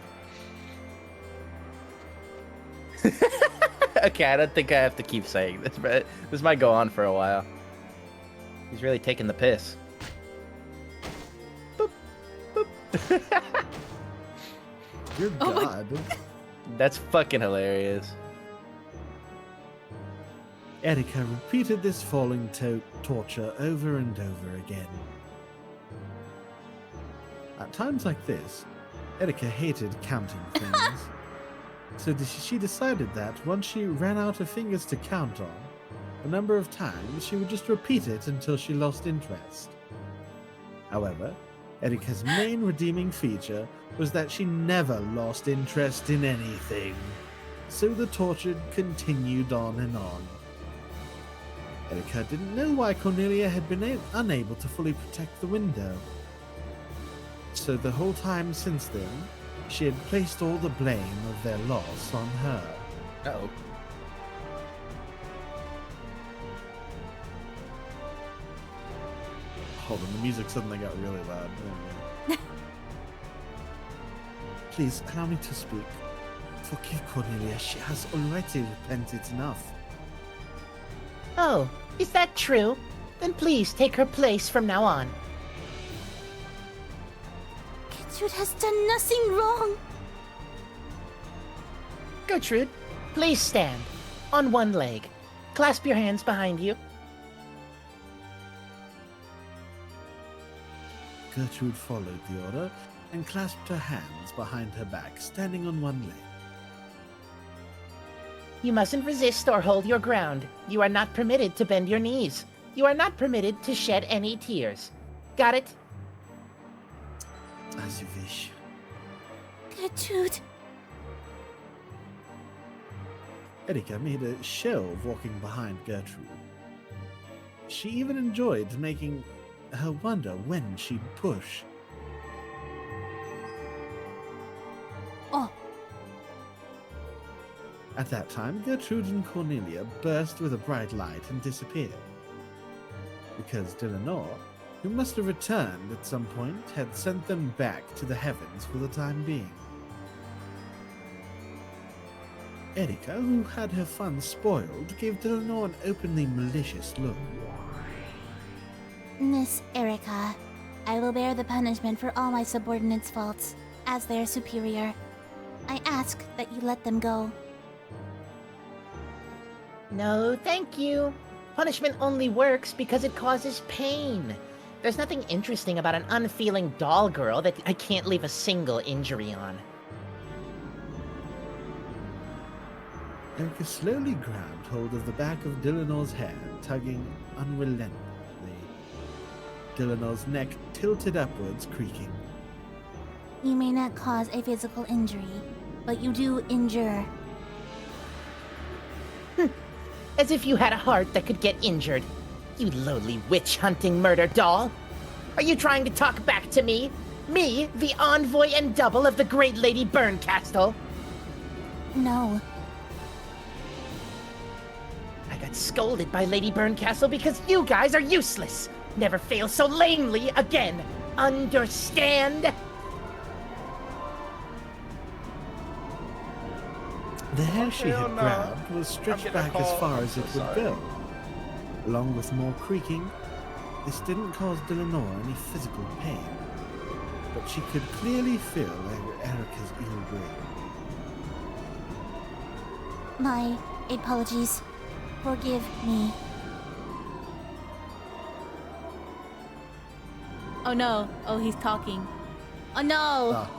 Okay, I don't think I have to keep saying this, but this might go on for a while. He's really taking the piss. Boop, boop. Dear Oh my- God. That's fucking hilarious. Erika repeated this falling torture over and over again. At times like this, Erika hated counting things. So she decided that once she ran out of fingers to count on, a number of times she would just repeat it until she lost interest. However, Erika's main redeeming feature was that she never lost interest in anything. So the torture continued on and on. Erika didn't know why Cornelia had been unable to fully protect the window. So the whole time since then, she had placed all the blame of their loss on her. Uh-oh. Hold on, the music suddenly got really loud. Please, allow me to speak. Forgive Cornelia, she has already repented enough. Oh, is that true? Then please take her place from now on. Gertrude has done nothing wrong. Gertrude, please stand. On one leg. Clasp your hands behind you. Gertrude followed the order and clasped her hands behind her back, standing on one leg. You mustn't resist or hold your ground. You are not permitted to bend your knees. You are not permitted to shed any tears. Got it? As you wish. Gertrude. Erika made a show of walking behind Gertrude. She even enjoyed making her wonder when she'd push. Oh, At that time, Gertrude and Cornelia burst with a bright light and disappeared. Because Delanor, who must have returned at some point, had sent them back to the heavens for the time being. Erika, who had her fun spoiled, gave Delanor an openly malicious look. Miss Erika, I will bear the punishment for all my subordinates' faults, as their superior. I ask that you let them go. No, thank you. Punishment only works because it causes pain. There's nothing interesting about an unfeeling doll girl that I can't leave a single injury on. Erika slowly grabbed hold of the back of Delanor's hair, tugging unrelentingly. Delanor's neck tilted upwards, creaking. You may not cause a physical injury, but you do injure. As if you had a heart that could get injured. You lowly witch-hunting murder doll. Are you trying to talk back to me? Me, the envoy and double of the great Lady Burncastle? No. I got scolded by Lady Burncastle because you guys are useless. Never fail so lamely again. Understand? The hair she Hell had no. grabbed was stretched getting a back as call. far I'm as so it would sorry. go. Along with more creaking, this didn't cause Delanor any physical pain, but she could clearly feel Erika's ill will. My apologies. Forgive me. Oh no. Oh, he's talking. Oh no. Ah,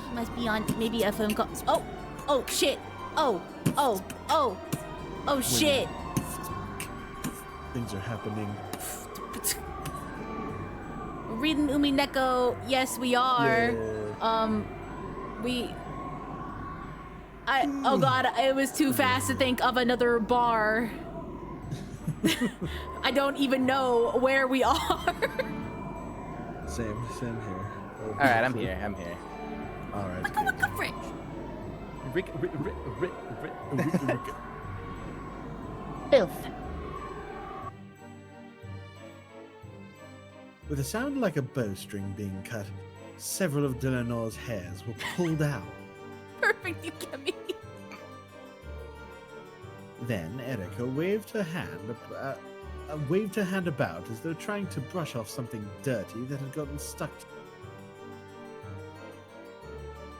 He must be on maybe a phone call. Oh. Oh shit. Oh. Oh. Oh. Oh shit. things are happening. We're reading UMINEKO. Yes, we are. Oh god, it was too fast to think of another bar. I don't even know where we are. Same here. Alright, I'm here. All right. What the frick? Filth. With a sound like a bowstring being cut, several of Delanor's hairs were pulled out. Perfect, you get me. Then Erica waved her hand about as though trying to brush off something dirty that had gotten stuck.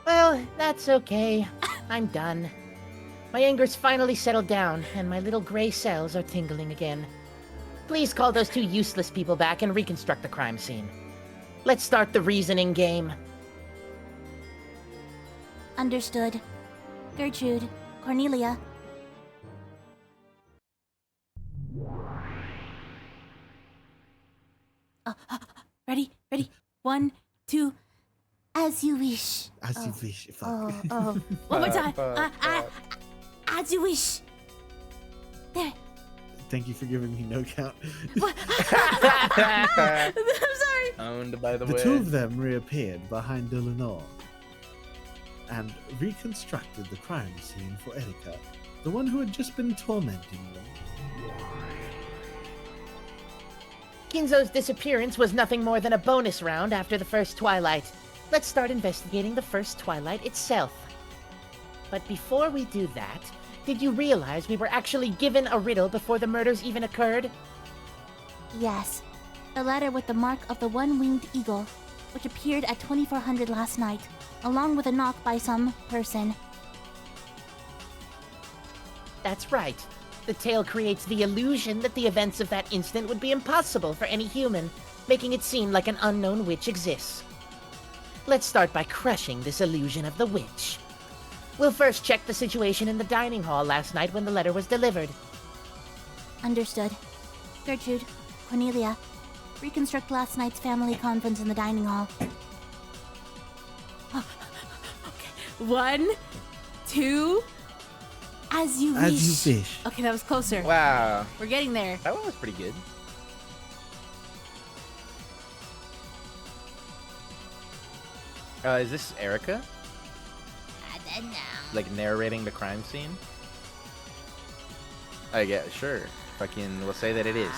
Well, that's okay. I'm done. My anger's finally settled down, and my little gray cells are tingling again. Please call those two useless people back and reconstruct the crime scene. Let's start the reasoning game. Understood. Gertrude, Cornelia. Ready? 1, 2. As you wish. As you wish. Fuck. One more time. As you wish. There. Thank you for giving me no count. I'm sorry. Owned, by the The way. two of them reappeared behind Delanor and reconstructed the crime scene for Erica, the one who had just been tormenting them. Kinzo's disappearance was nothing more than a bonus round after the first Twilight. Let's start investigating the first Twilight itself. But before we do that, did you realize we were actually given a riddle before the murders even occurred? Yes. The letter with the mark of the one-winged eagle, which appeared at 2400 last night, along with a knock by some person. That's right. The tale creates the illusion that the events of that instant would be impossible for any human, making it seem like an unknown witch exists. Let's start by crushing this illusion of the witch. We'll first check the situation in the dining hall last night when the letter was delivered. Understood. Gertrude, Cornelia, reconstruct last night's family conference in the dining hall. Okay. 1, 2. As you wish. As you wish. Okay, that was closer. Wow. We're getting there. That one was pretty good. Is this Erica? I don't know. Like narrating the crime scene? I guess, sure. Fucking, we'll say that it is.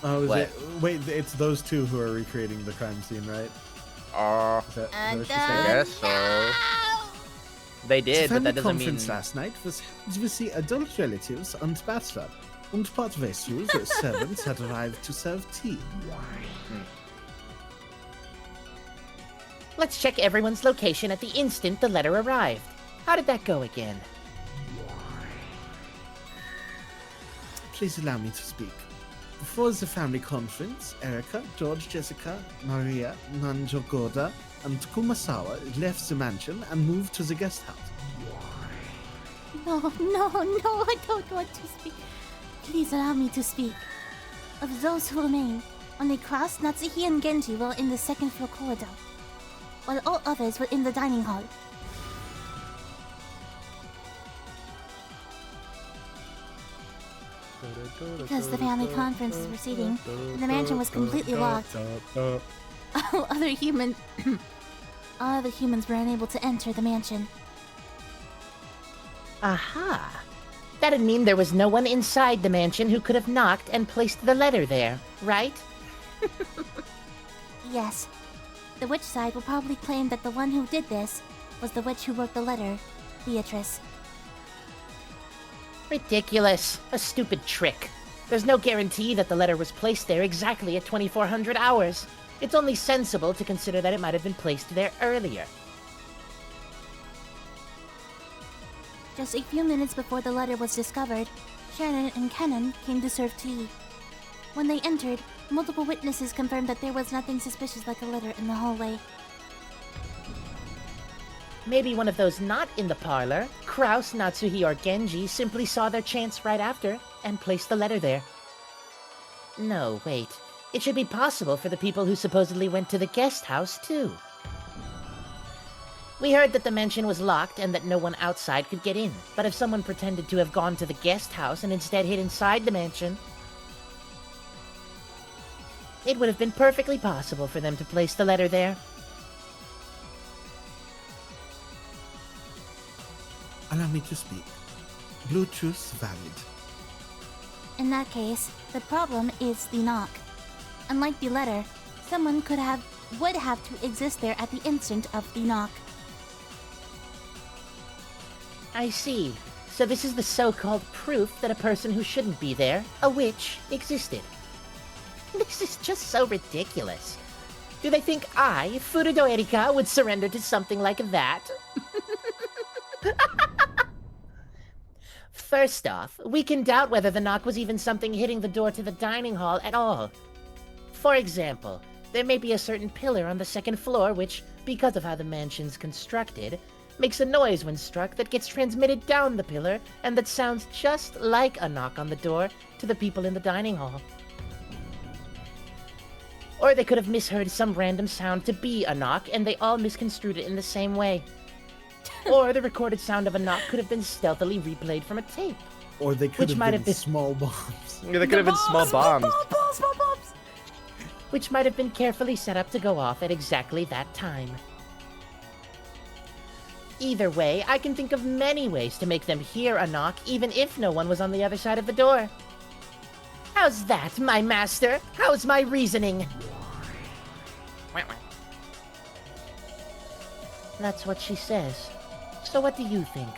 Oh, is What? it? Wait, it's those two who are recreating the crime scene, right? Is that what she I said? guess so. They did, The but that family doesn't mean... conference last night was held with the adult relatives and bachelor, and part vessels servants had arrived to serve tea. Let's check everyone's location at the instant the letter arrived. How did that go again? Please allow me to speak. Before the family conference, Erica, George, Jessica, Maria, Nanjo Gorda, and Kumasawa left the mansion and moved to the guest house. No, I don't want to speak. Please allow me to speak. Of those who remain, only Kraus, Natsuhi, and Genji were in the second floor corridor, while all others were in the dining hall. Because the family conference was proceeding, and the mansion was completely locked. All other humans were unable to enter the mansion. Aha! That'd mean there was no one inside the mansion who could have knocked and placed the letter there, right? Yes. The witch side will probably claim that the one who did this was the witch who wrote the letter, Beatrice. Ridiculous. A stupid trick. There's no guarantee that the letter was placed there exactly at 2400 hours. It's only sensible to consider that it might have been placed there earlier. Just a few minutes before the letter was discovered, Shannon and Kenan came to serve tea. When they entered, multiple witnesses confirmed that there was nothing suspicious like a letter in the hallway. Maybe one of those not in the parlor, Kraus, Natsuhi, or Genji, simply saw their chance right after and placed the letter there. No, wait. It should be possible for the people who supposedly went to the guest house, too. We heard that the mansion was locked and that no one outside could get in, but if someone pretended to have gone to the guest house and instead hid inside the mansion, it would have been perfectly possible for them to place the letter there. Allow me to speak. Bluetooth valid. In that case, the problem is the knock. Unlike the letter, someone would have to exist there at the instant of the knock. I see. So this is the so-called proof that a person who shouldn't be there, a witch, existed. This is just so ridiculous. Do they think I, Furudo Erika, would surrender to something like that? First off, we can doubt whether the knock was even something hitting the door to the dining hall at all. For example, there may be a certain pillar on the second floor which, because of how the mansion's constructed, makes a noise when struck that gets transmitted down the pillar and that sounds just like a knock on the door to the people in the dining hall. Or they could have misheard some random sound to be a knock and they all misconstrued it in the same way. Or the recorded sound of a knock could have been stealthily replayed from a tape. Or they could Which might have have been been- small bombs. Yeah, they could have been small bombs. Small bombs. Which might have been carefully set up to go off at exactly that time. Either way, I can think of many ways to make them hear a knock even if no one was on the other side of the door. How's that, my master? How's my reasoning? That's what she says. So what do you think?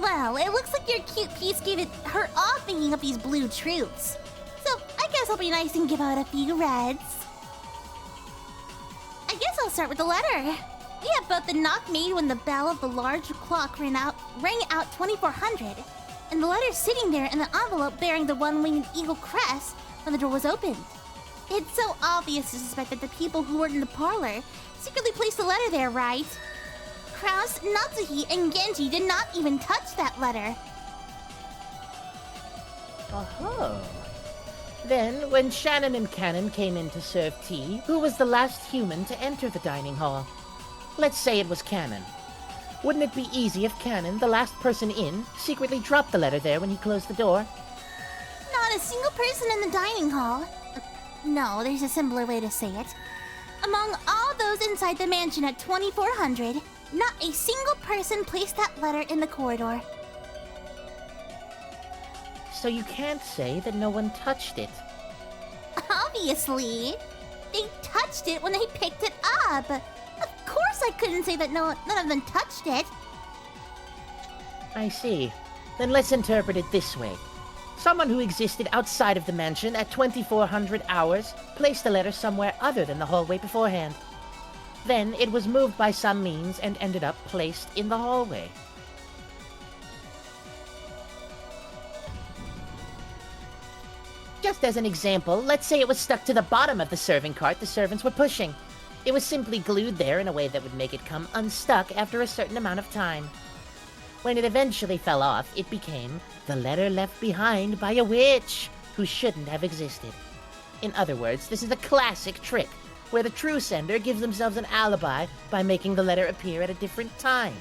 Well, it looks like your cute piece gave it her all thinking of these blue truths. So I guess I'll be nice and give out a few reds. I guess I'll start with the letter. We have both the knock made when the bell of the large clock rang out 2400, and the letter sitting there in an envelope bearing the one-winged eagle crest when the door was opened. It's so obvious to suspect that the people who were in the parlor secretly placed the letter there, right? Kraus, Natsuhi, and Genji did not even touch that letter. Oh. Then, when Shannon and Cannon came in to serve tea, who was the last human to enter the dining hall? Let's say it was Cannon. Wouldn't it be easy if Cannon, the last person in, secretly dropped the letter there when he closed the door? Not a single person in the dining hall. No, there's a simpler way to say it. Among all those inside the mansion at 2400, not a single person placed that letter in the corridor. So you can't say that no one touched it. Obviously. They touched it when they picked it up. Of course I couldn't say that none of them touched it. I see. Then let's interpret it this way. Someone who existed outside of the mansion at 2400 hours placed the letter somewhere other than the hallway beforehand. Then it was moved by some means and ended up placed in the hallway. Just as an example, let's say it was stuck to the bottom of the serving cart the servants were pushing. It was simply glued there in a way that would make it come unstuck after a certain amount of time. When it eventually fell off, it became the letter left behind by a witch who shouldn't have existed. In other words, this is a classic trick, where the true sender gives themselves an alibi by making the letter appear at a different time.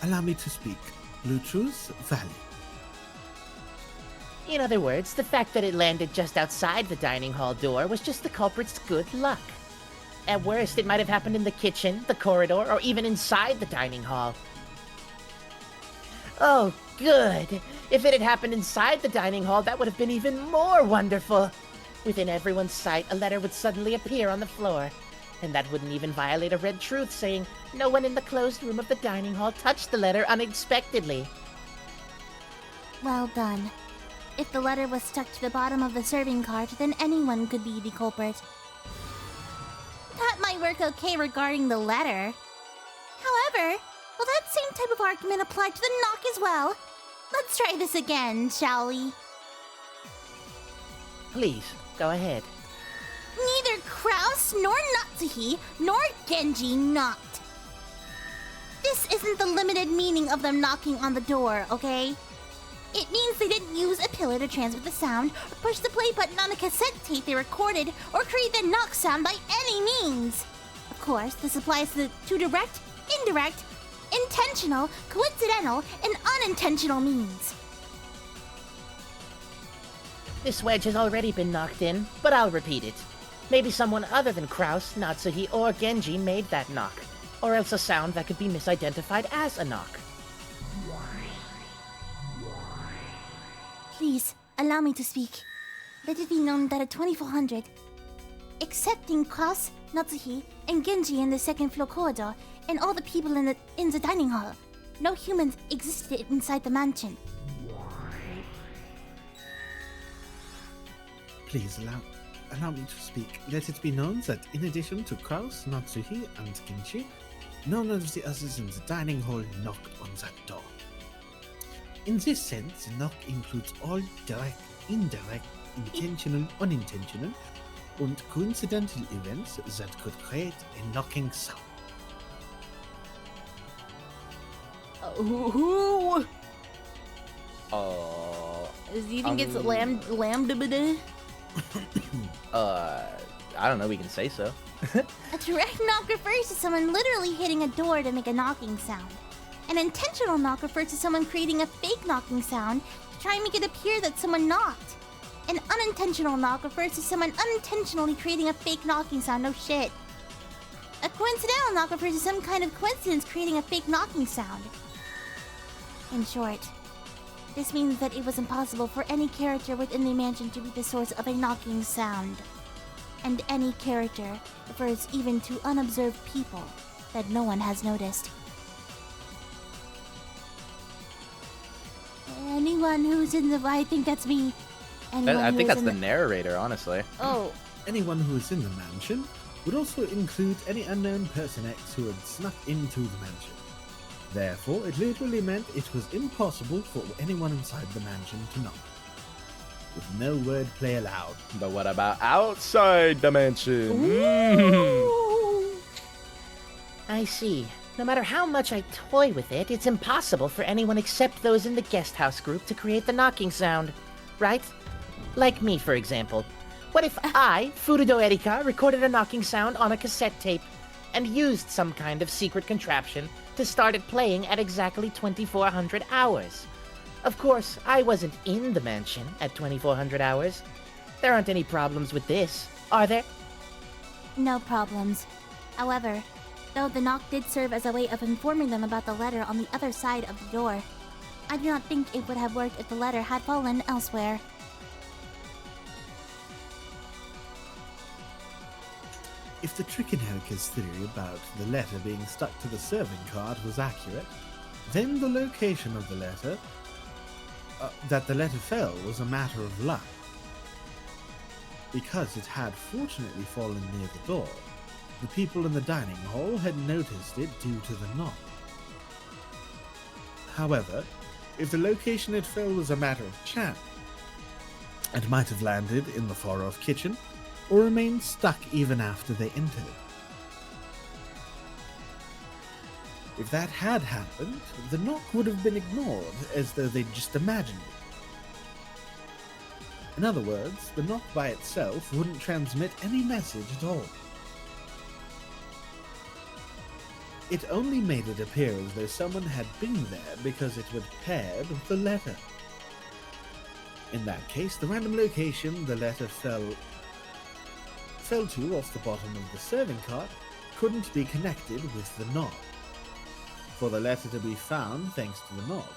Allow me to speak. Blue truths, valid. In other words, the fact that it landed just outside the dining hall door was just the culprit's good luck. At worst, it might have happened in the kitchen, the corridor, or even inside the dining hall. Oh, good! If it had happened inside the dining hall, that would have been even more wonderful! Within everyone's sight, a letter would suddenly appear on the floor. And that wouldn't even violate a red truth saying, no one in the closed room of the dining hall touched the letter unexpectedly. Well done. If the letter was stuck to the bottom of the serving cart, then anyone could be the culprit. That might work okay regarding the letter. However, will that same type of argument apply to the knock as well? Let's try this again, shall we? Please, go ahead. Neither Kraus, nor Natsuhi, nor Genji knocked. This isn't the limited meaning of them knocking on the door, okay? It means they didn't use a pillar to transmit the sound, or push the play button on a cassette tape they recorded, or create the knock sound by any means. Of course, this applies to direct, indirect, intentional, coincidental, and unintentional means. This wedge has already been knocked in, but I'll repeat it. Maybe someone other than Kraus, Natsuhi, or Genji made that knock, or else a sound that could be misidentified as a knock. Please, allow me to speak. Let it be known that at 2400, excepting Kraus, Natsuhi, and Genji in the second floor corridor, and all the people in the dining hall, no humans existed inside the mansion. Please allow me to speak. Let it be known that in addition to Kraus, Natsuhi, and Genji, none of the others in the dining hall knocked on that door. In this sense, the knock includes all direct, indirect, intentional, unintentional, and coincidental events that could create a knocking sound. Who? Do you think it's lambda? I don't know, we can say so. A direct knock refers to someone literally hitting a door to make a knocking sound. An intentional knock refers to someone creating a fake knocking sound to try and make it appear that someone knocked. An unintentional knock refers to someone unintentionally creating a fake knocking sound. No shit. A coincidental knock refers to some kind of coincidence creating a fake knocking sound. In short, this means that it was impossible for any character within the mansion to be the source of a knocking sound. And any character refers even to unobserved people that no one has noticed. Anyone who's in the... I think that's me. I think that's the narrator, honestly. Oh. Anyone who is in the mansion would also include any unknown Person X who had snuck into the mansion. Therefore, it literally meant it was impossible for anyone inside the mansion to knock. With no wordplay allowed. But what about outside the mansion? I see. No matter how much I toy with it, it's impossible for anyone except those in the guest house group to create the knocking sound, right? Like me, for example. What if I, Furudo Erika, recorded a knocking sound on a cassette tape and used some kind of secret contraption to start it playing at exactly 2400 hours? Of course, I wasn't in the mansion at 2400 hours. There aren't any problems with this, are there? No problems. However, though the knock did serve as a way of informing them about the letter on the other side of the door, I do not think it would have worked if the letter had fallen elsewhere. If the Trichinelka's theory about the letter being stuck to the serving card was accurate, then the location of the letter, that the letter fell, was a matter of luck. Because it had fortunately fallen near the door, the people in the dining hall had noticed it due to the knock. However, if the location it fell was a matter of chance, it might have landed in the far-off kitchen, or remained stuck even after they entered. If that had happened, the knock would have been ignored, as though they'd just imagined it. In other words, the knock by itself wouldn't transmit any message at all. It only made it appear as though someone had been there because it was paired with the letter. In that case, the random location the letter fell to off the bottom of the serving cart couldn't be connected with the knock. For the letter to be found thanks to the knock,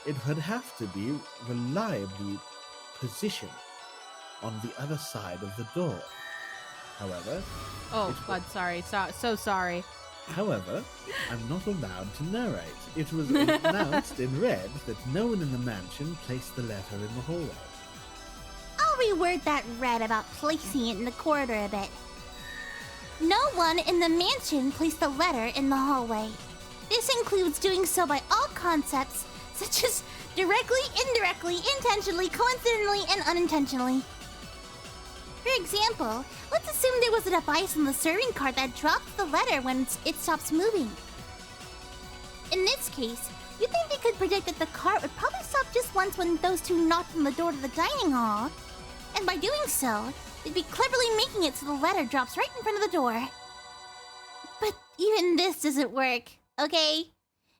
it would have to be reliably positioned on the other side of the door. However... Oh, God, sorry. So sorry. However, I'm not allowed to narrate. It was announced in red that no one in the mansion placed the letter in the hallway. I'll reword that red about placing it in the corridor a bit. No one in the mansion placed the letter in the hallway. This includes doing so by all concepts, such as directly, indirectly, intentionally, coincidentally, and unintentionally. For example, let's assume there was a device in the serving cart that drops the letter when it stops moving. In this case, you think they could predict that the cart would probably stop just once when those two knocked on the door to the dining hall, and by doing so, they'd be cleverly making it so the letter drops right in front of the door. But even this doesn't work, okay?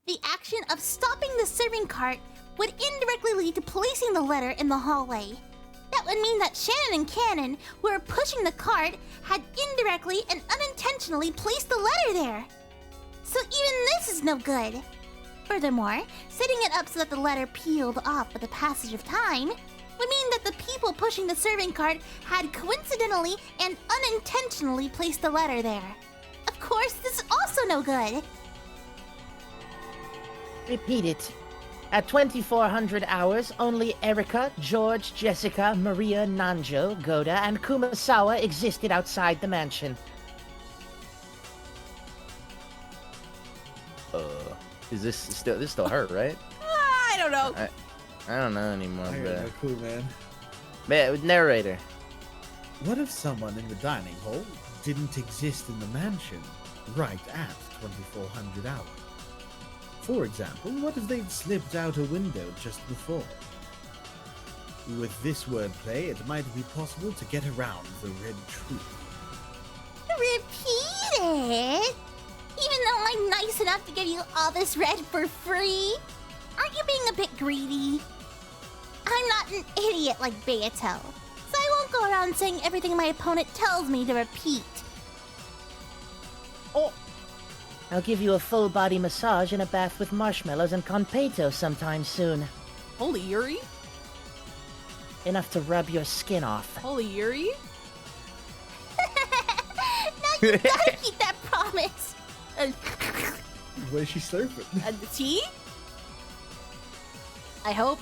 The action of stopping the serving cart would indirectly lead to placing the letter in the hallway. That would mean that Shannon and Cannon, who were pushing the cart, had indirectly and unintentionally placed the letter there. So even this is no good. Furthermore, setting it up so that the letter peeled off with the passage of time, would mean that the people pushing the serving cart had coincidentally and unintentionally placed the letter there. Of course, this is also no good. Repeat it. At 2400 hours, only Erika, George, Jessica, Maria, Nanjo, Goda, and Kumasawa existed outside the mansion. Is this still her, right? I don't know. I don't know anymore, I got but... no clue, man. Narrator. What if someone in the dining hall didn't exist in the mansion right at 2400 hours? For example, what if they'd slipped out a window just before? With this wordplay, it might be possible to get around the red truth. Repeat it? Even though I'm nice enough to give you all this red for free? Aren't you being a bit greedy? I'm not an idiot like Beato, so I won't go around saying everything my opponent tells me to repeat. Oh! I'll give you a full body massage and a bath with marshmallows and conpeito sometime soon. Holy Yuri? Enough to rub your skin off. Holy Yuri? Now you gotta keep that promise. What is she slurping? Tea? I hope.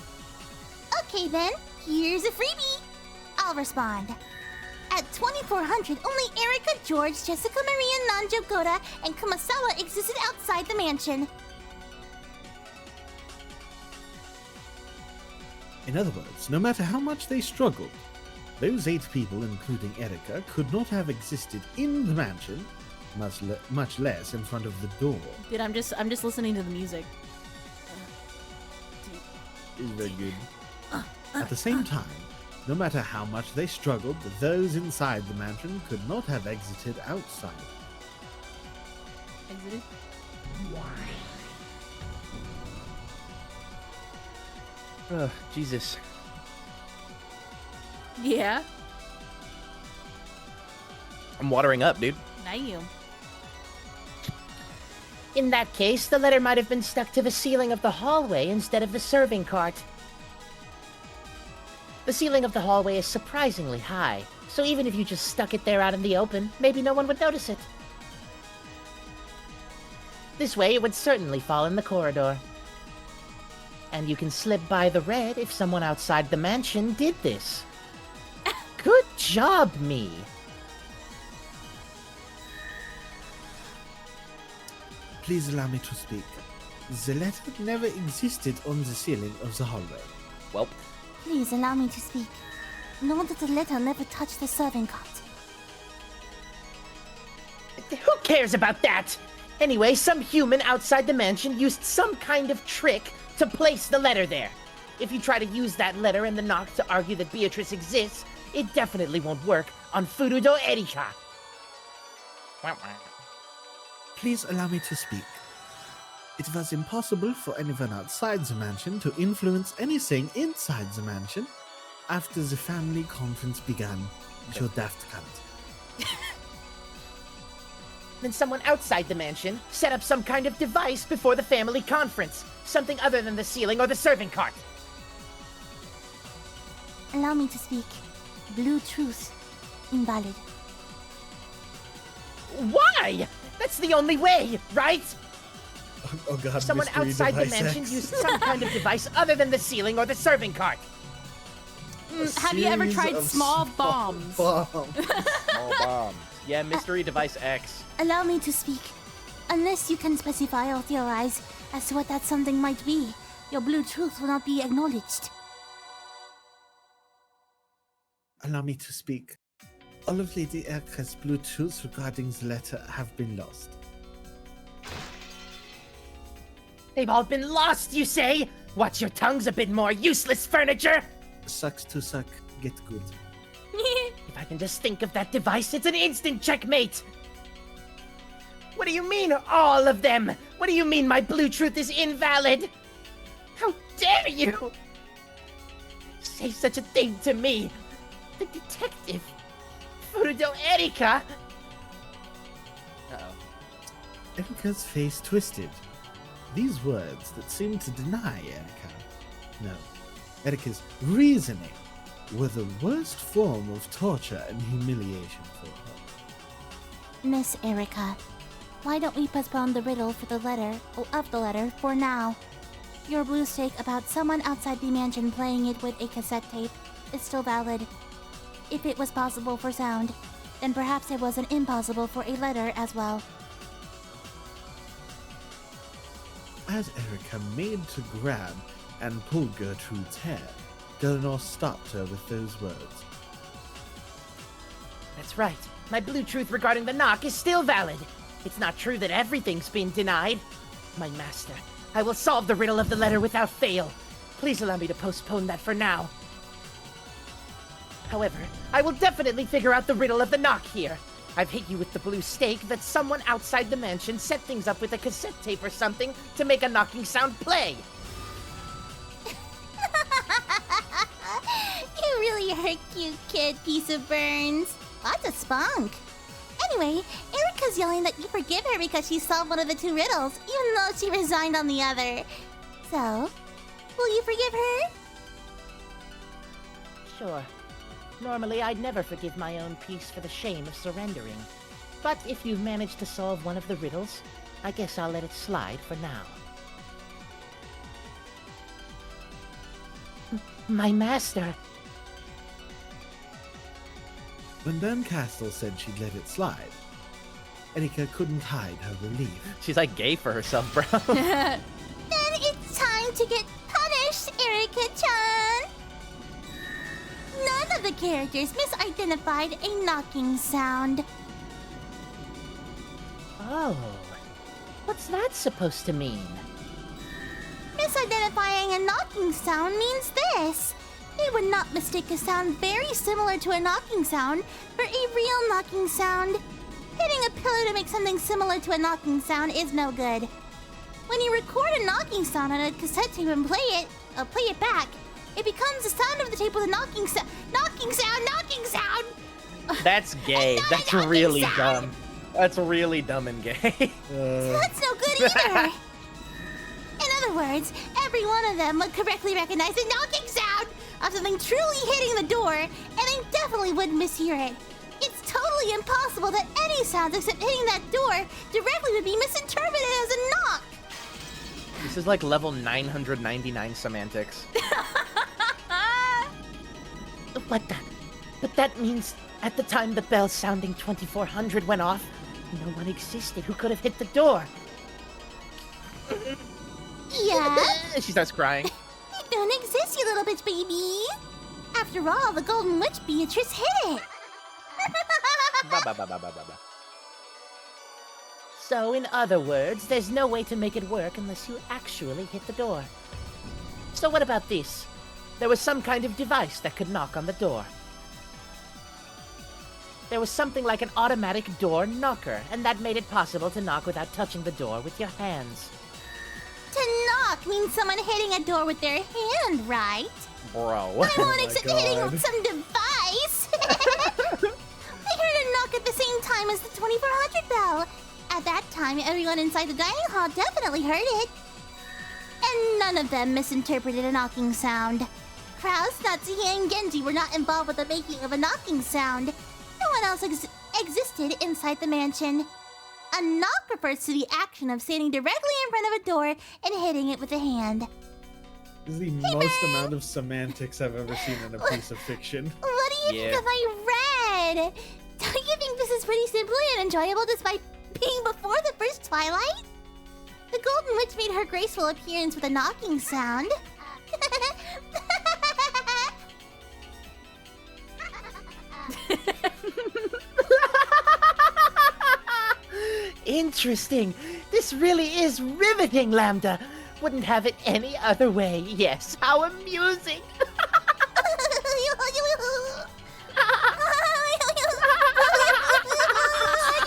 Okay then, here's a freebie. I'll respond. At 2400, only Erika, George, Jessica, Maria, Nanjo, Goda, and Kumasawa existed outside the mansion. In other words, no matter how much they struggled, those 8 people, including Erika, could not have existed in the mansion, much less in front of the door. Dude, I'm just listening to the music. It's very good. At the same time, no matter how much they struggled, those inside the mansion could not have exited outside. Exited? Jesus. Yeah. I'm watering up, dude. Not you. In that case, the letter might have been stuck to the ceiling of the hallway instead of the serving cart. The ceiling of the hallway is surprisingly high, so even if you just stuck it there out in the open, maybe no one would notice it. This way, it would certainly fall in the corridor. And you can slip by the red if someone outside the mansion did this. Good job, me. Please allow me to speak. The letter never existed on the ceiling of the hallway. Welp. Please allow me to speak. Know that the letter never touched the serving cart. Who cares about that? Anyway, some human outside the mansion used some kind of trick to place the letter there. If you try to use that letter in the knock to argue that Beatrice exists, it definitely won't work on Furudo Erika. Please allow me to speak. It was impossible for anyone outside the mansion to influence anything inside the mansion after the family conference began. You daft cunt. Then someone outside the mansion set up some kind of device before the family conference. Something other than the ceiling or the serving cart. Allow me to speak. Blue truth. Invalid. Why? That's the only way, right? Oh god, Someone mystery outside the device mansion X. used some kind of device other than the ceiling or the serving cart. Have you ever Series tried of small bombs? Small bombs. Yeah, Mystery Device X. Allow me to speak. Unless you can specify or theorize as to what that something might be, your blue truth will not be acknowledged. Allow me to speak. All of Lady Erika's blue truths regarding the letter have been lost. They've all been lost, you say? Watch your tongues a bit more, useless furniture! Sucks to suck, get good. If I can just think of that device, it's an instant checkmate! What do you mean, all of them? What do you mean my blue truth is invalid? How dare you! Say such a thing to me! The detective! Furudo Erika! Uh-oh. Erika's face twisted. These words that seemed to deny Erika. No, Erika's reasoning were the worst form of torture and humiliation for her. Miss Erica, why don't we postpone the riddle for the letter, of the letter, for now? Your blue stake about someone outside the mansion playing it with a cassette tape is still valid. If it was possible for sound, then perhaps it wasn't impossible for a letter as well. As Erica made to grab and pull Gertrude's hair, Delano stopped her with those words. That's right. My blue truth regarding the knock is still valid. It's not true that everything's been denied. My master, I will solve the riddle of the letter without fail. Please allow me to postpone that for now. However, I will definitely figure out the riddle of the knock here. I've hit you with the blue stake that someone outside the mansion set things up with a cassette tape or something to make a knocking sound play. You really are a cute kid, piece of Burns. Lots of spunk. Anyway, Erica's yelling that you forgive her because she solved one of the two riddles, even though she resigned on the other. So, will you forgive her? Sure. Normally, I'd never forgive my own piece for the shame of surrendering. But if you've managed to solve one of the riddles, I guess I'll let it slide for now. My master! When Dan Castle said she'd let it slide, Erika couldn't hide her relief. She's like gay for herself, bro. Then it's time to get punished, Erica-chan! None of the characters misidentified a knocking sound. Oh. What's that supposed to mean? Misidentifying a knocking sound means this. They would not mistake a sound very similar to a knocking sound for a real knocking sound. Hitting a pillar to make something similar to a knocking sound is no good. When you record a knocking sound on a cassette tape and play it back, it becomes the sound of the tape with a knocking sound. That's gay. That's really dumb. That's really dumb and gay. That's no good either. In other words, every one of them would correctly recognize the knocking sound of something truly hitting the door, and they definitely wouldn't mishear it. It's totally impossible that any sounds except hitting that door directly would be misinterpreted as a knock. This is like level 999 semantics. But that means at the time the bell sounding 2400 went off, no one existed who could have hit the door. Yeah? She starts crying. It don't exist, you little bitch baby. After all, the Golden Witch Beatrice hit it. So, in other words, there's no way to make it work unless you actually hit the door. So what about this? There was some kind of device that could knock on the door. There was something like an automatic door knocker, and that made it possible to knock without touching the door with your hands. To knock means someone hitting a door with their hand, right? Bro. I won't accept hitting some device. I heard a knock at the same time as the 2400 bell. At that time, everyone inside the dining hall definitely heard it. And none of them misinterpreted a knocking sound. Kraus, Natsuki, and Genji were not involved with the making of a knocking sound. No one else existed inside the mansion. A knock refers to the action of standing directly in front of a door and hitting it with a hand. This is the most amount of semantics I've ever seen in a piece of fiction. What do you think of my red? Don't you think this is pretty simple and enjoyable despite being before the first twilight? The Golden Witch made her graceful appearance with a knocking sound. Interesting. This really is riveting, Lambda. Wouldn't have it any other way. Yes, how amusing.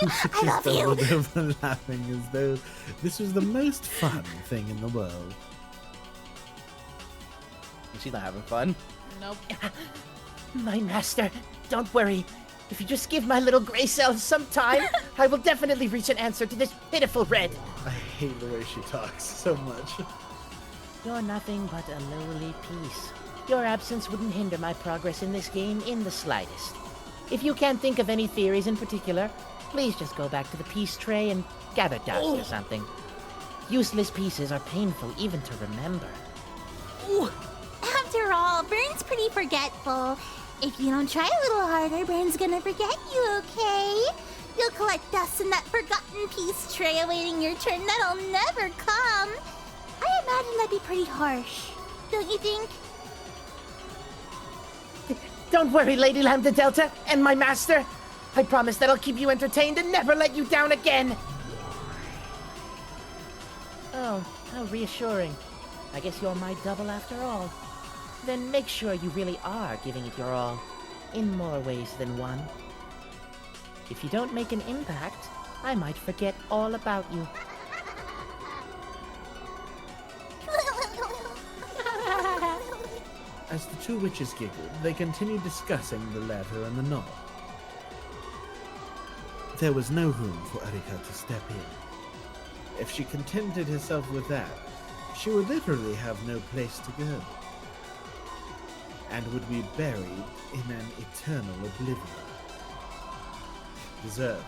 I love you. Over laughing as though this was the most fun thing in the world. She's not having fun. Nope. My master, don't worry. If you just give my little gray cells some time, I will definitely reach an answer to this pitiful red. I hate the way she talks so much. You're nothing but a lowly piece. Your absence wouldn't hinder my progress in this game in the slightest. If you can't think of any theories in particular, please just go back to the piece tray and gather dust or something. Useless pieces are painful even to remember. Ooh. After all, Burn's pretty forgetful. If you don't try a little harder, Burn's gonna forget you, okay? You'll collect dust in that forgotten piece tray awaiting your turn that'll never come. I imagine that'd be pretty harsh, don't you think? Don't worry, Lady Lambda Delta and my master. I promise that I'll keep you entertained and never let you down again. Oh, how reassuring. I guess you're my double after all. Then make sure you really are giving it your all, in more ways than one. If you don't make an impact, I might forget all about you. As the two witches giggled, they continued discussing the letter and the knob. There was no room for Erika to step in. If she contented herself with that, she would literally have no place to go, and would be buried in an eternal oblivion. Deserved.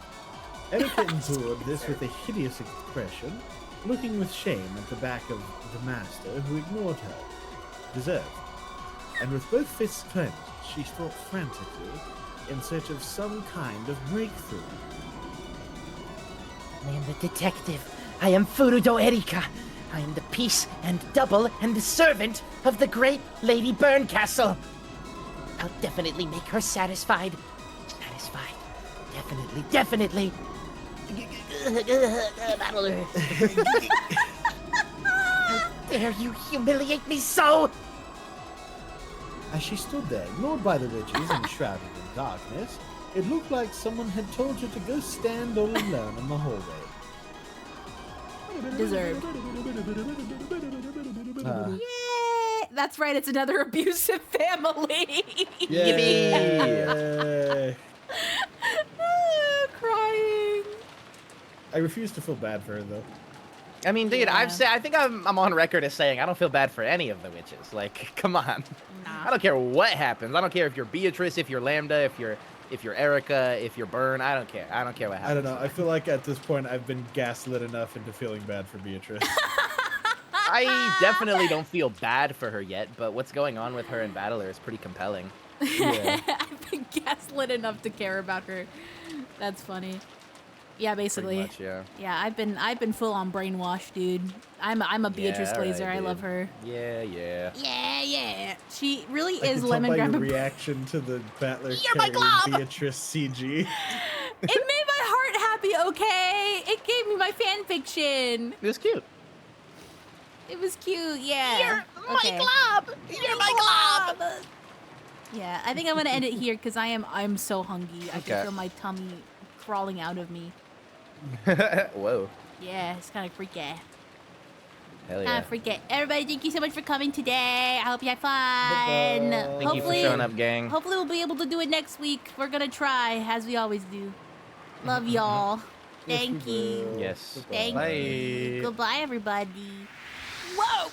Erika endured this with a hideous expression, looking with shame at the back of the master, who ignored her. Deserved. And with both fists clenched, she sought frantically in search of some kind of breakthrough. I am the detective. I am Furudo Erika. I am the piece and double and the servant of the great Lady Burncastle. I'll definitely make her satisfied. Satisfied. Definitely, definitely. How dare you humiliate me so? As she stood there, ignored by the witches and shrouded in darkness, it looked like someone had told her to go stand all alone in the hallway. Deserved. Uh, Yay! That's right, it's another abusive family. Yay! Crying. I refuse to feel bad for her, though. I mean, dude, Yeah. I think I'm on record as saying I don't feel bad for any of the witches. Like, come on. Nah. I don't care what happens. I don't care if you're Beatrice, if you're Lambda, if you're Erica, if you're Burn. I don't care. I don't care what happens. I don't know. I feel like at this point I've been gaslit enough into feeling bad for Beatrice. I definitely don't feel bad for her yet, but what's going on with her in Battler is pretty compelling. Yeah. I've been gaslit enough to care about her. That's funny. Yeah, basically. Pretty much, yeah. Yeah, I've been full on brainwashed, dude. I'm a Beatrice alright, Glazer. I dude. love her. Yeah, yeah. Yeah, yeah. She really I is can tell by your lemongrass. reaction to the Battler You're my carrying glob! Beatrice CG. It made my heart happy, okay? It gave me my fan fiction. It was cute. It was cute, yeah. You're Okay. my glob! You're my glob! Yeah, I think I'm gonna end it here because I'm so hungry. I Okay. can feel my tummy crawling out of me. Whoa. Yeah, it's kind of freaky. Hell Kind yeah. of freaky. Everybody, thank you so much for coming today. I hope you had fun. Bye-bye. Thank you for showing up, gang. Hopefully we'll be able to do it next week. We're gonna try, as we always do. Love y'all. Thank you. Yes. Thank Bye. you. Goodbye, everybody. Whoa!